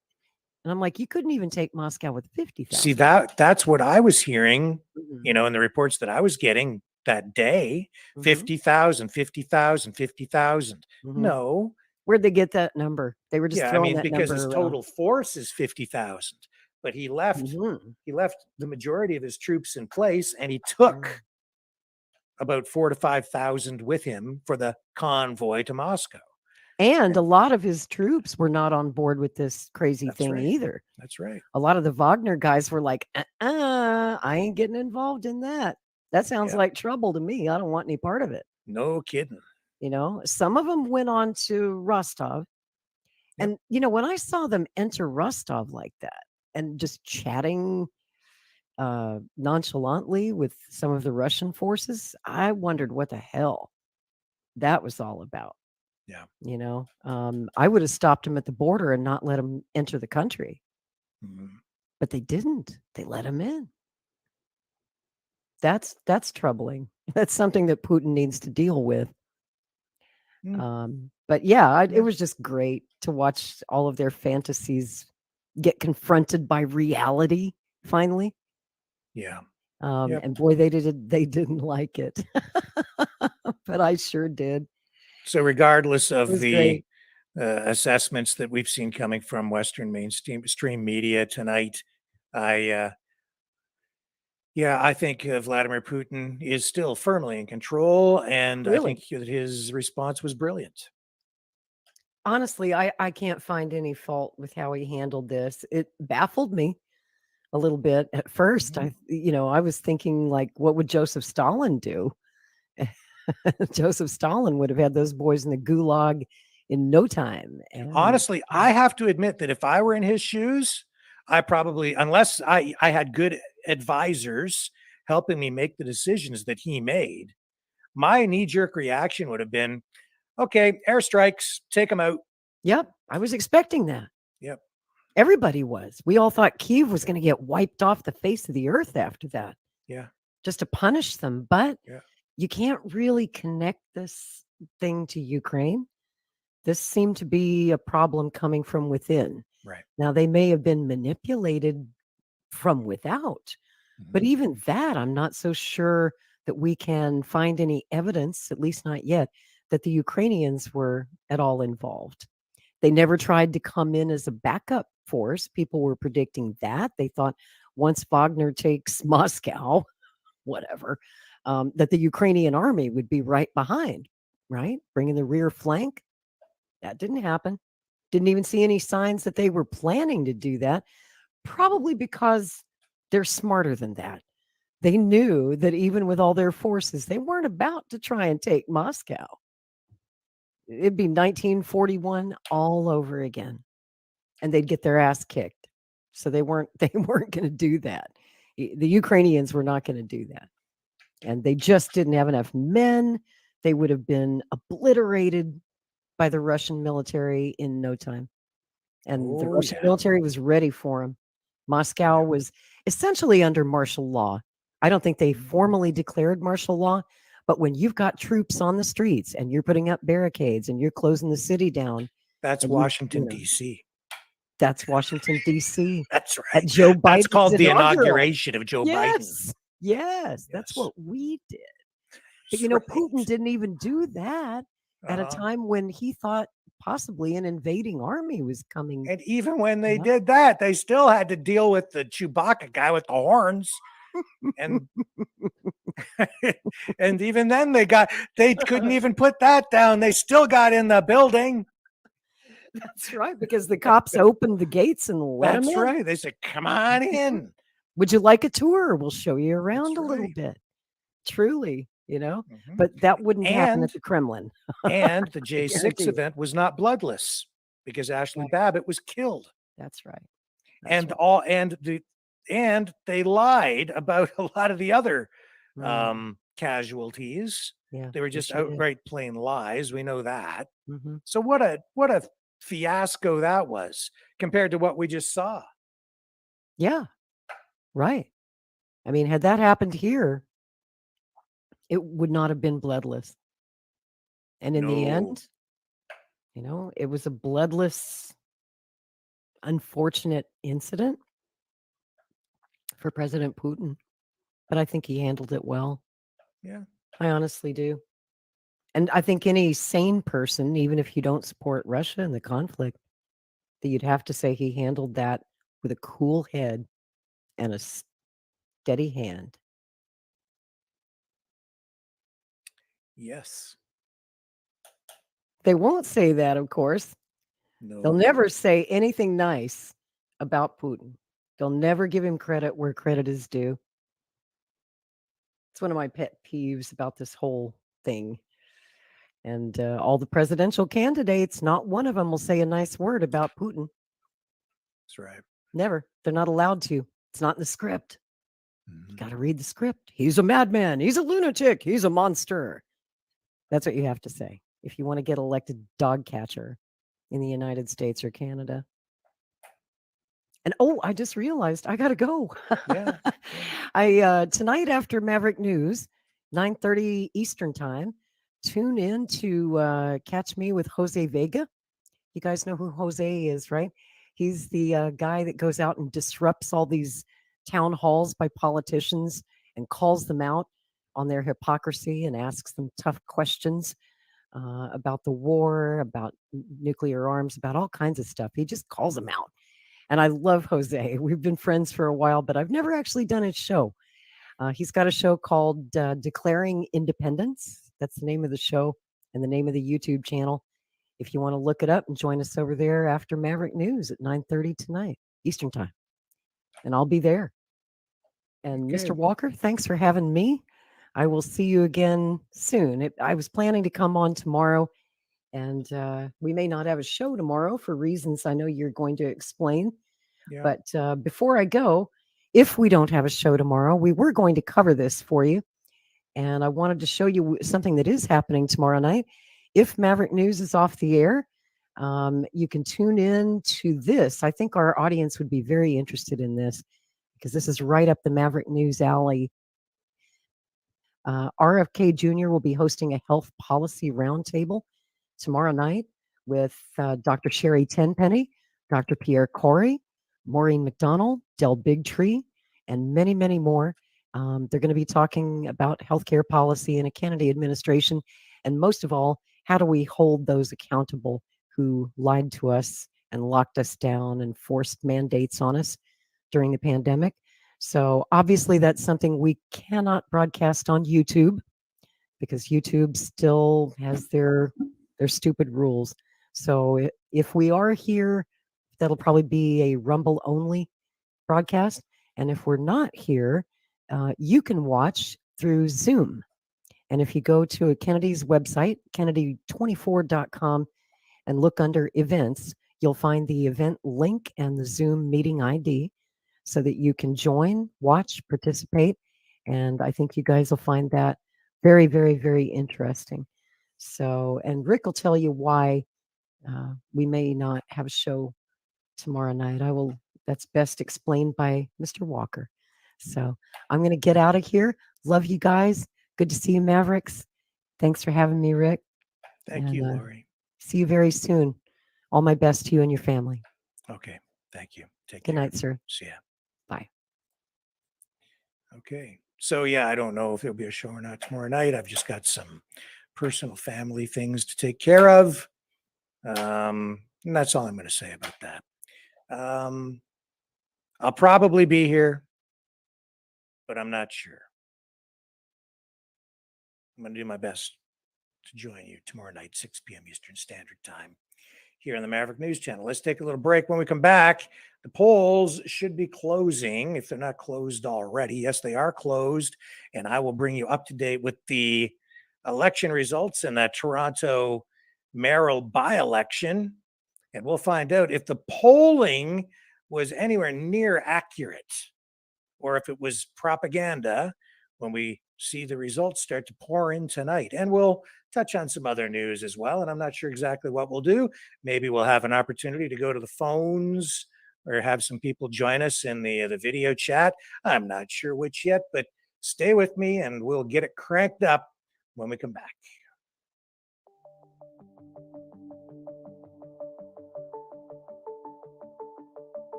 and I'm like, "You couldn't even take Moscow with see 50,000." that's what I was hearing, Mhm. in the reports that I was getting that day, Mhm. 50,000, 50,000, 50,000. Mhm. No, Where'd they get that number? They were just yeah, I throwing mean, that because number his around. total force is 50,000, but Mhm. he left the majority of his troops in place, and he Mm. took about 4 to 5,000 with him for the convoy to Moscow. And a lot of his troops were not on board with this crazy That's thing right. either. That's right. A lot of the Wagner guys were like, I ain't getting involved in that. That sounds Yeah. like trouble to me. I don't want any part of it. No kidding. Some of them went on to Rostov. Yep. And, when I saw them enter Rostov like that and just chatting nonchalantly with some of the Russian forces, I wondered what the hell that was all about. Yeah. I would have stopped them at the border and not let them enter the country, Mhm. but they didn't. They let them in. That's troubling. That's something that Putin needs to deal with. Mm. But yeah, it was just great to watch all of their fantasies get confronted by reality finally. Yeah. And boy, they didn't like it, but I sure did. So regardless It of was the great. assessments that we've seen coming from Western mainstream media tonight, I think Vladimir Putin is still firmly in control, and I Really? think that his response was brilliant. Honestly, I can't find any fault with how he handled this. It baffled me a little bit at first. I was thinking, like, what would Joseph Stalin do? Joseph Stalin would have had those boys in the gulag in no time. And Honestly, I have to admit that if I were in his shoes, I probably, unless I had good advisors helping me make the decisions that he made, my knee-jerk reaction would have been, okay, airstrikes, take them out. yep, I was expecting that. Yep. Everybody was. We all thought Kyiv was going to get wiped off the face of the earth after that. Yeah. Just to punish them. But Yeah. you can't really connect this thing to Ukraine. This seemed to be a problem coming from within. Right. Now, they may have been manipulated from without, but even that, I'm not so sure that we can find any evidence, at least not yet, that the Ukrainians were at all involved. They never tried to come in as a backup force. People were predicting that. They thought once Wagner takes Moscow, whatever, that the Ukrainian army would be right behind, right? Bringing the rear flank. That didn't happen. Didn't even see any signs that they were planning to do that, probably because they're smarter than that. They knew that even with all their forces, they weren't about to try and take Moscow. It'd be 1941 all over again, and they'd get their ass kicked. So they weren't going to do that. The Ukrainians were not going to do that. And they just didn't have enough men. They would have been obliterated by the Russian military in no time. And the Russian military was ready for them. Moscow was essentially under martial law. I don't think they formally declared martial law, but when you've got troops on the streets and you're putting up barricades and you're closing the city down. That's Washington, D.C. That's Washington, D.C. That's right. At Joe Biden. That's called the inauguration of Joe Biden. Yes, that's what we did. But, Putin didn't even do that at a time when he thought possibly an invading army was coming. And even when they did that, they still had to deal with the Chewbacca guy with the horns. And and even then they couldn't even put that down. They still got in the building. That's right, because the cops opened the gates and let them in. That's right. They said, come on in. Would you like a tour? We'll show you around a little bit. Truly, but that wouldn't happen at the Kremlin. And the J6 event was not bloodless because Ashley Babbitt was killed. That's right. And they lied about a lot of the other casualties. Yeah, they were just outright plain lies. We know that. Mm-hmm. So what a fiasco that was compared to what we just saw. Yeah, right. I mean, had that happened here, it would not have been bloodless. And in the end, it was a bloodless, unfortunate incident for President Putin. But I think he handled it well. Yeah. I honestly do. And I think any sane person, even if you don't support Russia and the conflict, that you'd have to say he handled that with a cool head and a steady hand. Yes. They won't say that, of course. No. They'll never say anything nice about Putin. They'll never give him credit where credit is due. It's one of my pet peeves about this whole thing. And all the presidential candidates, not one of them will say a nice word about Putin. That's right. Never. They're not allowed to. It's not in the script. Got to read the script. He's a madman. He's a lunatic. He's a monster. That's what you have to say if you want to get elected dog catcher in the United States or Canada. And I just realized I got to go. Yeah. I tonight after Maverick News, 9:30 Eastern time, tune in to catch me with Jose Vega. You guys know who Jose is, right? He's the guy that goes out and disrupts all these town halls by politicians and calls them out on their hypocrisy and asks them tough questions about the war, about nuclear arms, about all kinds of stuff. He just calls them out. And I love Jose. We've been friends for a while, but I've never actually done his show. He's got a show called Declaring Independence. That's the name of the show and the name of the YouTube channel. If you want to look it up and join us over there after Maverick News at 9:30 tonight, Eastern Time. And I'll be there. And Okay. Mr. Walker, thanks for having me. I will see you again soon. I was planning to come on tomorrow, and we may not have a show tomorrow for reasons I know you're going to explain. Yeah. But before I go, if we don't have a show tomorrow, we were going to cover this for you. And I wanted to show you something that is happening tomorrow night. If Maverick News is off the air, you can tune in to this. I think our audience would be very interested in this because this is right up the Maverick News alley. RFK Jr. will be hosting a health policy roundtable tomorrow night with Dr. Sherry Tenpenny, Dr. Pierre Corey, Maureen McDonald, Del Bigtree, and many, many more. They're going to be talking about healthcare policy in a Kennedy administration. And most of all, how do we hold those accountable who lied to us and locked us down and forced mandates on us during the pandemic? So obviously that's something we cannot broadcast on YouTube because YouTube still has their stupid rules. So if we are here, that'll probably be a Rumble only broadcast. And if we're not here, you can watch through Zoom. And if you go to Kennedy's website, kennedy24.com, and look under events, you'll find the event link and the Zoom meeting ID so that you can join, watch, participate. And I think you guys will find that very, very, very interesting. So, and Rick will tell you why we may not have a show tomorrow night. That's best explained by Mr. Walker. So I'm going to get out of here. Love you guys. Good to see you, Mavericks. Thanks for having me, Rick. Thank you, Lori. See you very soon. All my best to you and your family. Okay. Thank you. Take Good care. night, sir. See ya. Bye. Okay. So yeah, I don't know if there'll be a show or not tomorrow night. I've just got some personal family things to take care of. And that's all I'm going to say about that. I'll probably be here, but I'm not sure. I'm going to do my best to join you tomorrow night, 6 p.m. Eastern Standard Time, here on the Maverick News Channel. Let's take a little break. When we come back, the polls should be closing if they're not closed already. Yes, they are closed, and I will bring you up to date with the election results in that Toronto mayoral by-election, and we'll find out if the polling was anywhere near accurate or if it was propaganda when we see the results start to pour in tonight. And we'll touch on some other news as well. And I'm not sure exactly what we'll do. Maybe we'll have an opportunity to go to the phones or have some people join us in the video chat. I'm not sure which yet, but stay with me and we'll get it cranked up when we come back.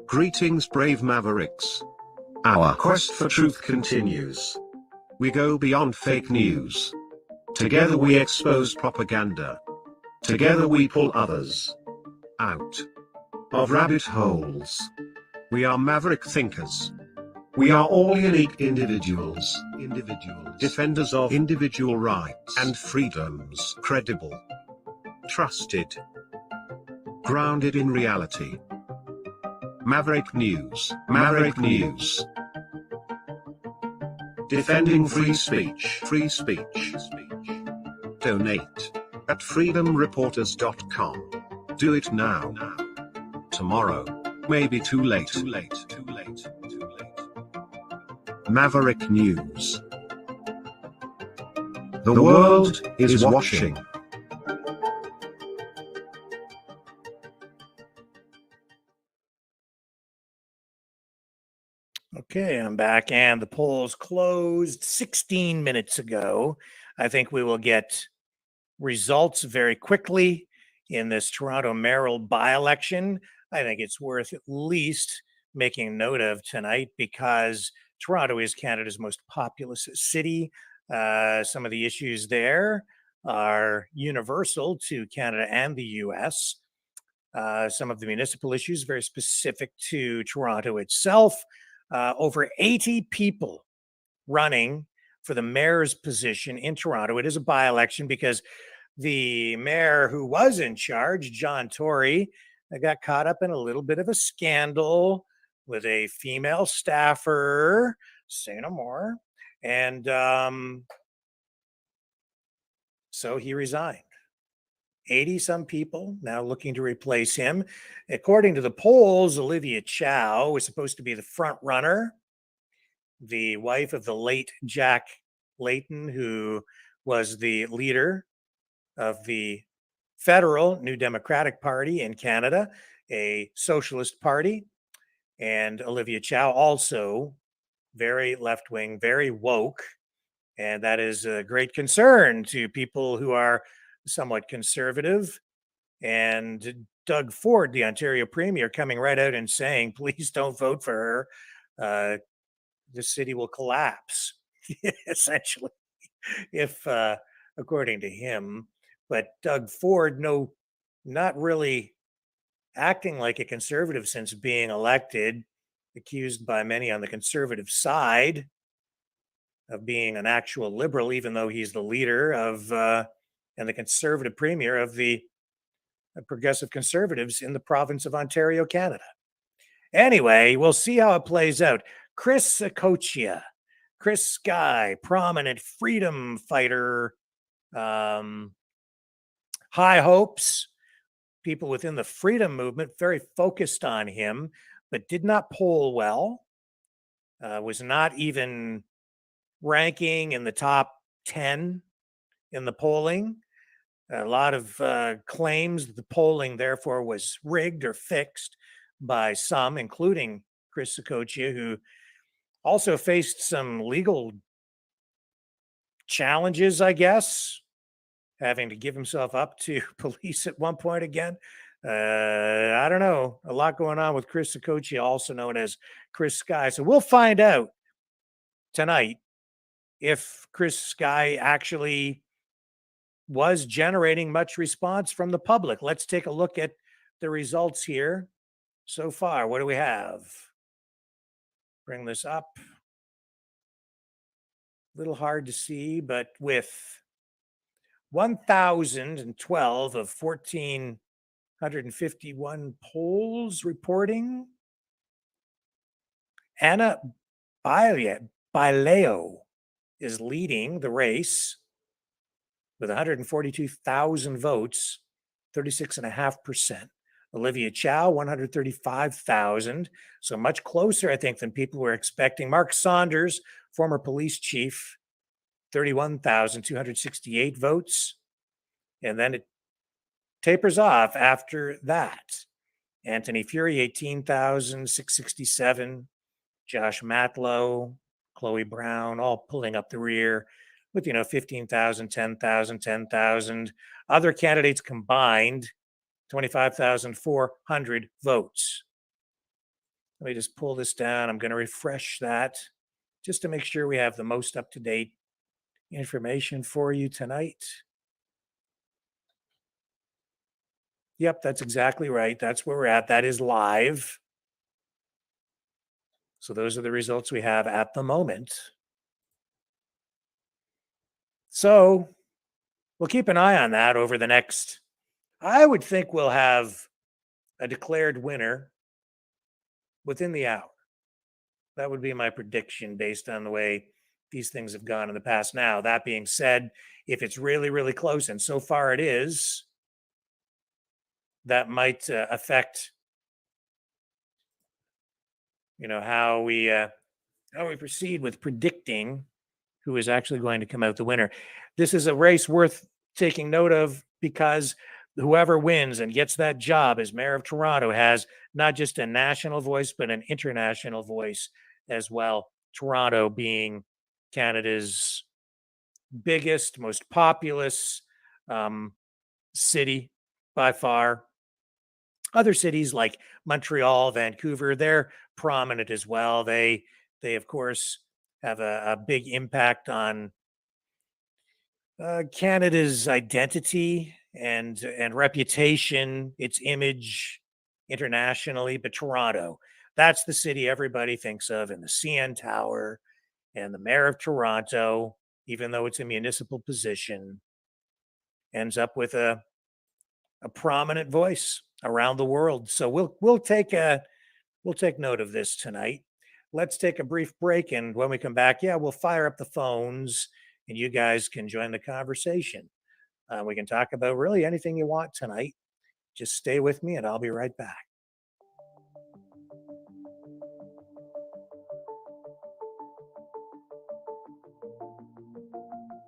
Greetings, brave Mavericks. Our quest for truth continues. We go beyond fake news. Together we expose propaganda. Together we pull others out of rabbit holes. We are maverick thinkers. We are all unique individuals, defenders of individual rights and freedoms, credible, trusted, grounded in reality. Maverick News, Maverick News. Defending free speech, free speech. Donate at freedomreporters.com. Do it now. Tomorrow may be too late. Maverick News. The world is watching. Okay, I'm back, and the polls closed 16 minutes ago. I think we will get results very quickly in this Toronto mayoral by-election. I think it's worth at least making note of tonight because Toronto is Canada's most populous city. Some of the issues there are universal to Canada and the US. Some of the municipal issues very specific to Toronto itself. Over 80 people running for the mayor's position in Toronto. It is a by-election because the mayor who was in charge, John Tory, got caught up in a little bit of a scandal with a female staffer. Say no more. And so he resigned. 80 some people now looking to replace him. According to the polls, Olivia Chow was supposed to be the front runner, the wife of the late Jack Layton, who was the leader of the federal New Democratic Party in Canada, a socialist party. And Olivia Chow also very left wing, very woke. And that is a great concern to people who are somewhat conservative. And Doug Ford, the Ontario Premier, coming right out and saying, please don't vote for her. The city will collapse, essentially, if, according to him. But Doug Ford, no, not really acting like a conservative since being elected, accused by many on the conservative side of being an actual liberal, even though he's the leader of and the conservative premier of the progressive conservatives in the province of Ontario, Canada. Anyway, we'll see how it plays out. Chris Sakochia, Chris Sky, prominent freedom fighter, high hopes. People within the freedom movement very focused on him, but did not poll well. Was not even ranking in the top 10 in the polling. A lot of claims that the polling, therefore, was rigged or fixed by some, including Chris Sakochia, who also faced some legal challenges, I guess, having to give himself up to police at one point again. I don't know. A lot going on with Chris Sakochia, also known as Chris Sky. So we'll find out tonight if Chris Sky actually was generating much response from the public. Let's take a look at the results here so far. What do we have? Bring this up. A little hard to see, but with 1,012 of 1,451 polls reporting, Anna Baileo is leading the race with 142,000 votes, 36.5%. Olivia Chow, 135,000. So much closer, I think, than people were expecting. Mark Saunders, former police chief, 31,268 votes. And then it tapers off after that. Anthony Furey, 18,667. Josh Matlow, Chloe Brown, all pulling up the rear with, 15,000, 10,000, 10,000. Other candidates combined, 25,400 votes. Let me just pull this down. I'm going to refresh that just to make sure we have the most up-to-date information for you tonight. Yep, that's exactly right. That's where we're at. That is live. So those are the results we have at the moment. So we'll keep an eye on that over the next, I would think we'll have a declared winner within the hour. That would be my prediction based on the way these things have gone in the past. Now, that being said, if it's really, really close, and so far it is, that might affect, how we proceed with predicting who is actually going to come out the winner. This is a race worth taking note of because whoever wins and gets that job as mayor of Toronto has not just a national voice, but an international voice as well. Toronto being Canada's biggest, most populous city by far. Other cities like Montreal, Vancouver, they're prominent as well. They of course have a big impact on Canada's identity and reputation, its image internationally. But Toronto, that's the city everybody thinks of, and the CN Tower, and the mayor of Toronto, even though it's a municipal position, ends up with a prominent voice around the world. So we'll take note of this tonight. Let's take a brief break, and when we come back, we'll fire up the phones, and you guys can join the conversation. We can talk about really anything you want tonight. Just stay with me, and I'll be right back.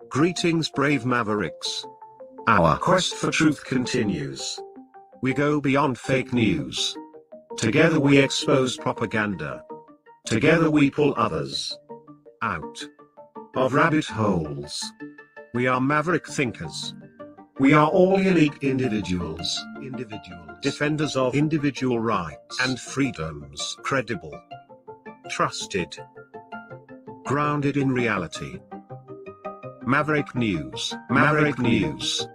Greetings, brave Mavericks. Our quest for truth continues. We go beyond fake news. Together we expose propaganda. Together we pull others out of rabbit holes. We are maverick thinkers. We are all unique individuals, defenders of individual rights and freedoms, credible, trusted, grounded in reality. Maverick News, Maverick News.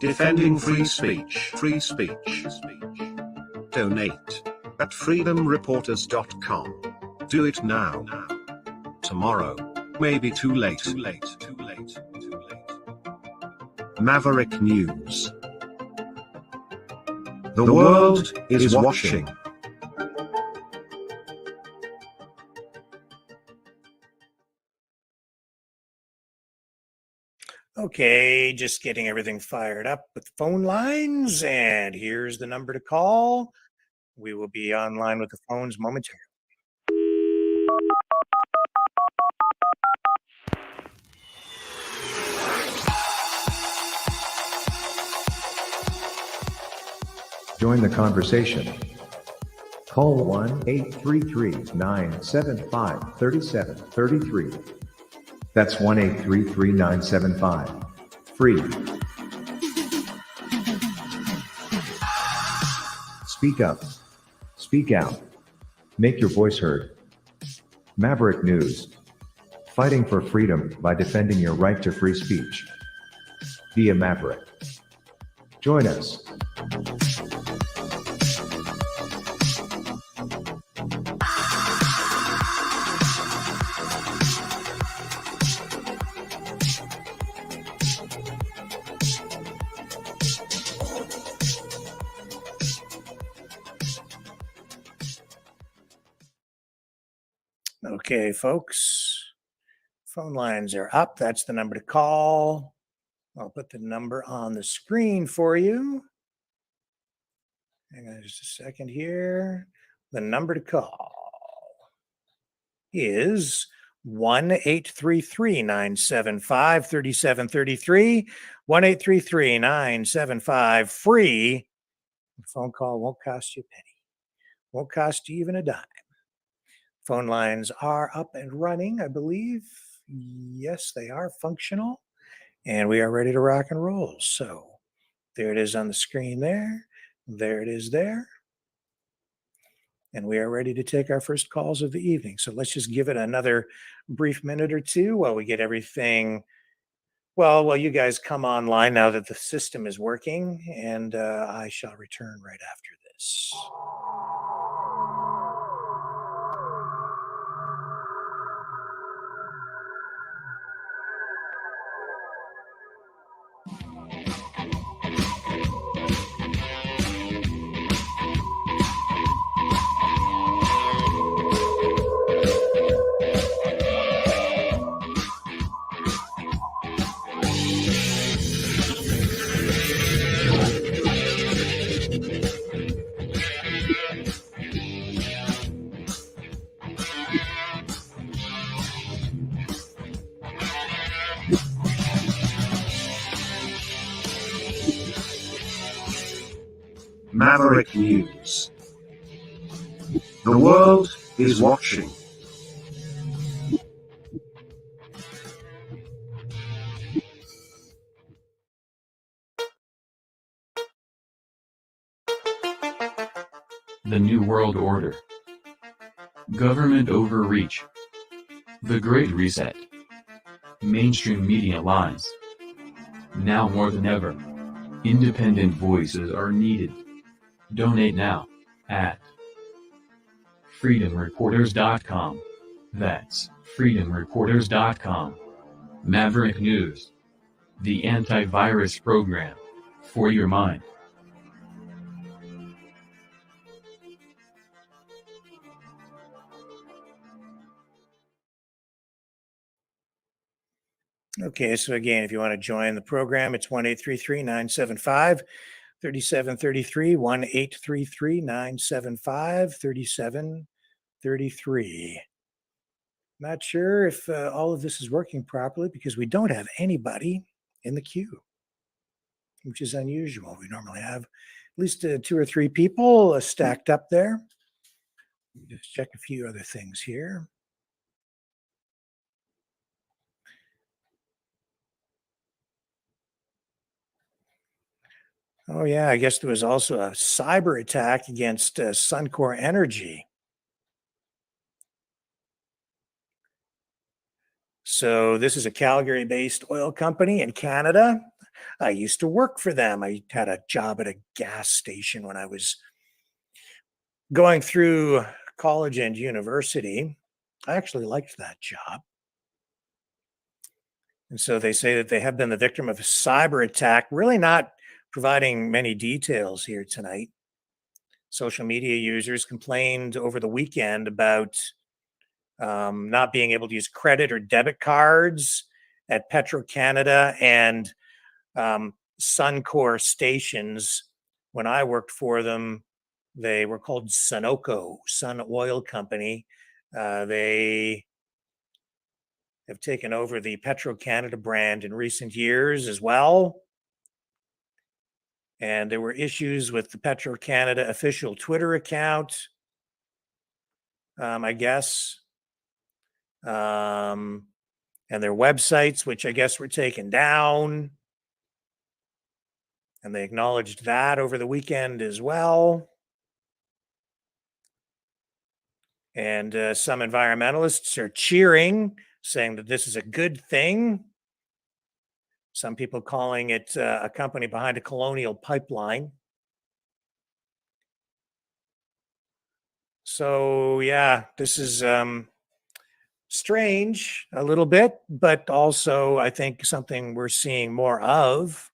Defending free speech, free speech. Donate at freedomreporters.com. Do it now. Tomorrow may be too late. Maverick News. The world is watching. Okay, just getting everything fired up with the phone lines, and here's the number to call. We will be online with the phones momentarily. Join the conversation. Call 1-833-975-3733. That's 1-833-975. Free. Speak up. Speak out. Make your voice heard. Maverick News. Fighting for freedom by defending your right to free speech. Be a Maverick. Join us. Okay, folks, phone lines are up. That's the number to call. I'll put the number on the screen for you. Hang on just a second here. The number to call is 1-833-975-3733, 1-833-975-FREE. The phone call won't cost you a penny, won't cost you even a dime. Phone lines are up and running, I believe. Yes, they are functional, and we are ready to rock and roll. So there it is on the screen there. There it is there. And we are ready to take our first calls of the evening. So let's just give it another brief minute or two while we get everything. Well, while you guys come online now that the system is working, and I shall return right after this. Maverick News. The world is watching. The New World Order. Government overreach. The Great Reset. Mainstream media lies. Now more than ever, independent voices are needed. Donate now at freedomreporters.com. That's freedomreporters.com. Maverick News. The antivirus program for your mind. Okay, so again, if you want to join the program, it's 1-833-975-3733, 1-833-975-3733. Not sure if all of this is working properly because we don't have anybody in the queue, which is unusual. We normally have at least 2 or 3 people stacked up there. Just check a few other things here. Oh, yeah, I guess there was also a cyber attack against Suncor Energy. So this is a Calgary-based oil company in Canada. I used to work for them. I had a job at a gas station when I was going through college and university. I actually liked that job. And so they say that they have been the victim of a cyber attack, really not providing many details here tonight. Social media users complained over the weekend about not being able to use credit or debit cards at Petro-Canada and Suncor stations. When I worked for them, they were called Sunoco, Sun Oil Company. They have taken over the Petro-Canada brand in recent years as well. And there were issues with the Petro-Canada official Twitter account, I guess. And their websites, which I guess were taken down. And they acknowledged that over the weekend as well. And some environmentalists are cheering, saying that this is a good thing. Some people calling it a company behind a colonial pipeline. So, yeah, this is strange a little bit, but also I think something we're seeing more of.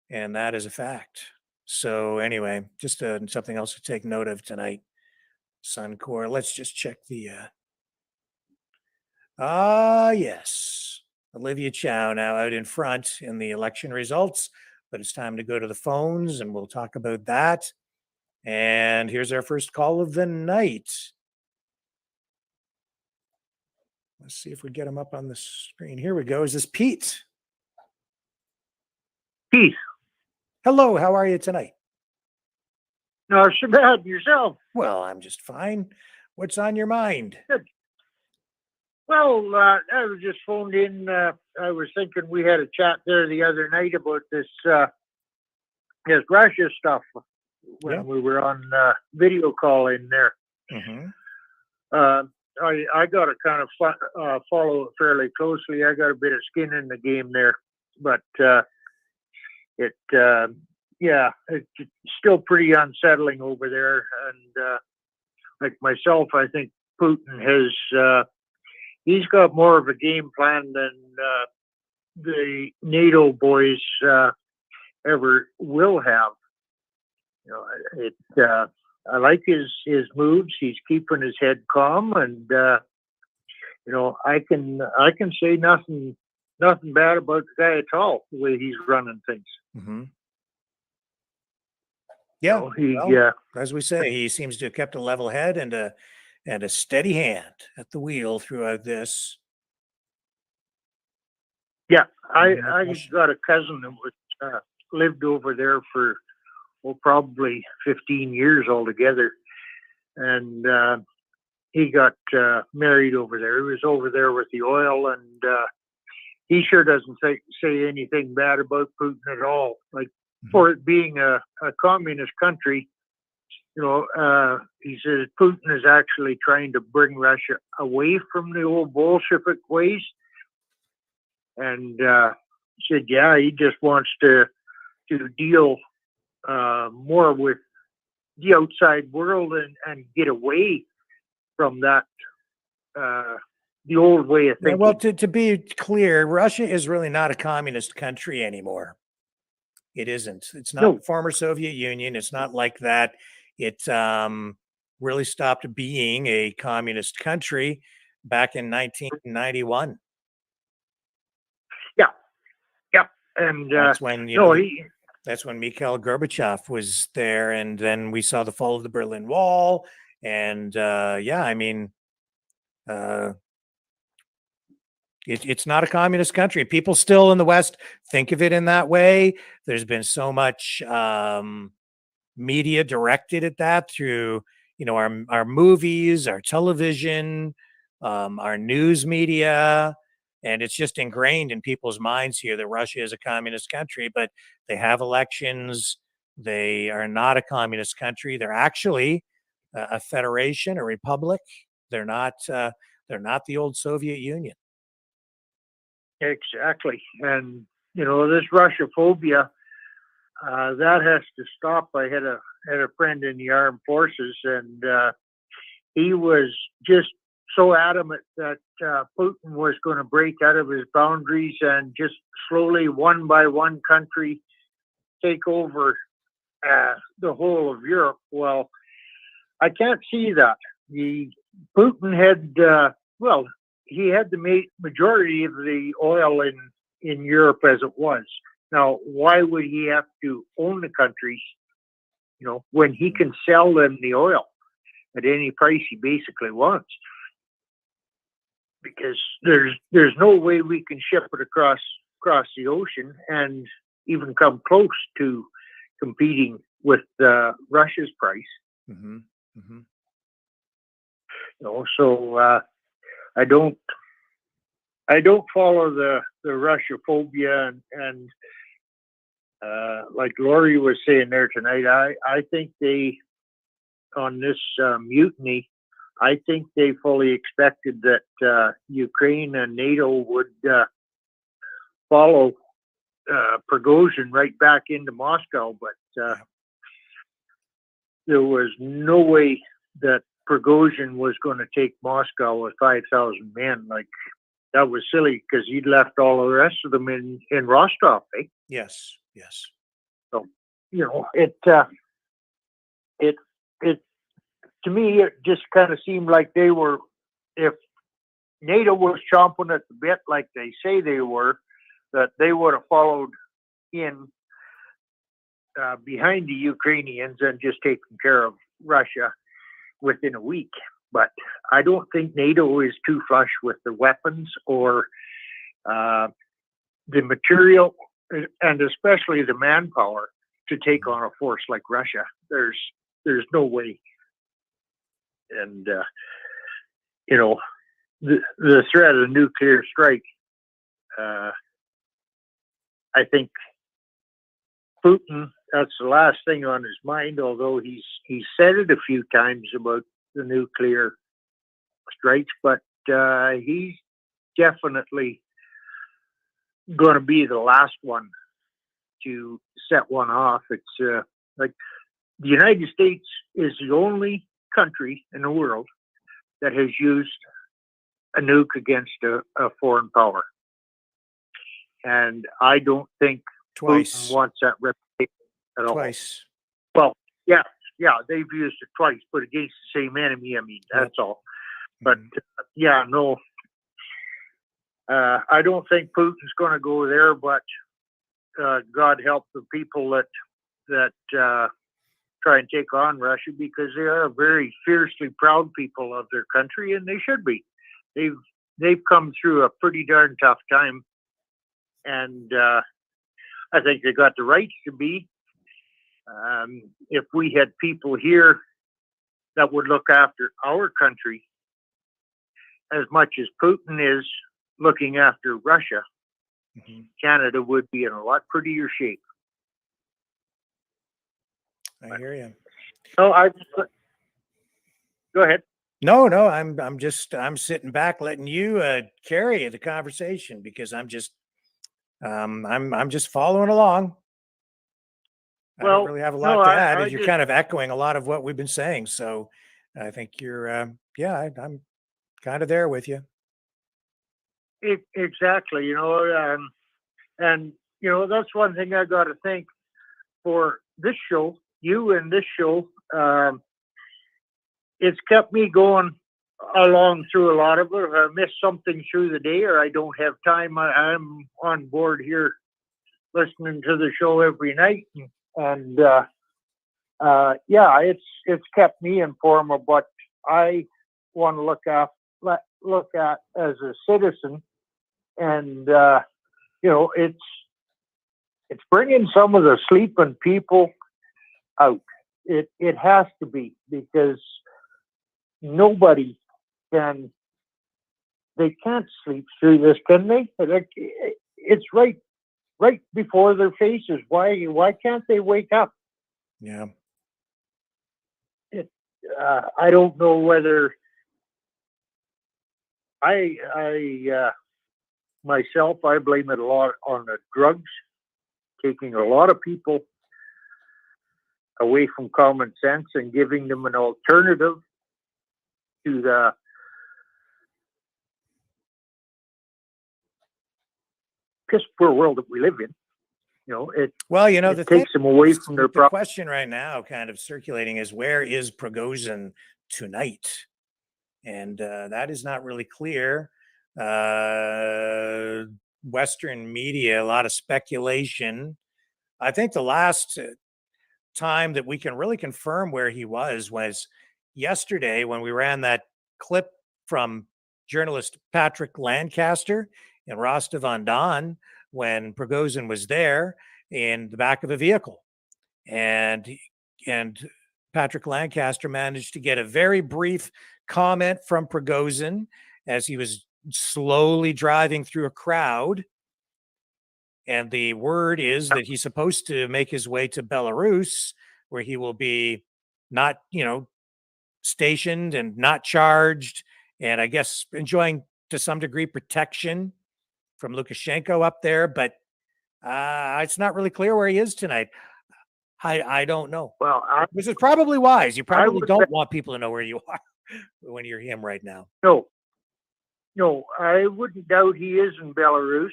And that is a fact. So anyway, just something else to take note of tonight. Suncor. Let's just check the yes. Olivia Chow now out in front in the election results, but it's time to go to the phones and we'll talk about that. And here's our first call of the night. Let's see if we get him up on the screen. Here we go. Is this Pete? Pete. Hello, how are you tonight? No, so bad. Yourself? Well, I'm just fine. What's on your mind? Good. Well, I was just phoned in. I was thinking we had a chat there the other night about this Russia stuff when we were on video call in there. Mm-hmm. I got to kind of follow it fairly closely. I got a bit of skin in the game there, but it's still pretty unsettling over there. And like myself, I think Putin has he's got more of a game plan than the NATO boys ever will have. You know, I like his moves. He's keeping his head calm, and you know, I can say nothing bad about the guy at all. The way he's running things. Mm-hmm. Yeah, you know, as we say, he seems to have kept a level head and a steady hand at the wheel throughout this. Yeah, I got a cousin that was lived over there for probably 15 years altogether. and he got married over there. He was over there with the oil, and he sure doesn't say anything bad about Putin at all. Like, for it being a communist country, he says Putin is actually trying to bring Russia away from the old Bolshevik ways. And said, yeah, he just wants to deal more with the outside world and get away from that, the old way of Yeah, thinking. well, to be clear, Russia is really not a communist country anymore. It isn't. It's not the former Soviet Union. It's not like that. It really stopped being a communist country back in 1991. Yeah, and that's when that's when Mikhail Gorbachev was there, and then we saw the fall of the Berlin Wall, and it's not a communist country. People still in the West think of it in that way. There's been so much media directed at that through, our movies, our television, our news media, and it's just ingrained in people's minds here that Russia is a communist country. But they have elections. They are not a communist country. They're actually a federation, a republic. They're not the old Soviet Union. Exactly. And, this Russia-phobia, that has to stop. I had a friend in the armed forces, and he was just so adamant that Putin was going to break out of his boundaries and just slowly, one by one country, take over the whole of Europe. Well, I can't see that. Putin had, he had the majority of the oil in Europe as it was. Now, why would he have to own the countries, when he can sell them the oil at any price he basically wants? Because there's no way we can ship it across the ocean and even come close to competing with Russia's price. Mm-hmm. Mm-hmm. So I don't follow the Russia-phobia, and like Lori was saying there tonight, I think they, on this mutiny, I think they fully expected that Ukraine and NATO would follow Prigozhin right back into Moscow, but there was no way that Prigozhin was going to take Moscow with 5,000 men. Like, that was silly, because he'd left all the rest of them in Rostov. Yes. So, it to me, it just kind of seemed like they were, if NATO was chomping at the bit like they say they were, that they would have followed in behind the Ukrainians and just taken care of Russia within a week. But I don't think NATO is too flush with the weapons or the material, and especially the manpower, to take on a force like Russia. There's no way. And the threat of a nuclear strike, I think Putin, that's the last thing on his mind, although he's said it a few times about the nuclear strikes, but he's definitely going to be the last one to set one off. It's like the United States is the only country in the world that has used a nuke against a foreign power. And I don't think Twice. Putin wants that reputation at all. Twice. Well, yeah, they've used it twice, but against the same enemy. I mean, that's all. But no, I don't think Putin's going to go there. But God help the people that try and take on Russia, because they are very fiercely proud people of their country, and they should be. They've come through a pretty darn tough time, and I think they got the rights to be. If we had people here that would look after our country as much as Putin is looking after Russia, Canada would be in a lot prettier shape. I hear you. So go ahead. No, I'm sitting back letting you carry the conversation because I'm just following along. I don't really have a lot to add. You're kind of echoing a lot of what we've been saying, so I think you're I'm kind of there with you. Exactly, and that's one thing I got to thank for this show, you and this show. It's kept me going along through a lot of it. If I miss something through the day or I don't have time, I'm on board here listening to the show every night. And it's kept me informed of what I want to look at as a citizen. And, it's bringing some of the sleeping people out. It has to be, because nobody can't sleep through this, can they? It's right before their faces. Why can't they wake up? Yeah. I don't know whether I myself, I blame it a lot on the drugs, taking a lot of people away from common sense and giving them an alternative to the piss poor world that we live in. It takes them away from their the question right now kind of circulating is, where is Prigozhin tonight? And that is not really clear. Western media, a lot of speculation. I think the last time that we can really confirm where he was yesterday when we ran that clip from journalist Patrick Lancaster in Rostov-on-Don when Prigozhin was there in the back of a vehicle. And Patrick Lancaster managed to get a very brief comment from Prigozhin as he was slowly driving through a crowd. And the word is that he's supposed to make his way to Belarus, where he will be not, stationed and not charged, and I guess enjoying to some degree protection from Lukashenko up there. But it's not really clear where he is tonight. I don't know. Well, this is probably wise. You probably don't want people to know where you are when you're him right now. No, I wouldn't doubt he is in Belarus.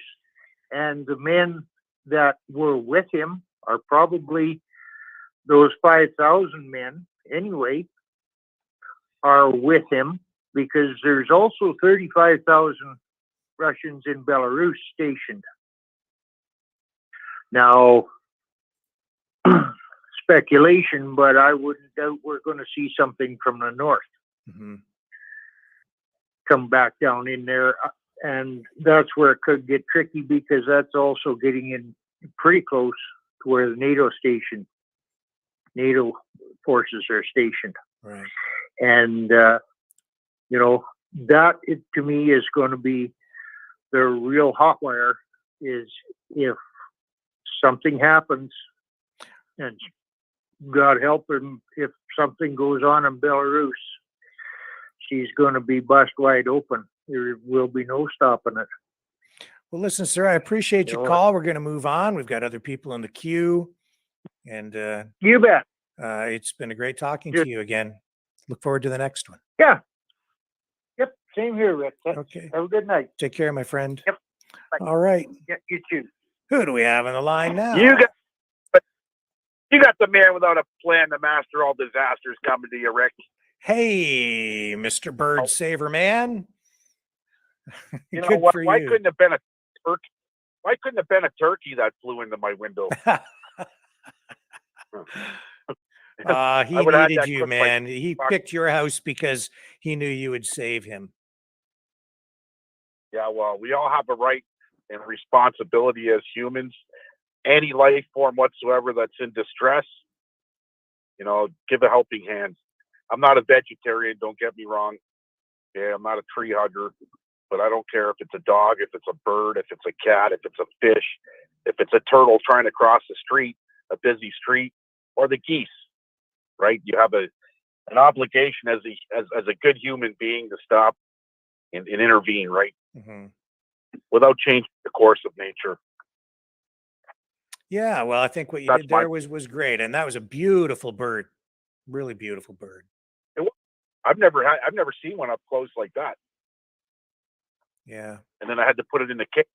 And the men that were with him are probably those 5,000 men anyway are with him, because there's also 35,000 Russians in Belarus stationed. Now, speculation, but I wouldn't doubt we're going to see something from the north come back down in there. And that's where it could get tricky, because that's also getting in pretty close to where the NATO forces are stationed. Right. And, that to me is going to be the real hot wire, is if something happens, and God help him, if something goes on in Belarus, she's going to be bust wide open. There will be no stopping it. Well, listen, sir, I appreciate your call. We're going to move on. We've got other people in the queue. And you bet. It's been a great talking to you again. Look forward to the next one. Yeah. Yep. Same here, Rick. Okay. Have a good night. Take care, my friend. Yep. Bye. All right. Yeah, you too. Who do we have on the line now? You got the man without a plan to master all disasters coming to you, Rick. Hey, Mr. Bird Saver Man. You know what? Why couldn't have been a turkey? Why couldn't have been a turkey that flew into my window? He needed you, man. He picked your house because he knew you would save him. Yeah, well, we all have a right and responsibility as humans. Any life form whatsoever that's in distress, give a helping hand. I'm not a vegetarian. Don't get me wrong. Yeah, I'm not a tree hugger, but I don't care if it's a dog, if it's a bird, if it's a cat, if it's a fish, if it's a turtle trying to cross the street, a busy street, or the geese. Right? You have an obligation as a good human being to stop and intervene, right? Mm-hmm. Without changing the course of nature. Yeah, well, I think what you did there was great, and that was a beautiful bird, really beautiful bird. I've never seen one up close like that. Yeah. And then I had to put it in the cage.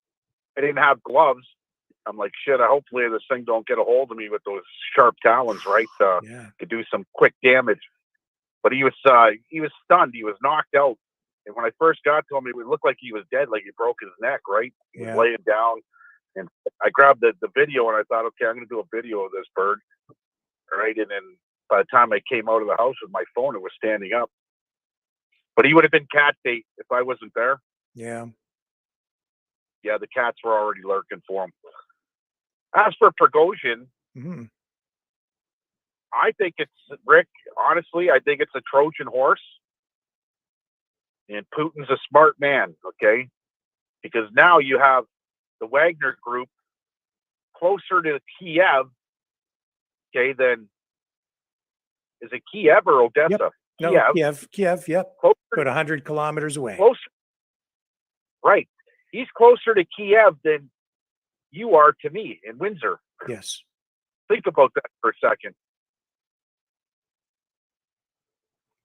I didn't have gloves. I'm like, shit. Hopefully this thing don't get a hold of me with those sharp talons, right? To do some quick damage. But he was stunned. He was knocked out. And when I first got to him, it looked like he was dead, like he broke his neck, right? He was laying down. And I grabbed the video and I thought, okay, I'm going to do a video of this bird, right? And then by the time I came out of the house with my phone, it was standing up. But he would have been cat bait if I wasn't there. Yeah. Yeah, the cats were already lurking for him. As for Prigozhin, mm-hmm. I think it's, Rick, honestly, I think it's a Trojan horse. And Putin's a smart man, okay? Because now you have the Wagner group closer to Kiev, okay, than, is it Kiev or Odessa? Yep. No, Kiev, yep. Closer, about 100 kilometers away. Closer. Right. He's closer to Kiev than you are to me in Windsor. Yes. Think about that for a second.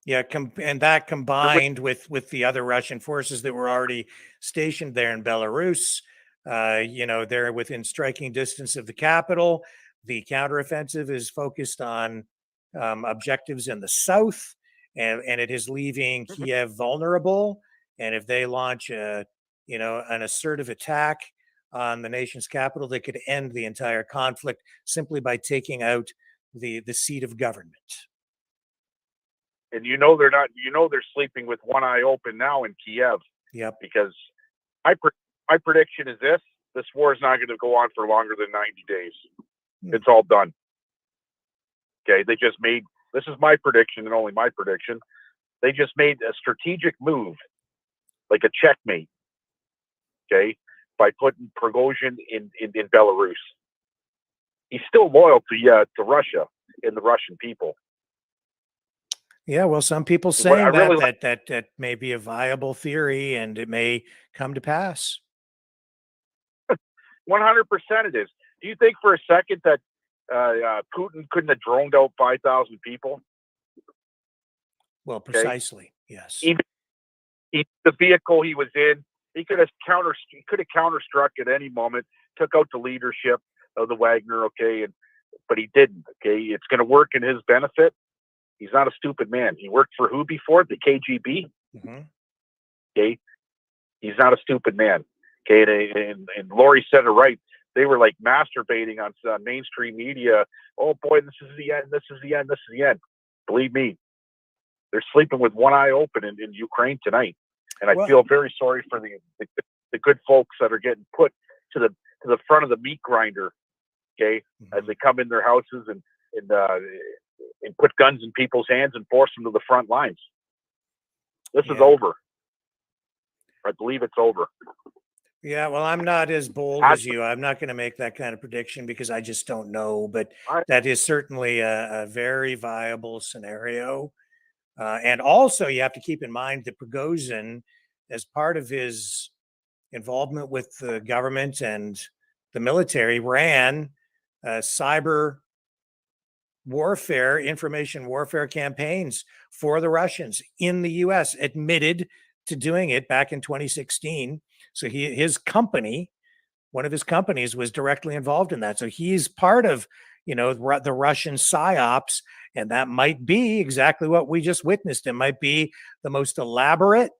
Yeah, and that combined with the other Russian forces that were already stationed there in Belarus, they're within striking distance of the capital. The counteroffensive is focused on objectives in the south, and it is leaving Kiev vulnerable. And if they launch an assertive attack on the nation's capital, they could end the entire conflict simply by taking out the seat of government. And they're sleeping with one eye open now in Kiev. Yep. Because my prediction is this war is not going to go on for longer than 90 days. It's all done. Okay. This is my prediction and only my prediction. They just made a strategic move, like a checkmate. Okay. By putting Prigozhin in Belarus. He's still loyal to Russia and the Russian people. Yeah, well, some people saying that may be a viable theory, and it may come to pass. 100% it is. Do you think for a second that Putin couldn't have droned out 5,000 people? Well, precisely, yes. Even the vehicle he was in, he could have counterstruck at any moment, took out the leadership of the Wagner, okay, but he didn't. Okay, it's going to work in his benefit. He's not a stupid man. He worked for who before? The KGB. Mm-hmm. Okay, he's not a stupid man. Okay, and Lori said it right. They were like masturbating on mainstream media. Oh boy, this is the end. This is the end. This is the end. Believe me, they're sleeping with one eye open in Ukraine tonight. And I feel very sorry for the good folks that are getting put to the front of the meat grinder. Okay, mm-hmm. As they come in their houses and put guns in people's hands and force them to the front lines. This is over. I believe it's over. Yeah, well, I'm not as bold as you. I'm not going to make that kind of prediction because I just don't know. But that is certainly a very viable scenario. And also, you have to keep in mind that Prigozhin, as part of his involvement with the government and the military, ran cyber warfare, information warfare campaigns for the Russians in the U.S., admitted to doing it back in 2016. So his company, one of his companies, was directly involved in that. So he's part of, the Russian psyops, and that might be exactly what we just witnessed. It might be the most elaborate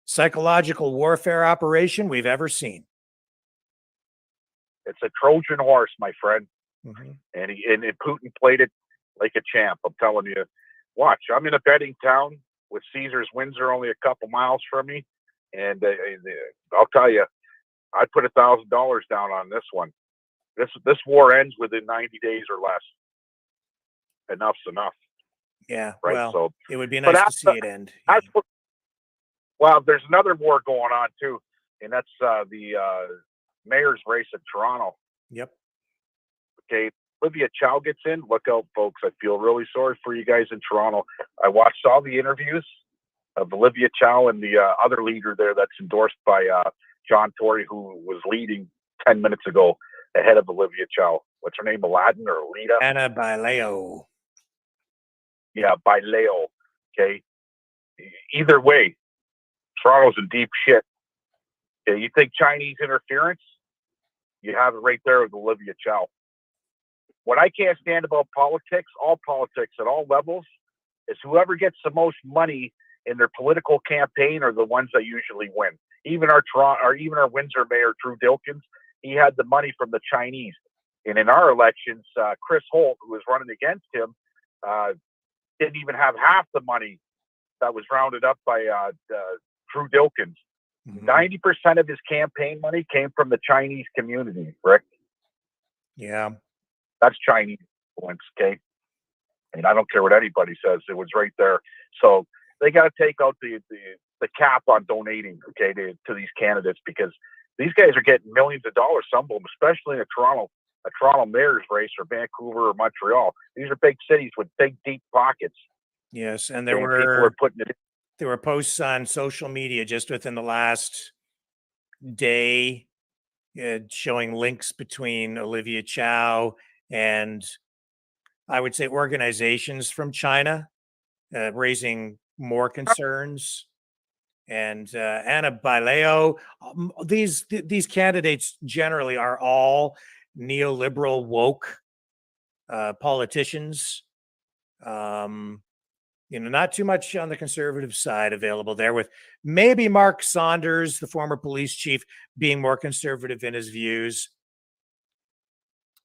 psychological warfare operation we've ever seen. It's a Trojan horse, my friend. Mm-hmm. And Putin played it like a champ. I'm telling you. Watch, I'm in a betting town with Caesars Windsor only a couple miles from me. And I'll tell you, I'd put $1,000 down on this one. This war ends within 90 days or less. Enough's enough. Yeah. right? Well, So, it would be but nice to see it end. Yeah. well, there's another war going on too, and that's the mayor's race in Toronto. Yep. Okay, Olivia Chow gets in. Look out, folks. I feel really sorry for you guys in Toronto. I watched all the interviews of Olivia Chow and the other leader there that's endorsed by John Tory, who was leading 10 minutes ago ahead of Olivia Chow. What's her name? Aladdin or Alita? Anna Baileo. Yeah, by Leo. Okay. Either way, Toronto's in deep shit. Okay, you think Chinese interference? You have it right there with Olivia Chow. What I can't stand about politics, all politics at all levels, is whoever gets the most money in their political campaign are the ones that usually win. Even our Windsor Mayor Drew Dilkins, he had the money from the Chinese. And in our elections, Chris Holt, who was running against him, didn't even have half the money that was rounded up by Drew Dilkins. 90% of his campaign money came from the Chinese community, Rick. Yeah. That's Chinese influence, okay? And I don't care what anybody says. It was right there. So they got to take out the cap on donating, okay, to these candidates, because these guys are getting millions of dollars, some of them, especially in a Toronto mayor's race, or Vancouver or Montreal. These are big cities with big, deep pockets. Yes, and people are putting it in. There were posts on social media just within the last day showing links between Olivia Chow and, I would say, organizations from China raising more concerns. And Anna Baileo, these candidates generally are all neoliberal woke politicians. Not too much on the conservative side available there, with maybe Mark Saunders, the former police chief, being more conservative in his views.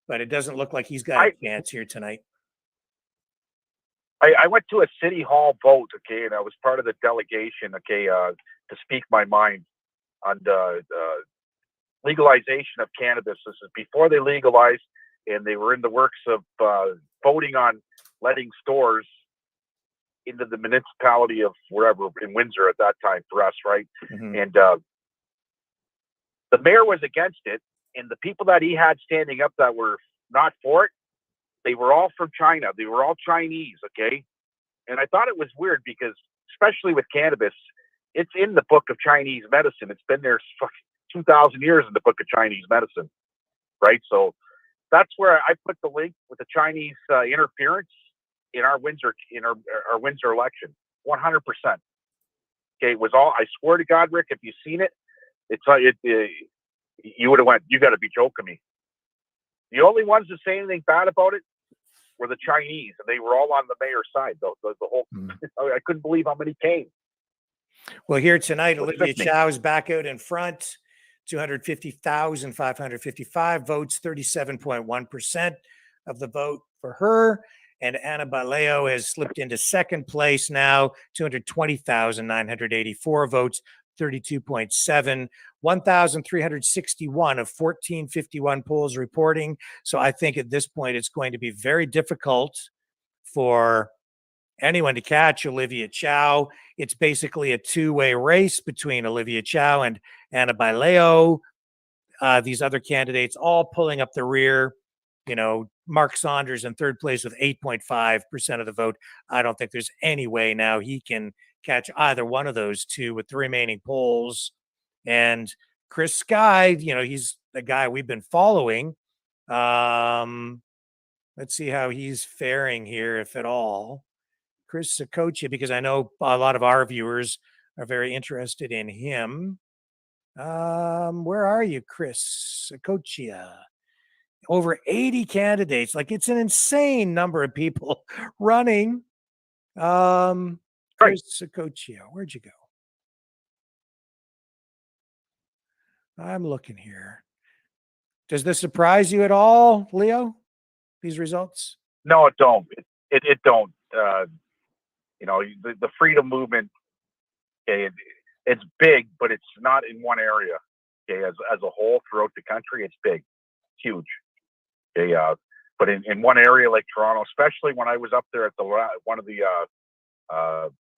But it doesn't look like he's got a chance here tonight. I went to a city hall vote, okay, and I was part of the delegation, okay, to speak my mind on the legalization of cannabis. This is before they legalized, and they were in the works of voting on letting stores into the municipality of wherever in Windsor at that time for us, right? And the mayor was against it, and the people that he had standing up that were not for it, they were all from China. They were all Chinese, okay? And I thought it was weird because, especially with cannabis, it's in the book of Chinese medicine. It's been there 2,000 years in the book of Chinese medicine, right? So that's where I put the link with the Chinese interference in our Windsor Windsor election. 100%. Okay, it was all. I swear to God, Rick, if you've seen it, you would have went, "You got to be joking me." The only ones that say anything bad about it were the Chinese, and they were all on the mayor's side. The whole, I couldn't believe how many came. Well, here tonight, Olivia Chow is back out in front. 250,555 votes, 37.1% of the vote for her. And Anna Baileo has slipped into second place now, 220,984 votes, 32.7. 1,361 of 1,451 polls reporting. So I think at this point, it's going to be very difficult for anyone to catch Olivia Chow. It's basically a two-way race between Olivia Chow and Anna Baileo. These other candidates all pulling up the rear. Mark Saunders in third place with 8.5% of the vote. I don't think there's any way now he can catch either one of those two with the remaining polls. And Chris Sky, he's the guy we've been following. Let's see how he's faring here, if at all. Chris Sakochia, because I know a lot of our viewers are very interested in him. Where are you, Chris Sakochia? Over 80 candidates. Like, it's an insane number of people running. Chris Sakochia, where'd you go? I'm looking here. Does this surprise you at all, Leo? These results? No, it don't. It don't. The freedom movement. Okay, it's big, but it's not in one area. Okay, as a whole throughout the country, it's big, huge. Okay, But in one area like Toronto, especially when I was up there at one of the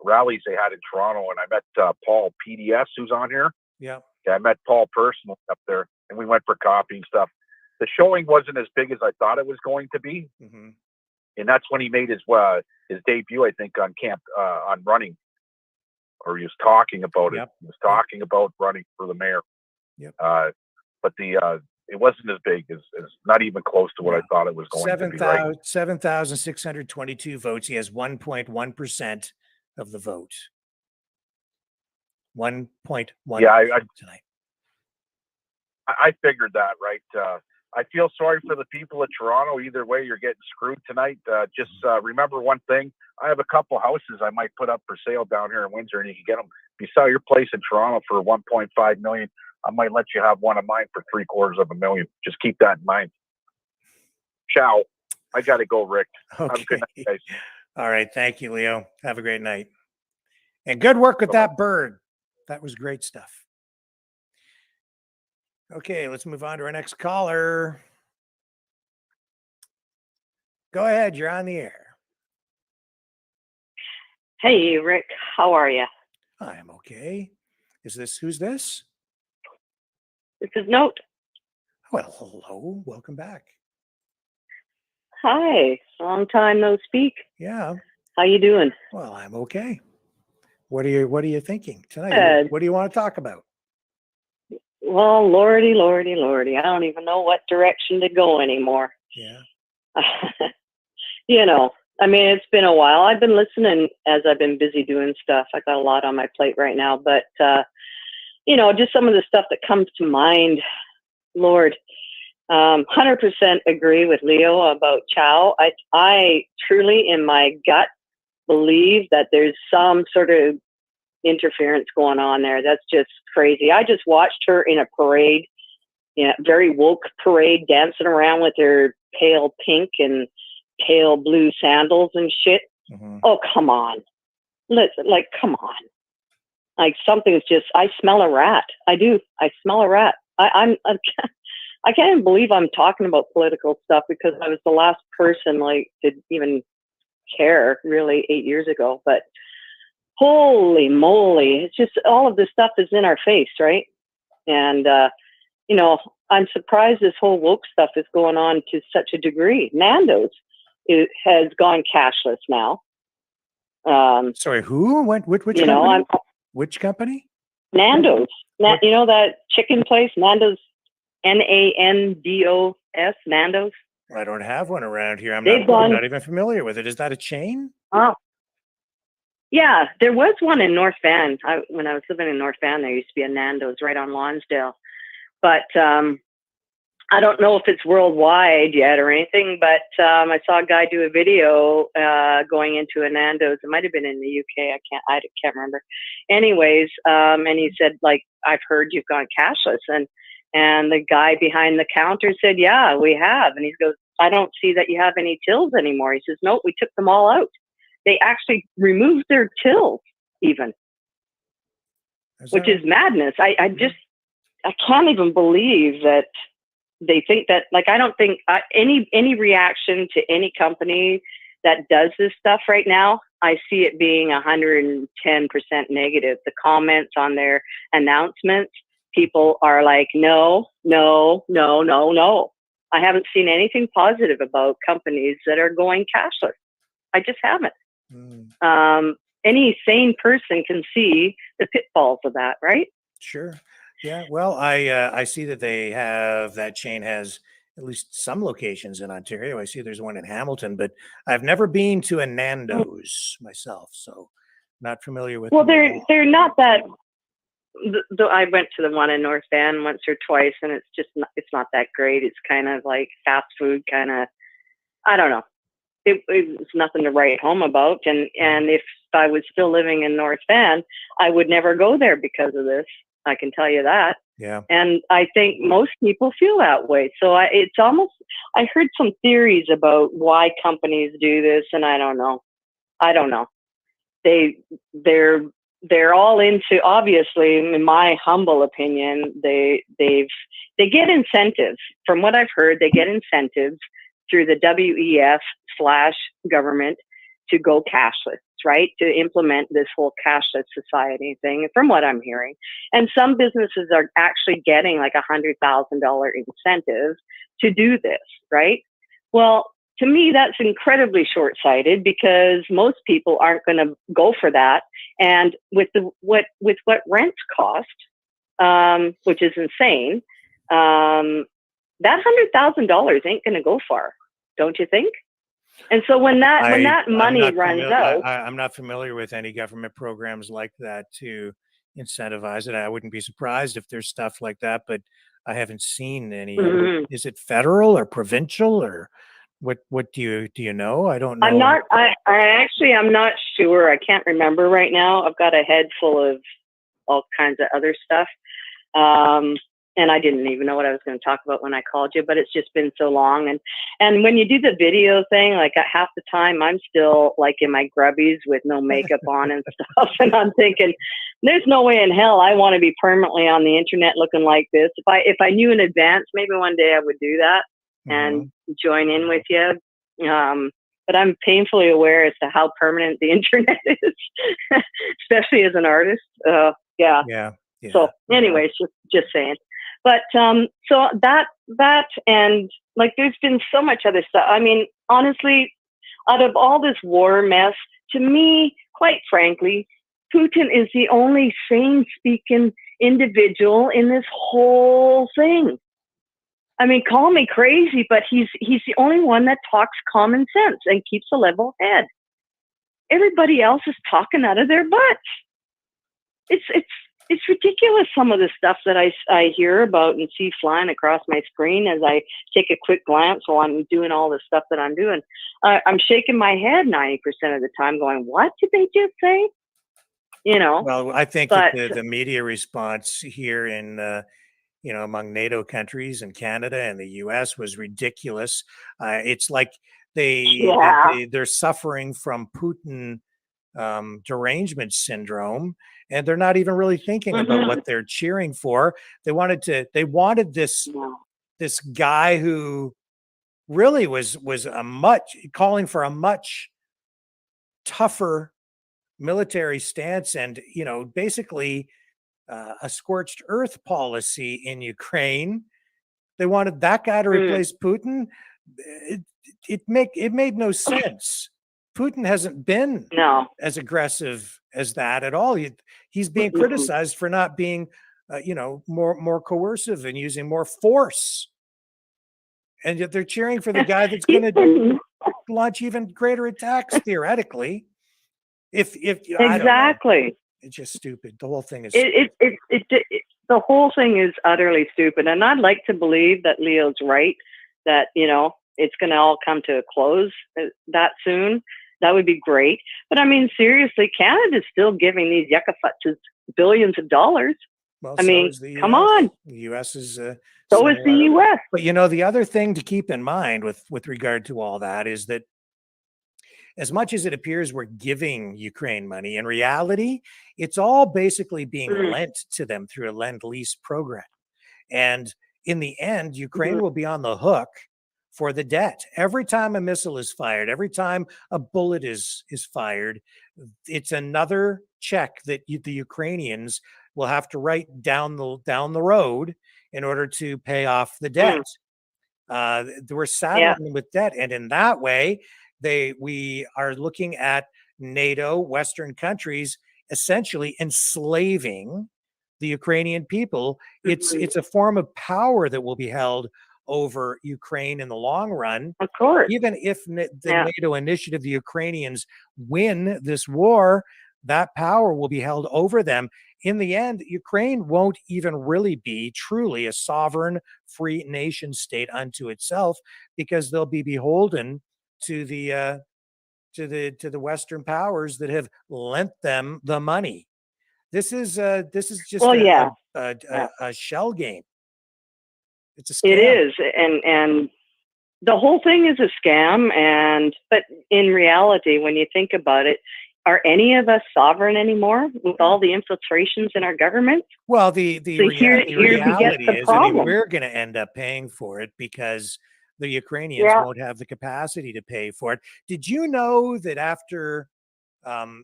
rallies they had in Toronto, and I met Paul PDS, who's on here. Yeah. I met Paul personally up there, and we went for coffee and stuff. The showing wasn't as big as I thought it was going to be, and that's when he made his debut, I think, on running, or he was talking about it. He was talking about running for the mayor. Yep. But it wasn't as big as not even close to what I thought it was going to be. Right? 7,622 votes. He has 1.1% of the vote. 1.1 tonight. I figured that, right? I feel sorry for the people of Toronto. Either way, you're getting screwed tonight. Just remember one thing. I have a couple houses I might put up for sale down here in Windsor, and you can get them. If you sell your place in Toronto for $1.5 million, I might let you have one of mine for $750,000. Just keep that in mind. Ciao. I got to go, Rick. Okay. Have a good night, guys. All right. Thank you, Leo. Have a great night. And good work with that bird. That was great stuff. Okay, let's move on to our next caller. Go ahead. You're on the air. Hey, Rick. How are you? I'm okay. Who's this? This is Note. Well, hello. Welcome back. Hi. Long time no speak. Yeah. How you doing? Well, I'm okay. What are you thinking tonight? What do you want to talk about? Well, lordy. I don't even know what direction to go anymore. Yeah. I mean, it's been a while. I've been listening as I've been busy doing stuff. I got a lot on my plate right now, but, just some of the stuff that comes to mind, Lord, 100% agree with Leo about Chow. I truly, in my gut, believe that there's some sort of interference going on there. That's just crazy. I just watched her in a parade, very woke parade, dancing around with her pale pink and pale blue sandals and shit. Oh, come on. Listen, come on. Something's just, I smell a rat. I do. I smell a rat. I can't even believe I'm talking about political stuff, because I was the last person to even care really 8 years ago. But holy moly, it's just all of this stuff is in our face, right? And, I'm surprised this whole woke stuff is going on to such a degree. Nando's has gone cashless now. Sorry, who? Which company? Which company? Nando's. That chicken place, Nando's, Nandos, Nando's. I don't have one around here. I'm not even familiar with it. Is that a chain? Oh, yeah. There was one in North Van. When I was living in North Van, there used to be a Nando's right on Lonsdale. But I don't know if it's worldwide yet or anything, but I saw a guy do a video going into a Nando's. It might have been in the UK. I can't remember. Anyways, and he said, I've heard you've gone cashless. And the guy behind the counter said, yeah, we have. And he goes, I don't see that you have any tills anymore. He says, no, we took them all out. They actually removed their tills even, which is madness. I can't even believe that they think that, I don't think any reaction to any company that does this stuff right now, I see it being 110% negative. The comments on their announcements, people are like, no. I haven't seen anything positive about companies that are going cashless. I just haven't. Any sane person can see the pitfalls of that, right? Sure. Yeah. Well, I see that that chain has at least some locations in Ontario. I see there's one in Hamilton, but I've never been to a Nando's myself, so not familiar with. Well, they're not that. I went to the one in North Van once or twice, and it's not that great. It's kind of like fast food, kind of. I don't know. It was nothing to write home about, and if I was still living in North Van, I would never go there because of this. I can tell you that. Yeah. And I think most people feel that way. So I heard some theories about why companies do this, and I don't know. They're all into, obviously, in my humble opinion, they get incentives. From what I've heard, they get incentives through the WEF/government to go cashless, right? To implement this whole cashless society thing, from what I'm hearing. And some businesses are actually getting like $100,000 incentive to do this, right? Well, to me, that's incredibly short-sighted because most people aren't going to go for that. And with what rents cost, which is insane, that $100,000 ain't going to go far, don't you think? And so when that money runs out, I'm not familiar with any government programs like that to incentivize it. I wouldn't be surprised if there's stuff like that, but I haven't seen any. Is it federal or provincial or what do you know? I don't know. I'm not sure. I can't remember right now. I've got a head full of all kinds of other stuff. And I didn't even know what I was going to talk about when I called you, but it's just been so long. And when you do the video thing, like at half the time, I'm still like in my grubbies with no makeup on and stuff. And I'm thinking, there's no way in hell I want to be permanently on the internet looking like this. If I knew in advance, maybe one day I would do that and join in with you. But I'm painfully aware as to how permanent the internet is, especially as an artist. Yeah. So anyways, just saying. But so that and like there's been so much other stuff. I mean, honestly, out of all this war mess, to me, quite frankly, Putin is the only sane-speaking individual in this whole thing. I mean, call me crazy, but he's the only one that talks common sense and keeps a level head. Everybody else is talking out of their butts. It's ridiculous, some of the stuff that I hear about and see flying across my screen as I take a quick glance while I'm doing all the stuff that I'm doing. I'm shaking my head 90% of the time going, what did they just say? You know? Well, I think that the media response here in, among NATO countries and Canada and the US was ridiculous. It's like they're suffering from Putin derangement syndrome, and they're not even really thinking about what they're cheering for. They wanted this guy who really was calling for a much tougher military stance and basically a scorched earth policy in Ukraine. They wanted that guy to replace Putin. It made no sense. Putin hasn't been as aggressive as that at all. He's being criticized for not being, more coercive and using more force. And yet they're cheering for the guy that's going to launch even greater attacks theoretically. If exactly, it's just stupid. The whole thing is the whole thing is utterly stupid. And I'd like to believe that Leo's right, that it's going to all come to a close that soon. That would be great. But I mean, seriously, Canada's still giving these yucca-futzes billions of dollars. Well, I mean, come on. The U.S. is so is the U.S. But the other thing to keep in mind with regard to all that is that as much as it appears we're giving Ukraine money, in reality, it's all basically being lent to them through a lend-lease program. And in the end, Ukraine will be on the hook for the debt. Every time a missile is fired, every time a bullet is fired, it's another check that the Ukrainians will have to write down the road in order to pay off the debt. We're saddling with debt, and in that way, we are looking at NATO, Western countries, essentially enslaving the Ukrainian people. It's a form of power that will be held over Ukraine in the long run. Of course. Even if the NATO initiative, the Ukrainians win this war, that power will be held over them. In the end, Ukraine won't even really be truly a sovereign, free nation state unto itself, because they'll be beholden to the Western powers that have lent them the money. This is just a shell game. It's a scam. It is, and the whole thing is a scam. But in reality, when you think about it, are any of us sovereign anymore with all the infiltrations in our government? Well, the reality is, we're going to end up paying for it because the Ukrainians won't have the capacity to pay for it. Did you know that after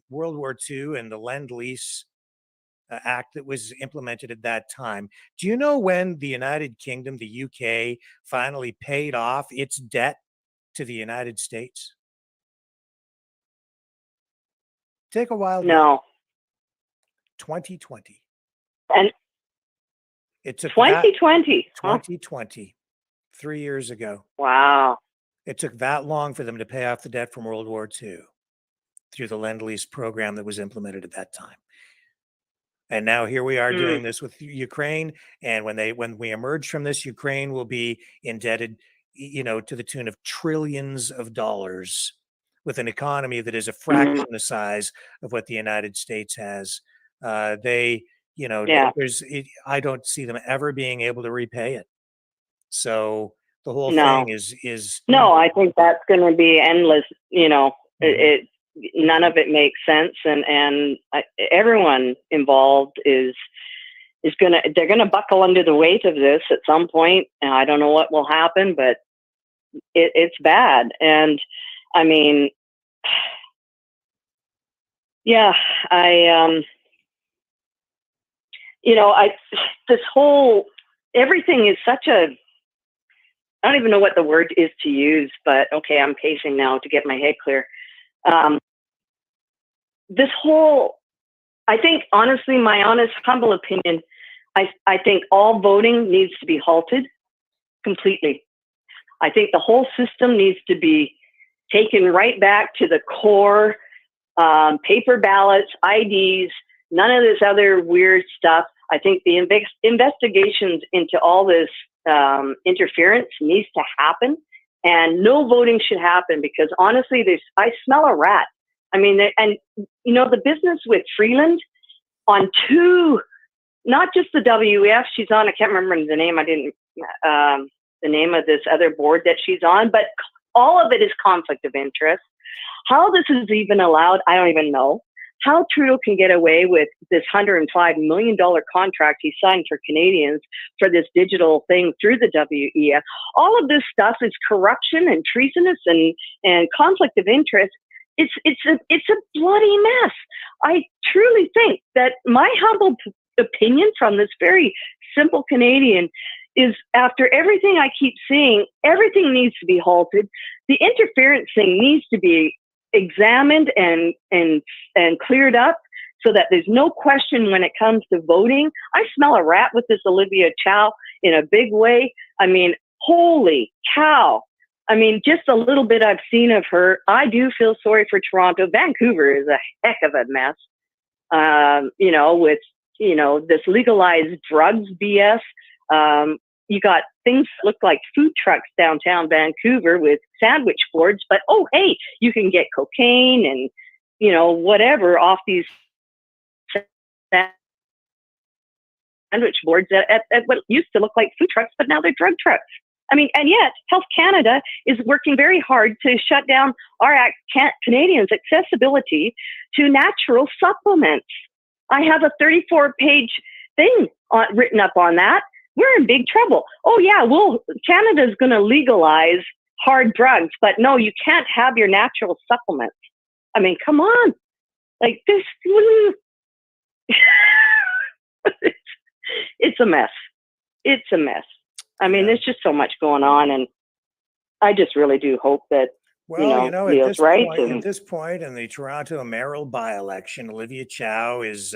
World War II and the Lend-Lease Act that was implemented at that time, do you know when the United Kingdom, the UK, finally paid off its debt to the United States? Take a wild guess. No. 2020. And it took 2020. 2020, 3 years ago. Wow. It took that long for them to pay off the debt from World War II through the Lend-Lease program that was implemented at that time. And now here we are doing this with Ukraine. And when we emerge from this, Ukraine will be indebted, to the tune of trillions of dollars, with an economy that is a fraction the size of what the United States has. I don't see them ever being able to repay it. So the whole thing is no. I think that's going to be endless. None of it makes sense, and everyone involved they're gonna buckle under the weight of this at some point. And I don't know what will happen, but it's bad. And I mean, yeah, everything is such a, I don't even know what the word is to use, but okay, I'm pacing now to get my head clear. I think, honestly, my honest, humble opinion, I think all voting needs to be halted completely. I think the whole system needs to be taken right back to the core, paper ballots, IDs, none of this other weird stuff. I think the investigations into all this interference needs to happen, and no voting should happen, because honestly, I smell a rat. I mean, the business with Freeland on not just the WEF she's on, I can't remember the name. The name of this other board that she's on, but all of it is conflict of interest. How this is even allowed, I don't even know. How Trudeau can get away with this $105 million contract he signed for Canadians for this digital thing through the WEF. All of this stuff is corruption and treasonous and conflict of interest. It's a bloody mess. I truly think that my humble opinion from this very simple Canadian is, after everything I keep seeing, everything needs to be halted. The interference thing needs to be examined and cleared up, so that there's no question when it comes to voting. I smell a rat with this Olivia Chow in a big way. I mean, holy cow. I mean, just a little bit I've seen of her, I do feel sorry for Toronto. Vancouver is a heck of a mess, with, this legalized drugs BS. You got things that look like food trucks downtown Vancouver with sandwich boards, but oh, hey, you can get cocaine and, whatever off these sandwich boards at what used to look like food trucks, but now they're drug trucks. I mean, and yet Health Canada is working very hard to shut down our Canadians' accessibility to natural supplements. I have a 34-page thing written up on that. We're in big trouble. Oh yeah, Canada's going to legalize hard drugs, but no, you can't have your natural supplements. I mean, come on. Like this, it's a mess. It's a mess. I mean, there's just so much going on, and I just really do hope that, Leo's right. At this point in the Toronto mayoral by-election, Olivia Chow is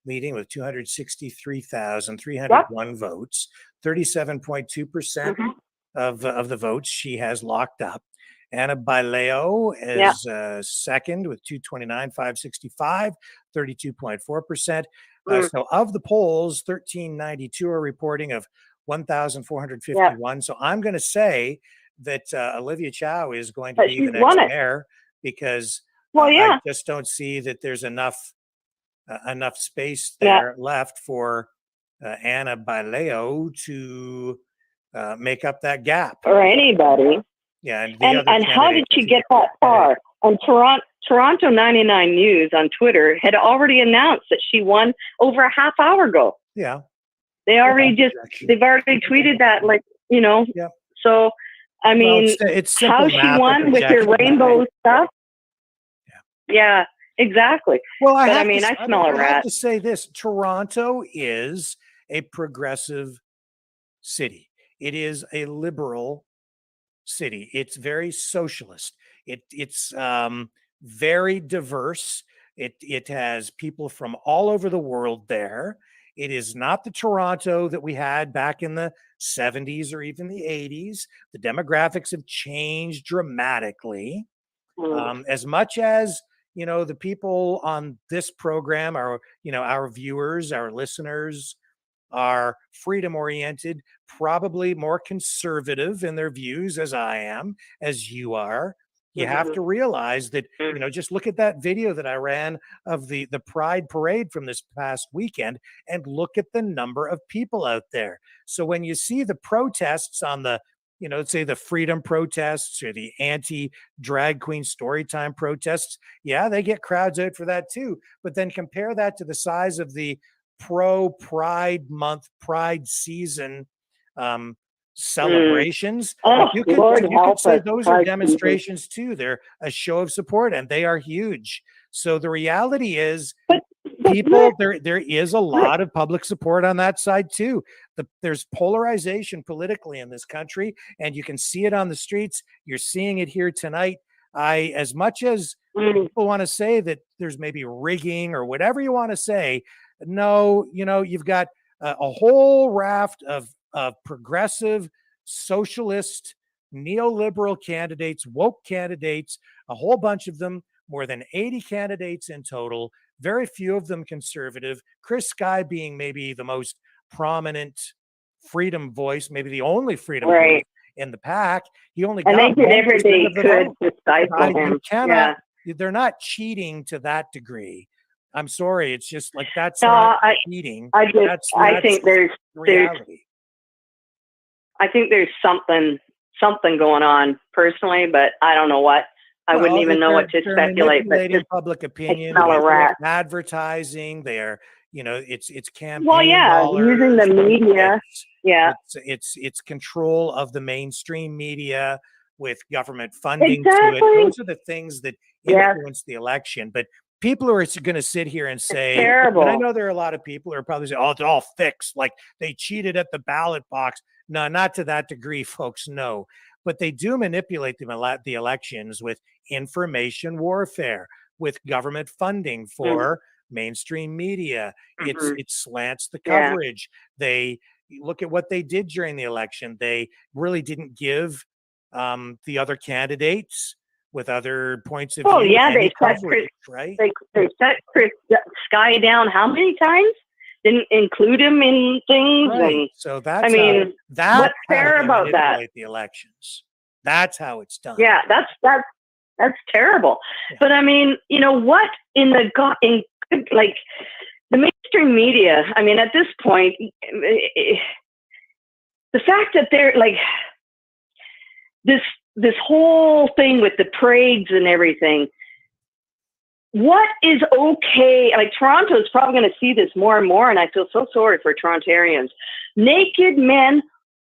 leading with 263,301 votes, 37.2% of the votes she has locked up. Anna Baileo is second with 229,565, 32.4%. So of the polls, 1,392 are reporting of 1,451. So I'm going to say that Olivia Chow is going to be the next mayor, because I just don't see that there's enough space there left for Anna Baileo to make up that gap. Or anybody. Yeah. And how did she get that far? And Toronto 99 News on Twitter had already announced that she won over a half hour ago. Yeah. They've already tweeted that, Yeah. So I mean, it's simple how she math won and with her projection. rainbow stuff. Yeah, exactly. Well, But I mean, I smell a I have rat. to say this: Toronto is a progressive city. It is a liberal city. It's very socialist. It's very diverse. It has people from all over the world there. It is not the Toronto that we had back in the 70s or even the 80s. The demographics have changed dramatically. As much as the people on this program, our viewers, our listeners, are freedom oriented, probably more conservative in their views as I am, as you are. You have to realize that, just look at that video that I ran of the Pride Parade from this past weekend and look at the number of people out there. So when you see the protests on the, let's say the freedom protests or the anti drag queen storytime protests, yeah, they get crowds out for that too. But then compare that to the size of the pro Pride Month, Pride season celebrations. Oh, You Lord could help say us, those are Pride season. demonstrations too. They're a show of support and they are huge. So the reality is, people, there is a lot of public support on that side too. There's polarization politically in this country, and you can see it on the streets. You're seeing it here tonight. As much as people want to say that there's maybe rigging or whatever you want to say, no, you've got a whole raft of progressive, socialist, neoliberal candidates, woke candidates, a whole bunch of them, more than 80 candidates in total, very few of them conservative. Chris Sky being maybe the most prominent freedom voice, maybe the only freedom voice in the pack. He only got they did 1% everything they of the could vote. to stifle him. You cannot, they're not cheating to that degree. I'm sorry. It's just like that's not cheating. I think there's reality. I think there's something going on personally, but I don't know what. I wouldn't even know what to speculate. But just public opinion, smell a rat. advertising. They're it's campaign. Well, yeah, dollars, using the media. It's control of the mainstream media with government funding to it. Those are the things that influence the election. But people are going to sit here and say, and I know there are a lot of people who are probably saying, "Oh, it's all fixed. Like they cheated at the ballot box." No, not to that degree, folks. No, but they do manipulate the elections with information warfare, with government funding for mainstream media. It slants the coverage. They look at what they did during the election. They really didn't give the other candidates with other points of view. They shut coverage, right? They shut Chris Sky down how many times? Didn't include him in things. Right. And so that's what's fair about that? The elections. That's how it's done. Yeah, that's terrible. Yeah. But I mean, what in the mainstream media? I mean, at this point, the fact that they're like this whole thing with the parades and everything. What is okay? Like Toronto is probably going to see this more and more, and I feel so sorry for Torontarians. Naked men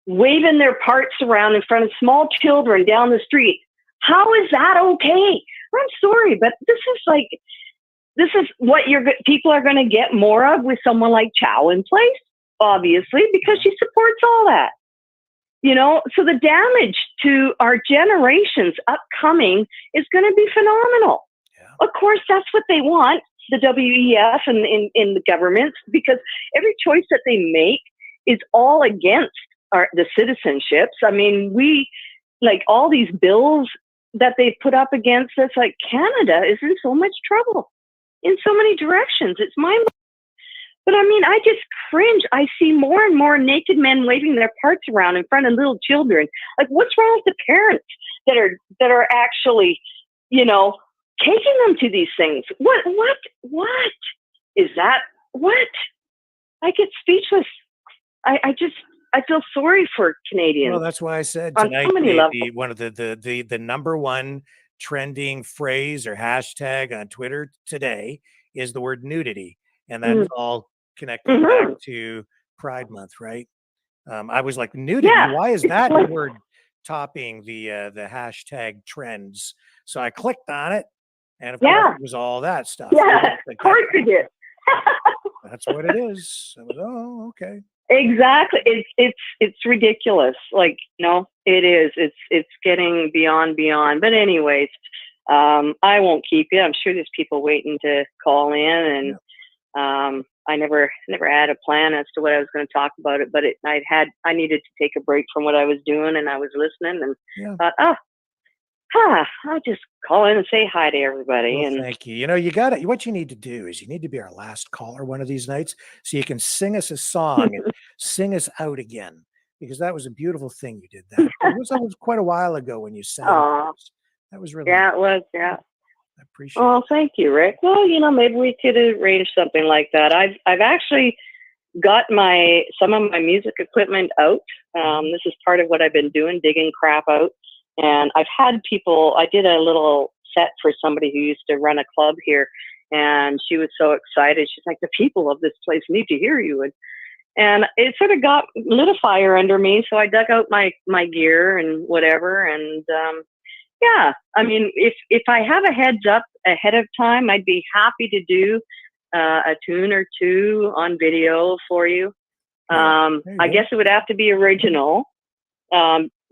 waving their parts around in front of small children down the street. How is that okay? I'm sorry, but this is what people are going to get more of with someone like Chow in place, obviously, because she supports all that. So the damage to our generations upcoming is going to be phenomenal. Of course, that's what they want, the WEF and in the governments, because every choice that they make is all against the citizenships. I mean, all these bills that they've put up against us, like Canada is in so much trouble in so many directions. It's mind-blowing. But I mean, I just cringe. I see more and more naked men waving their parts around in front of little children. Like, what's wrong with the parents that are actually, taking them to these things? What is that? What? I get speechless. I feel sorry for Canadians. Well, that's why I said tonight one of the number one trending phrase or hashtag on Twitter today is the word nudity, and that's all connected back to Pride Month, right? I was like, nudity. Why is that the word topping the hashtag trends. So I clicked on it, and of Yeah. course it was all that stuff. Yeah, of Like course you did. that's what it is. I was, oh, okay. Exactly. It's ridiculous. Like, it is. It's getting beyond. But anyways, I won't keep you. I'm sure there's people waiting to call in, and I never had a plan as to what I was going to talk about it, but I needed to take a break from what I was doing, and I was listening, and thought, I'll just call in and say hi to everybody. Well, And thank you. You got it. What you need to do is you need to be our last caller one of these nights, so you can sing us a song and sing us out again, because that was a beautiful thing you did. That was quite a while ago when you sang. Aw. That was really yeah, nice. it was. Yeah. I appreciate Oh, thank you, Rick. Well, maybe we could arrange something like that. I've actually got some of my music equipment out. This is part of what I've been doing, digging crap out. And I've had people. I did a little set for somebody who used to run a club here, and she was so excited. She's like, "The people of this place need to hear you." And it sort of lit a fire under me. So I dug out my gear and whatever, and yeah, I mean, if I have a heads up ahead of time, I'd be happy to do a tune or two on video for you. I guess it would have to be original,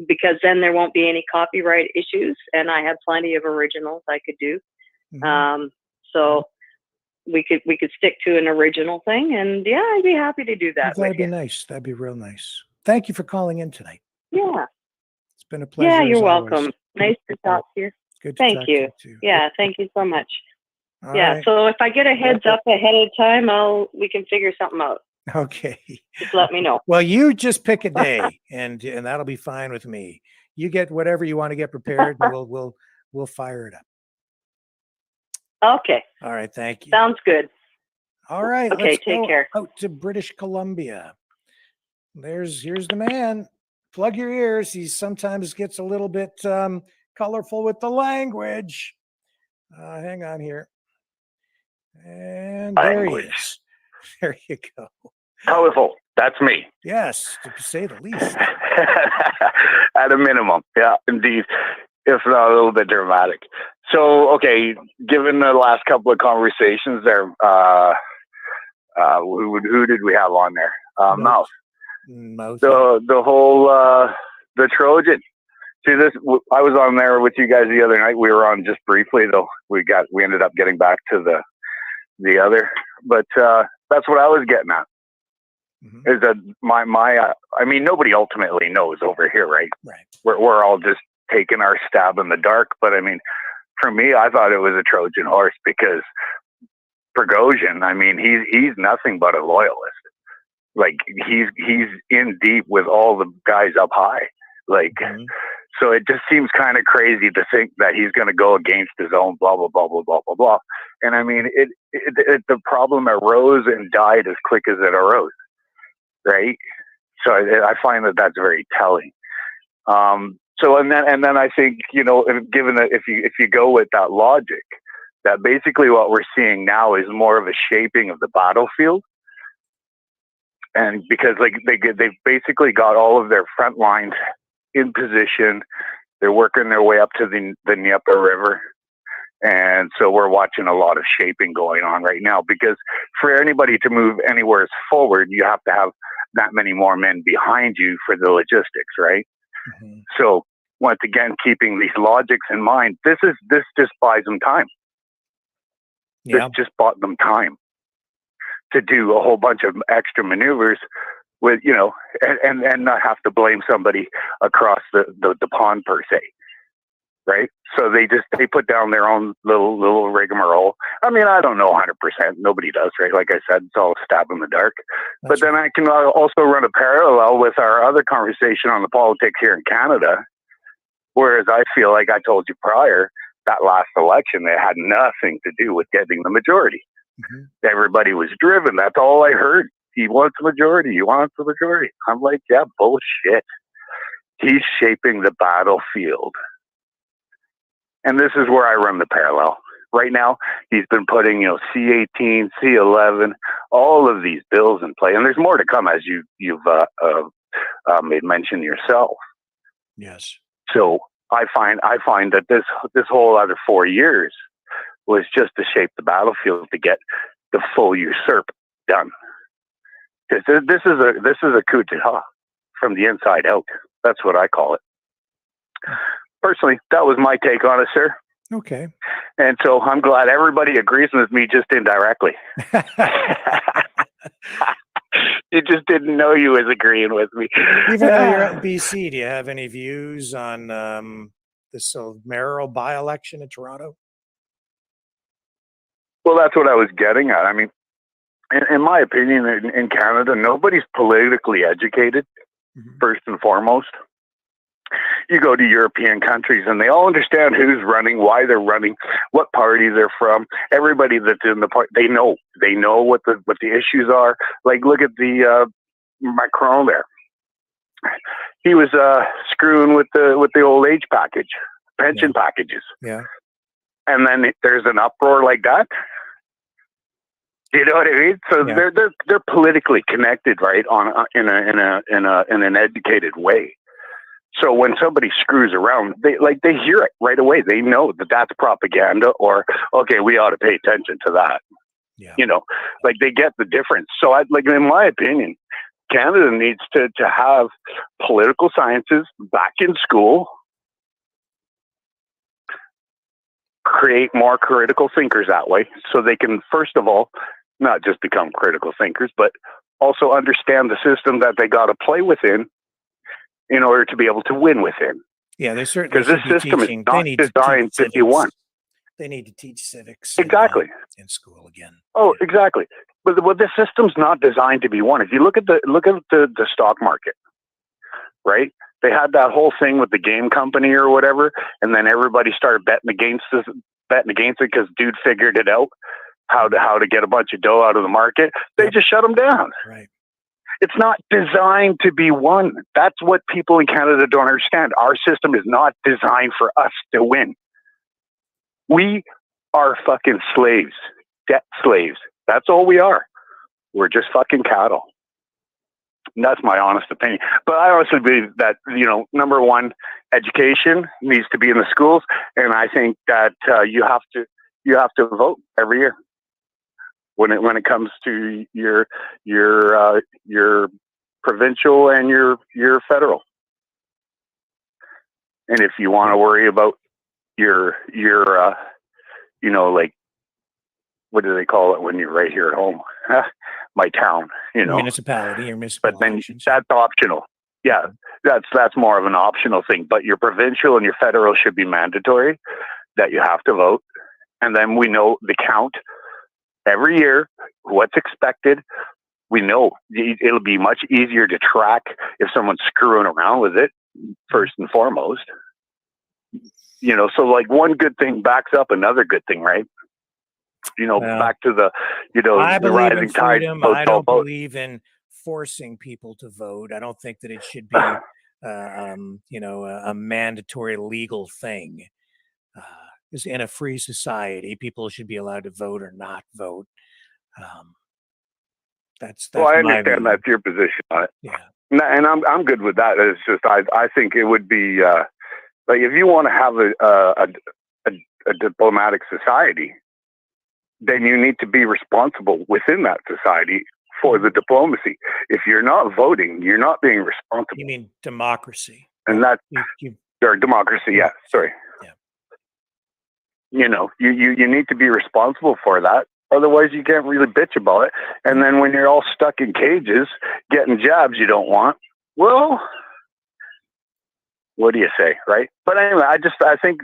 because then there won't be any copyright issues, and I have plenty of originals I could do. So we could stick to an original thing, and yeah, I'd be happy to do that. That'd be nice. That'd be real nice. Thank you for calling in tonight. Yeah. It's been a pleasure. Yeah, you're as always. welcome. Nice to talk to you. Good to Thank talk to you. you too. Yeah, thank you so much. All Yeah, right. so if I get a heads up ahead of time, we can figure something out. Okay. Just let me know. Well, you just pick a day, and that'll be fine with me. You get whatever you want to get prepared, and we'll fire it up. Okay. All right. Thank you. Sounds good. All right. Okay, Let's take go care. out to British Columbia. Here's the man. Plug your ears. He sometimes gets a little bit colorful with the language. Hang on here. And there he is. There you go. Colorful. That's me. Yes, to say the least. At a minimum. Yeah, indeed. If not a little bit dramatic. So, okay, given the last couple of conversations there, who did we have on there? Mouse. The whole, the Trojan. See this, I was on there with you guys the other night. We were on just briefly, though. We ended up getting back to the other, but that's what I was getting at. Is that I mean, nobody ultimately knows over here, right? Right. We're all just taking our stab in the dark. But I mean, for me, I thought it was a Trojan horse, because Prigozhin, I mean, he's nothing but a loyalist. Like he's in deep with all the guys up high. Like, so it just seems kind of crazy to think that he's going to go against his own blah, blah, blah, blah, blah, blah, blah. And I mean, the problem arose and died as quick as it arose. Right. So I find that that's very telling. So, and then I think, given that if you go with that logic, that basically what we're seeing now is more of a shaping of the battlefield. And because they've basically got all of their front lines in position, they're working their way up to the Dnieper River. And so we're watching a lot of shaping going on right now, because for anybody to move anywhere forward, you have to have that many more men behind you for the logistics, right? So once again, keeping these logics in mind, this just buys them time. Yeah. This just bought them time to do a whole bunch of extra maneuvers with, and not have to blame somebody across the pond per se. Right. So they put down their own little rigmarole. I mean, I don't know 100%. Nobody does. Right. Like I said, it's all a stab in the dark. But then I can also run a parallel with our other conversation on the politics here in Canada. Whereas I feel like I told you prior, that last election, it had nothing to do with getting the majority. Everybody was driven. That's all I heard. He wants the majority. He wants the majority. I'm like, yeah, bullshit. He's shaping the battlefield. And this is where I run the parallel. Right now, he's been putting, C-18, C-11, all of these bills in play. And there's more to come, as you've made mention yourself. Yes. So I find that this whole other 4 years was just to shape the battlefield to get the full usurp done. This is a coup d'etat from the inside out. That's what I call it. Personally, that was my take on it, sir. Okay. And so I'm glad everybody agrees with me just indirectly. You just didn't know you was agreeing with me. Even though you're out in BC, do you have any views on this mayoral by-election in Toronto? Well, that's what I was getting at. I mean, in my opinion, in Canada, nobody's politically educated, first and foremost. You go to European countries and they all understand who's running, why they're running, what party they're from. Everybody that's in the party, they know what the issues are. Like, look at the Macron there. He was screwing with the old age package, pension packages. Yeah. And then there's an uproar like that. You know what I mean? So they're politically connected, right? In an educated way. So when somebody screws around, they hear it right away. They know that that's propaganda, or okay, we ought to pay attention to that. Yeah. You know, like they get the difference. So in my opinion, Canada needs to have political sciences back in school, create more critical thinkers that way, so they can, first of all, not just become critical thinkers, but also understand the system that they got to play within in order to be able to win within. Yeah, they certainly because this system is not designed to be won. They need to teach civics exactly in school again. Oh, exactly. But the system's not designed to be won. If you look at the stock market, right? They had that whole thing with the game company or whatever, and then everybody started betting against it because dude figured it out how to get a bunch of dough out of the market. They just shut them down. Right. It's not designed to be won. That's what people in Canada don't understand. Our system is not designed for us to win. We are fucking slaves, debt slaves. That's all we are. We're just fucking cattle. And that's my honest opinion. But I honestly believe that, number one, education needs to be in the schools, and I think that you have to vote every year when it comes to your provincial and your federal. And if you want to worry about your like, what do they call it when you're right here at home? My town, municipality or municipal. But then that's optional. Yeah, that's more of an optional thing. But your provincial and your federal should be mandatory, that you have to vote. And then we know the count every year, what's expected. We know it'll be much easier to track if someone's screwing around with it, first and foremost. So like one good thing backs up another good thing, right? Back to the rising tide. I don't believe in forcing people to vote. I don't think that it should be, a mandatory legal thing. Because in a free society, people should be allowed to vote or not vote. That's well, I understand that's your position on it. Yeah, and I'm good with that. It's just I think it would be like if you want to have a diplomatic society, then you need to be responsible within that society for the diplomacy. If you're not voting, you're not being responsible. You mean democracy? And that's or democracy. Yeah, sorry. Yeah. You need to be responsible for that. Otherwise, you can't really bitch about it. And then when you're all stuck in cages, getting jobs you don't want, well, what do you say, right? But anyway, I think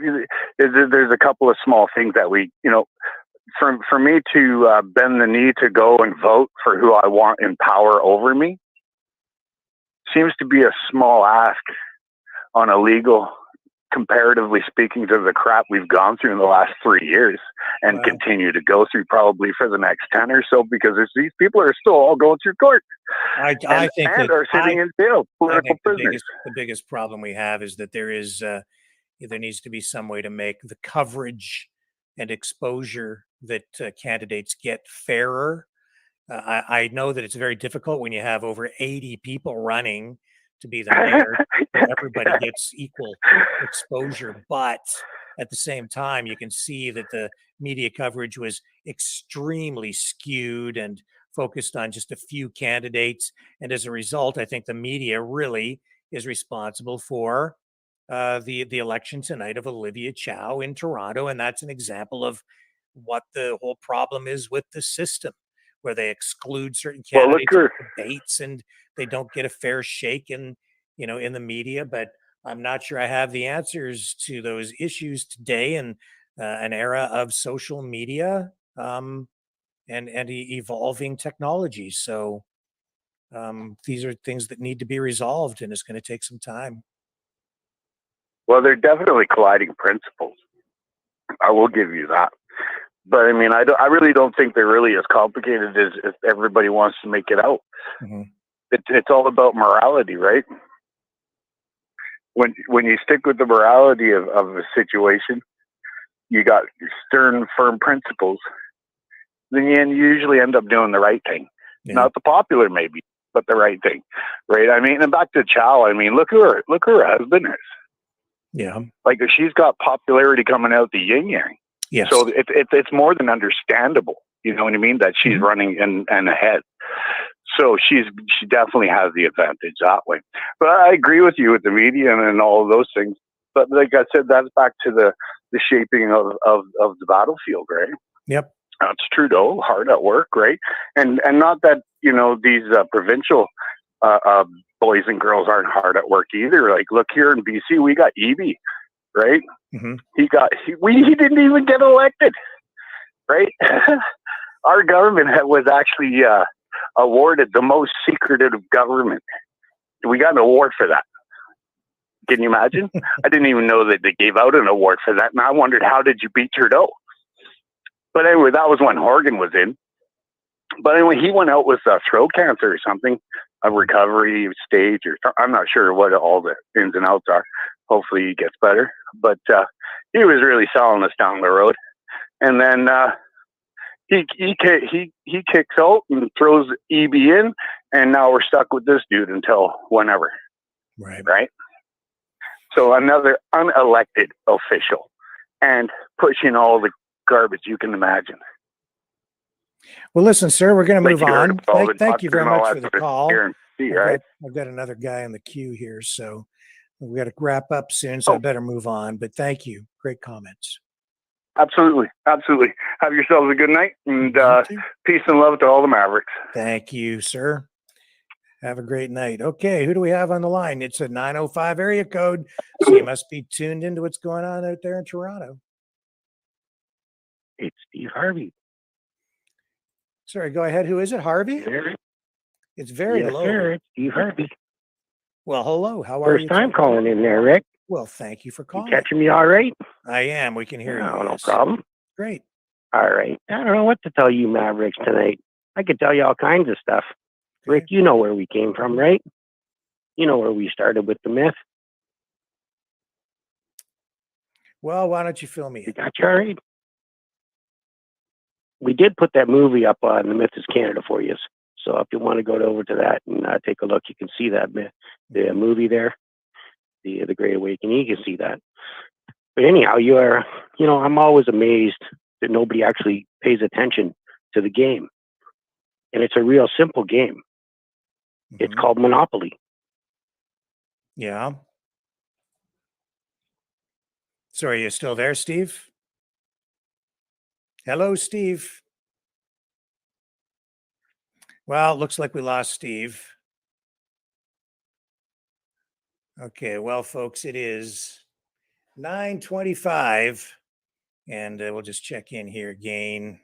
there's a couple of small things that we, for me to bend the knee to go and vote for who I want in power over me seems to be a small ask on a legal, comparatively speaking, to the crap we've gone through in the last 3 years and continue to go through probably for the next 10 or so, because these people are still all going through court. I think and are sitting in jail, political prisoners. The biggest problem we have is that there needs to be some way to make the coverage and exposure that candidates get fairer. I know that it's very difficult when you have over 80 people running to be the mayor, where everybody gets equal exposure. But at the same time, you can see that the media coverage was extremely skewed and focused on just a few candidates. And as a result, I think the media really is responsible for the election tonight of Olivia Chow in Toronto. And that's an example of what the whole problem is with the system, where they exclude certain Well, look candidates her. from debates and they don't get a fair shake in, in the media. But I'm not sure I have the answers to those issues today in an era of social media and evolving technology. So these are things that need to be resolved, and it's going to take some time. Well, they're definitely colliding principles. I will give you that. But I mean, I really don't think they're really as complicated as everybody wants to make it out. Mm-hmm. It's all about morality, right? When you stick with the morality of a situation, you got stern, firm principles, then you usually end up doing the right thing. Yeah. Not the popular, maybe, but the right thing, right? I mean, and back to Chow. I mean, look who her husband is. Yeah. Like, she's got popularity coming out the yin yang. Yes. So it's more than understandable. You know what I mean? That she's Mm-hmm. running and ahead. So she definitely has the advantage that way. But I agree with you with the media and all of those things. But like I said, that's back to the shaping of the battlefield, right? Yep. That's Trudeau, hard at work, right? And not that, these provincial boys and girls aren't hard at work either. Like, look here in BC, we got Eby, right? Mm-hmm. He didn't even get elected, right? Our government was actually awarded the most secretive government. We got an award for that. Can you imagine? I didn't even know that they gave out an award for that. And I wondered, how did you beat Trudeau? But anyway, that was when Horgan was in. But anyway, he went out with throat cancer or something, a recovery stage, or I'm not sure what all the ins and outs are. Hopefully he gets better. But he was really selling us down the road. And then he kicks out and throws EB in, and now we're stuck with this dude until whenever. Right? So another unelected official and pushing all the garbage you can imagine. Well, listen, sir, we're going to move on. Thank you very and all much that for the sort of call. guarantee, right? I've got another guy in the queue here, so we got to wrap up soon, so I better move on. But thank you. Great comments. Absolutely. Absolutely. Have yourselves a good night, and peace and love to all the Mavericks. Thank you, sir. Have a great night. Okay, who do we have on the line? It's a 905 area code, so you must be tuned into what's going on out there in Toronto. It's Steve Harvey. Sorry, go ahead. Who is it, Harvey? It's very yes, low. Sir. It's Steve Harvey. Well, hello. How are you? First time calling in there, Rick. Well, thank you for calling. You catching me all right? I am. We can hear you. No Yes. problem. Great. All right. I don't know what to tell you, Mavericks, tonight. I could tell you all kinds of stuff. Rick, you know where we came from, right? You know where we started with the myth. Well, why don't you fill me in? You got you all right? We did put that movie up on The Myth is Canada for you. So if you want to go over to that and take a look, you can see that the movie there, the Great Awakening. You can see that. But anyhow, I'm always amazed that nobody actually pays attention to the game. And it's a real simple game. Mm-hmm. It's called Monopoly. Yeah. So are you still there, Steve? Hello, Steve. Well, it looks like we lost Steve. Okay, well, folks, it is 9:25, and we'll just check in here again.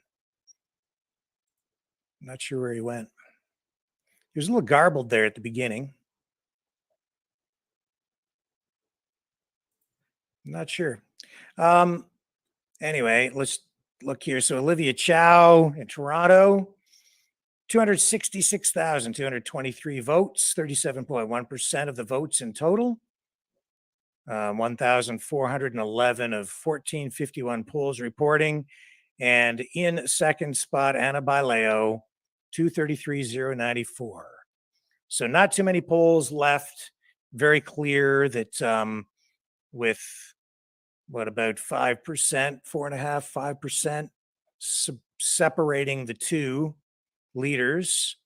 I'm not sure where he went. He was a little garbled there at the beginning. I'm not sure. Anyway, let's look here. So Olivia Chow in Toronto, 266,223 votes, 37.1% of the votes in total. 1,411 of 1,451 polls reporting. And in second spot, Anna Baileo, 233,094. So not too many polls left very clear that with what about 5%, 4.5%, 5% separating the two leaders,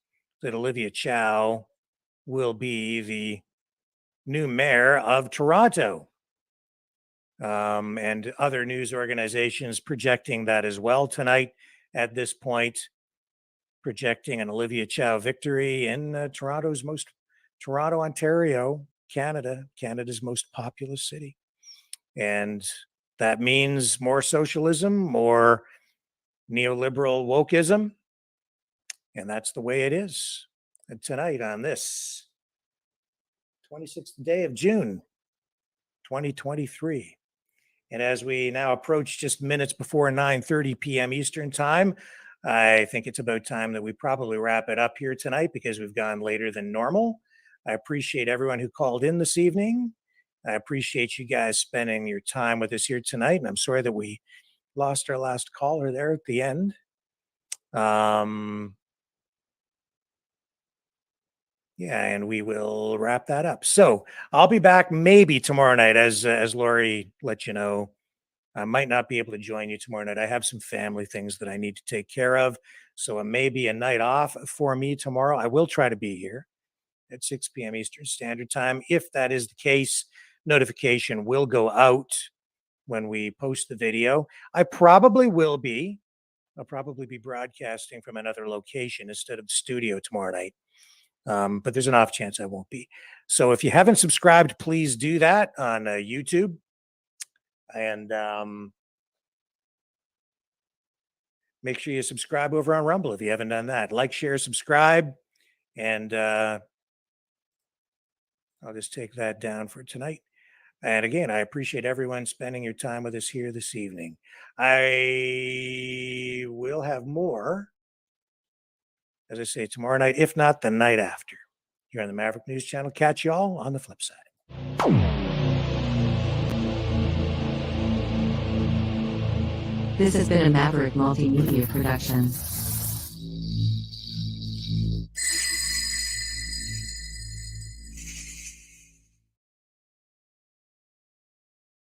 that Olivia Chow will be the new mayor of Toronto. And other news organizations projecting that as well tonight at this point, projecting an Olivia Chow victory in Toronto, Ontario, Canada's most populous city. And that means more socialism, more neoliberal wokeism. And that's the way it is. And tonight on this 26th day of June, 2023. And as we now approach just minutes before 9:30 p.m. Eastern time, I think it's about time that we probably wrap it up here tonight because we've gone later than normal. I appreciate everyone who called in this evening. I appreciate you guys spending your time with us here tonight. And I'm sorry that we lost our last caller there at the end. Yeah, and we will wrap that up. So I'll be back maybe tomorrow night, as Lori let you know. I might not be able to join you tomorrow night. I have some family things that I need to take care of. So it may be a night off for me tomorrow. I will try to be here at 6 p.m. Eastern Standard Time. If that is the case, notification will go out when we post the video. I'll probably be broadcasting from another location instead of the studio tomorrow night. But there's an off chance I won't be. So if you haven't subscribed, please do that on YouTube. And make sure you subscribe over on Rumble if you haven't done that. Like, share, subscribe. And I'll just take that down for tonight. And again, I appreciate everyone spending your time with us here this evening. I will have more, as I say, tomorrow night, if not the night after. Here on the Maverick News Channel. Catch you all on the flip side. This has been a Maverick Multimedia production.